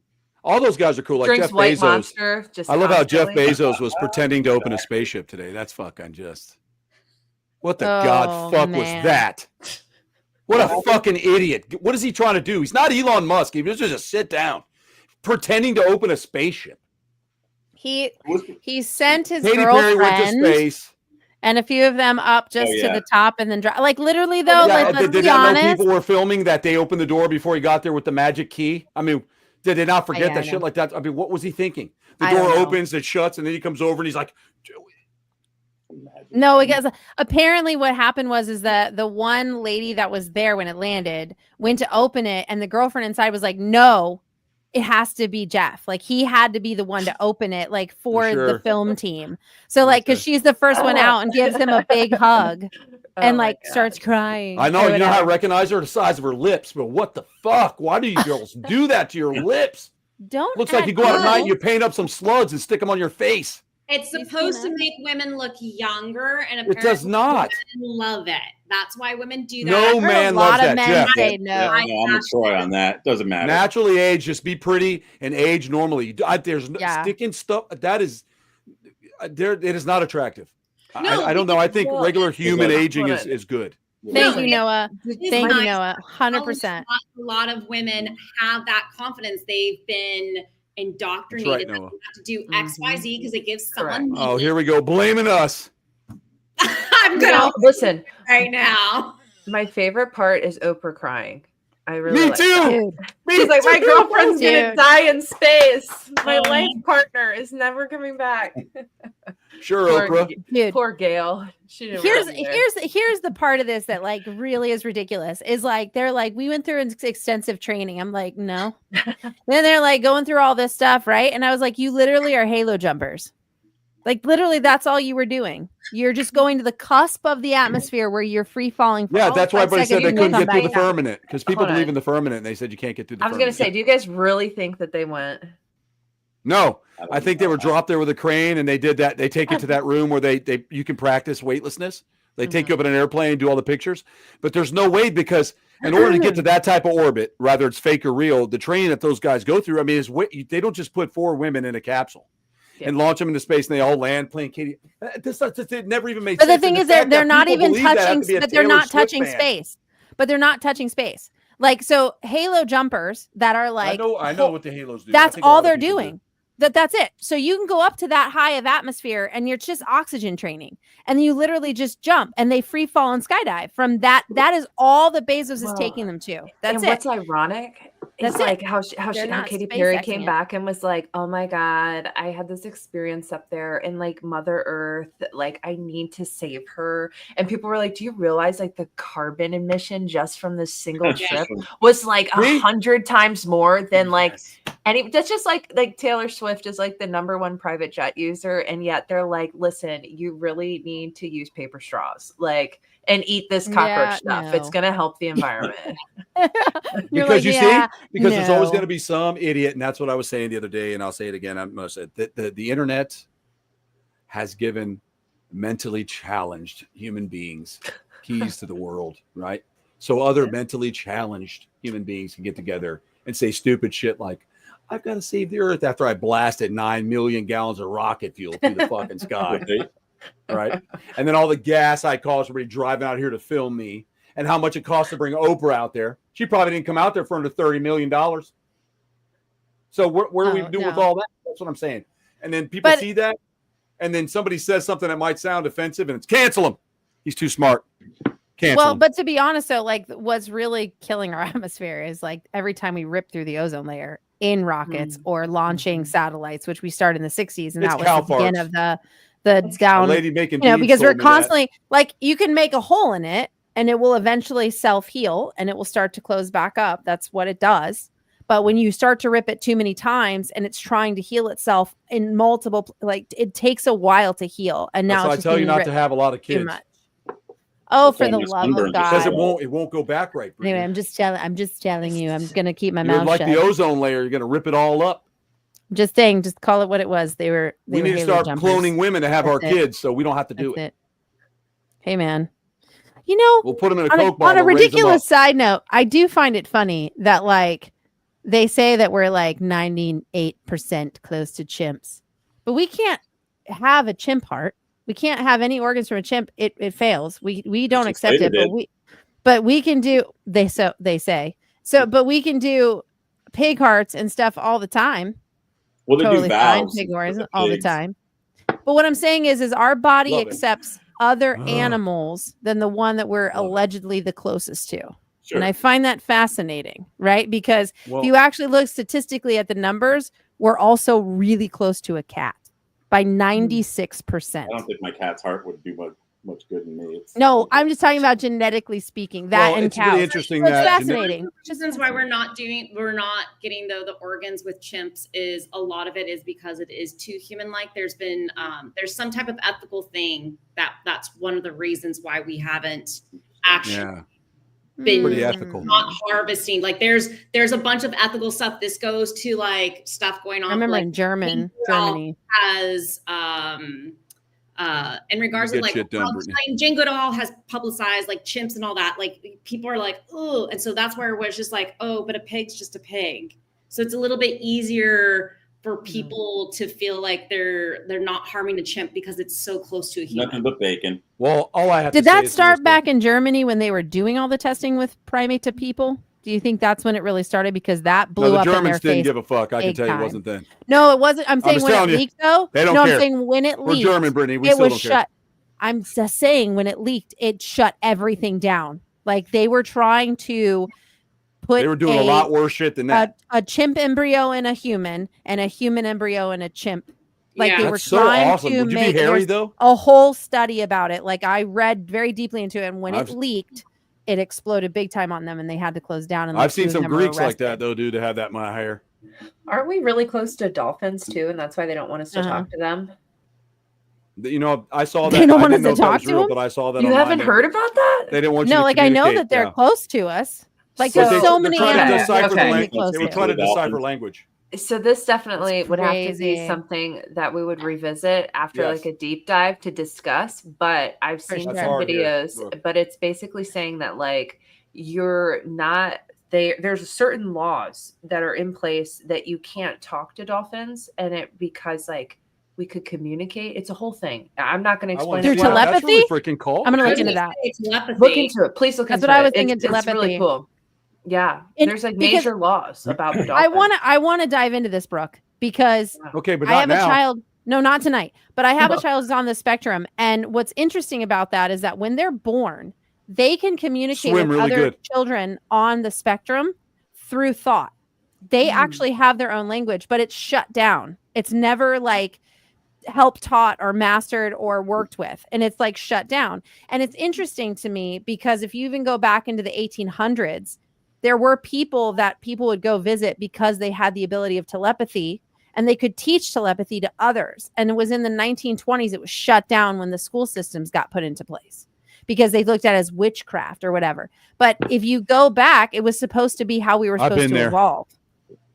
All those guys are cool. Like drinks Jeff White Bezos. Monster, I love how Jeff Bezos was pretending to open a spaceship today. That's fucking just... What the god fuck was that? What a fucking idiot. What is he trying to do? He's not Elon Musk. He was just sit down. Pretending to open a spaceship. He sent his Katy Perry went to girlfriend space. And a to them up just to the top and then like literally though, like, let's did be honest. People were filming that they opened the door before he got there with the magic key. I mean, did they not forget that shit like that? I mean, what was he thinking? The door opens, it shuts, and then he comes over and he's like, no, because apparently what happened is that the one lady that was there when it landed went to open it, and the girlfriend inside was like, no, it has to be Jeff. Like he had to be the one to open it, like for the film team. So like, because she's the first one out and gives him a big hug and like starts crying. I know, you know how I recognize her? The size of her lips, but what the fuck? Why do you girls do that to your lips? Don't looks like you go out at night and you paint up some slugs and stick them on your face. It's supposed to make women look younger, and it does not. Women love it. That's why women do that. No man loves that. Jeff. Say no. I'm a Troy on that. Doesn't matter. Naturally age, just be pretty and age normally. There's sticking stuff. That is, there. It is not attractive. No, I don't know. I think regular human aging is good. Thank you, Noah. Thank you, Noah. 100%. A lot of women have that confidence. They've been indoctrinated that they have to do XYZ because it gives someone. Oh, here we go, blaming us. I'm gonna listen right now. My favorite part is Oprah crying. I really Me too. She's like, my girlfriend's gonna die in space. My life partner is never coming back. Sure, Oprah. Poor Gail. Here's the part of this that like really is ridiculous. Is like they're like, we went through an extensive training. I'm like, no. Then they're like going through all this stuff, right? And I was like, you literally are halo jumpers. Like literally, that's all you were doing. You're just going to the cusp of the atmosphere where you're free falling. Yeah, that's why everybody said they couldn't get through the firmament because people believe in the firmament. And they said you can't get through the firmament. I was going to say, do you guys really think that they went? No, I think they were dropped there with a crane, and they did that. They take it to that room where you can practice weightlessness. They take you up in an airplane, do all the pictures, but there's no way because in order to get to that type of orbit, whether it's fake or real, the training that those guys go through. I mean, they don't just put 4 women in a capsule. And launch them into space, and they all land playing Katie. It never even made sense. But the thing is, they're not even touching. But they're not touching space. But they're not touching space. Like so, halo jumpers that are like. I know what the halos do. That's all they're doing. That's it. So you can go up to that high of atmosphere and you're just oxygen training. And you literally just jump and they free fall and skydive from that. That is all that Bezos is taking them to. That's and what's ironic is like how Katy Perry came back and was like, oh my God, I had this experience up there in like Mother Earth. Like I need to save her. And people were like, do you realize like the carbon emission just from this single trip was like 100 times more than like that's just like Taylor Swift is like the #1 private jet user. And yet they're like, listen, you really need to use paper straws. Like, and eat this cockroach stuff. No. It's going to help the environment. Because like, you see, because there's always going to be some idiot. And that's what I was saying the other day. And I'll say it again. I'm going to say that the internet has given mentally challenged human beings keys to the world, right? So other mentally challenged human beings can get together and say stupid shit like, I've got to save the earth after I blasted 9 million gallons of rocket fuel through the fucking sky. Right. And then all the gas I cost everybody driving out here to film me and how much it costs to bring Oprah out there. She probably didn't come out there for under $30 million. So where do we do with all that? That's what I'm saying. And then people see that. And then somebody says something that might sound offensive and it's cancel him. He's too smart. Cancel him. But to be honest, though, like what's really killing our atmosphere is like every time we rip through the ozone layer in rockets or launching satellites, which we started in the 60s. And that was the beginning of the down, lady making because we're constantly like, you can make a hole in it and it will eventually self-heal and it will start to close back up. That's what it does. But when you start to rip it too many times and it's trying to heal itself in multiple, like it takes a while to heal. And now I tell you not to have a lot of kids. Oh, for the love of God! Because it won't go back right. Anyway, I'm just telling you. I'm gonna keep my mouth shut. Like the ozone layer, you're gonna rip it all up. Just saying, just call it what it was. We need to start cloning women to have our kids, so we don't have to do it. Hey, man. You know, we'll put them in a Coke bottle. On a ridiculous side note, I do find it funny that like they say that we're like 98% close to chimps, but we can't have a chimp heart. We can't have any organs from a chimp. It fails. We don't accept it, but we can do. They say so, but we can do pig hearts and stuff all the time. Well, they do valves pig organs all the time. But what I'm saying is our body accepts other animals than the one that we're allegedly the closest to. Sure. And I find that fascinating, right? Because if you actually look statistically at the numbers, we're also really close to a cat by 96%. I don't think my cat's heart would do much good in me. No, I'm just talking about genetically speaking. That and it's cows. Really interesting. It's fascinating. Reasons why we're not getting the organs with chimps is a lot of it is because it is too human-like. There's been there's some type of ethical thing that's one of the reasons why we haven't actually been pretty ethical. Not harvesting. Like there's a bunch of ethical stuff. This goes to like stuff going on. I remember like, in Germany has in regards to like Jane Goodall has publicized like chimps and all that. Like people are like, oh, and so that's where it's just like, oh, but a pig's just a pig. So it's a little bit easier for people to feel like they're not harming a chimp because it's so close to a human. Nothing but bacon. Well, all I have Did that start back in Germany when they were doing all the testing with primate to people? Do you think that's when it really started? Because that blew up in their face. The Germans didn't give a fuck. I can tell you it wasn't then. No, it wasn't. I'm saying when it leaked, though. They don't care. I'm saying when it leaked. We're German, Brittany. We it still was don't shut. care. I'm just saying when it leaked, it shut everything down. Like they were trying to put. They were doing a lot worse shit than that. A chimp embryo in a human and a human embryo in a chimp. Like they were so trying awesome. to Would you make be hairy, though? A whole study about it. Like I read very deeply into it, and when it leaked, it exploded big time on them, and they had to close down. And I've seen some Greeks like that, though, dude, to have that my hair. Aren't we really close to dolphins too, and that's why they don't want us to talk to them? You know, I saw that. They don't want us to talk to them, but I saw that. You haven't heard about that? They didn't want you. No, like I know that they're close to us. Like there's so many animals. They were trying to decipher language. So this definitely would have to be something that we would revisit after like a deep dive to discuss. But I've seen some videos, but it's basically saying that like you're not there's certain laws that are in place that you can't talk to dolphins because like we could communicate. It's a whole thing. I'm not going to explain through telepathy. That's really freaking cool. I'm going to look into that. Look into it. Please look into it. That's what I was thinking. Telepathy. It's really cool. Yeah, there's like major laws about the dolphins. I want to dive into this, Brooke. because Okay, but I not have now. a child. No, not tonight. But I have a child who's on the spectrum. And what's interesting about that is that when they're born, they can communicate Swim with really other good. children on the spectrum through thought. They actually have their own language, but it's shut down. It's never like help taught or mastered or worked with. And it's like shut down. And it's interesting to me because if you even go back into the 1800s, there were people that people would go visit because they had the ability of telepathy and they could teach telepathy to others. And it was in the 1920s, it was shut down when the school systems got put into place because they looked at it as witchcraft or whatever. But if you go back, it was supposed to be how we were supposed to evolve.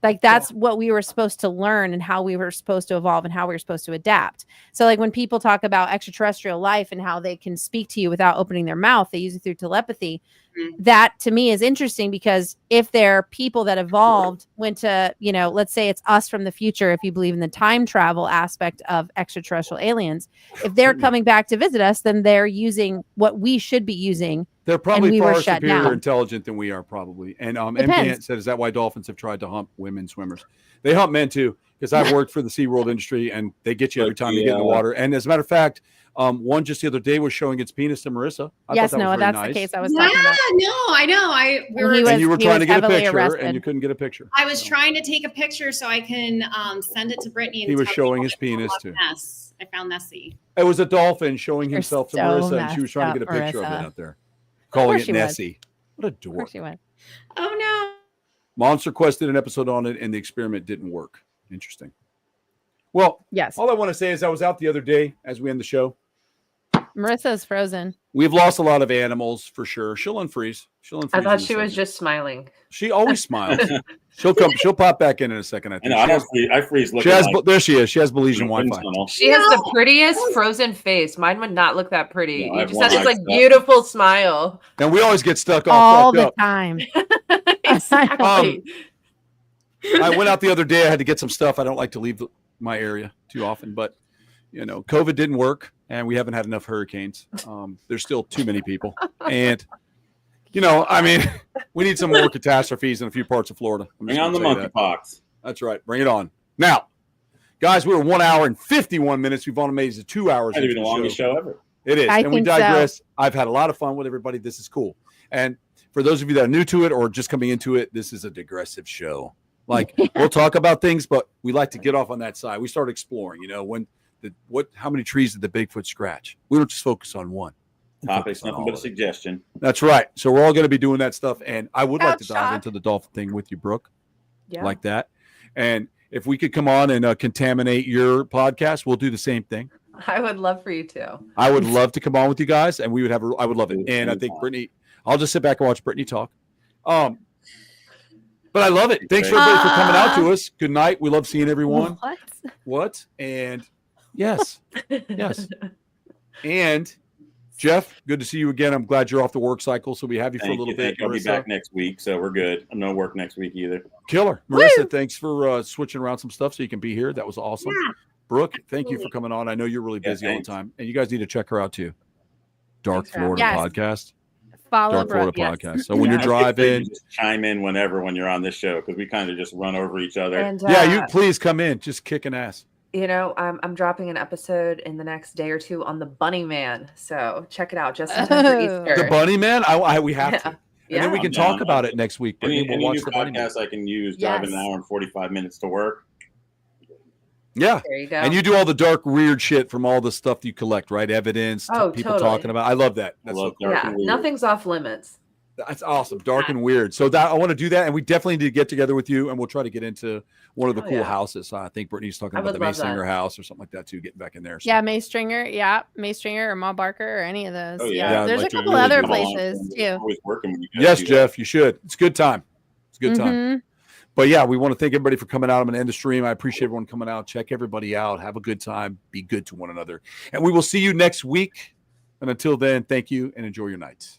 Like that's what we were supposed to learn and how we were supposed to evolve and how we were supposed to adapt. So like when people talk about extraterrestrial life and how they can speak to you without opening their mouth, they use it through telepathy. That to me is interesting because if they're people that evolved, went to, you know, let's say it's us from the future, if you believe in the time travel aspect of extraterrestrial aliens, if they're coming back to visit us, then they're using what we should be using. They're probably we far were shut superior down. intelligent than we are, probably. And Depends. MPant said, is that why dolphins have tried to hump women swimmers? They hump men too, because I've worked for the SeaWorld industry, and they get you every time you get in the water. And as a matter of fact, one just the other day was showing its penis to Marissa. Yes, Noah, that's nice. the case I was talking about. No, I know. And you were trying to get a picture, arrested. and you couldn't get a picture. I was trying to take a picture so I can send it to Brittany. And He was tell showing people his it's penis a too. mess. I found Nessie. It was a dolphin showing You're himself to so Marissa, and she was messed trying to get a up, picture of it Marissa. out there, calling it she was. Nessie. What a Of course dork. she would. Oh no. Monster Quest did an episode on it, and the experiment didn't work. Interesting. Well, Yes. all I want to say is I was out the other day as we end the show. Marissa's frozen. We've lost a lot of animals for sure. She'll unfreeze. I thought she was just smiling. She always smiles. She'll pop back in a second. I I think. know. I freeze looking like There she is. She has Belizean Wi-Fi. She has the prettiest frozen face. Mine would not look that pretty. No, You I've just have this one like like that. beautiful smile. And we always get stuck All fucked the up. time. Exactly. I went out the other day. I had to get some stuff. I don't like to leave my area too often, but you know, COVID didn't work, and we haven't had enough hurricanes. There's still too many people, and you know, I mean, we need some more catastrophes in a few parts of Florida. Bring on the monkeypox. That's right. Bring it on. Now, guys, we were 1 hour and 51 minutes. We've only made it to 2 hours. Might be the longest show ever. It is. I And we think so. digress. I've had a lot of fun with everybody. This is cool. And for those of you that are new to it or just coming into it, this is a digressive show. Like we'll talk about things, but we like to get off on that side. We start exploring, you know, how many trees did the Bigfoot scratch? We don't just focus on one. Topic's nothing but a suggestion. That's right. So we're all going to be doing that stuff. And I would like to dive Shot. into the dolphin thing with you, Brooke. Yeah. Like that. And if we could come on and contaminate your podcast, we'll do the same thing. I would love for you to. I would love to come on with you guys, and we would I would love it. And I think Brittany, I'll just sit back and watch Brittany talk. But I love it. Thanks for everybody for coming out to us. Good night. We love seeing everyone. What? And yes. And Jeff, good to see you again. I'm glad you're off the work cycle, so we have you for a little bit. I'll be back next week, so we're good. I'm no work next week either. Killer. Marissa, thanks for switching around some stuff so you can be here. That was awesome. Yeah. Brooke, thank you for coming on. I know you're really busy all the time, and you guys need to check her out too. Dark Florida podcast. Follow Dark Florida Brooke, podcast. So when you're driving, just chime in when you're on this show because we kind of just run over each other. And you please come in, just kicking ass. You know, I'm dropping an episode in the next day or two on the Bunny Man, so check it out just in time for Easter. The Bunny Man, we have to, and then we can talk about it next week. But Any we'll new watch the Bunny Man. podcast I can use driving an hour and 45 minutes to work. Yeah, there you go. And you do all the dark, weird shit from all the stuff you collect, right? Evidence, people totally. talking about. I love that. I love dark and weird. Nothing's off limits. That's awesome. Dark and weird. So that I want to do that, and we definitely need to get together with you, and we'll try to get into one of the cool houses. I think Brittany's talking about the Maystringer house or something like that too, getting back in there. So. Yeah, Maystringer or Ma Barker or any of those. Oh, yeah. There's a couple other places too. Yes, Jeff, you should. It's a good time. It's a good time. Mm-hmm. But yeah, we want to thank everybody for coming out. I'm going to end the stream. I appreciate everyone coming out. Check everybody out. Have a good time. Be good to one another. And we will see you next week. And until then, thank you and enjoy your nights.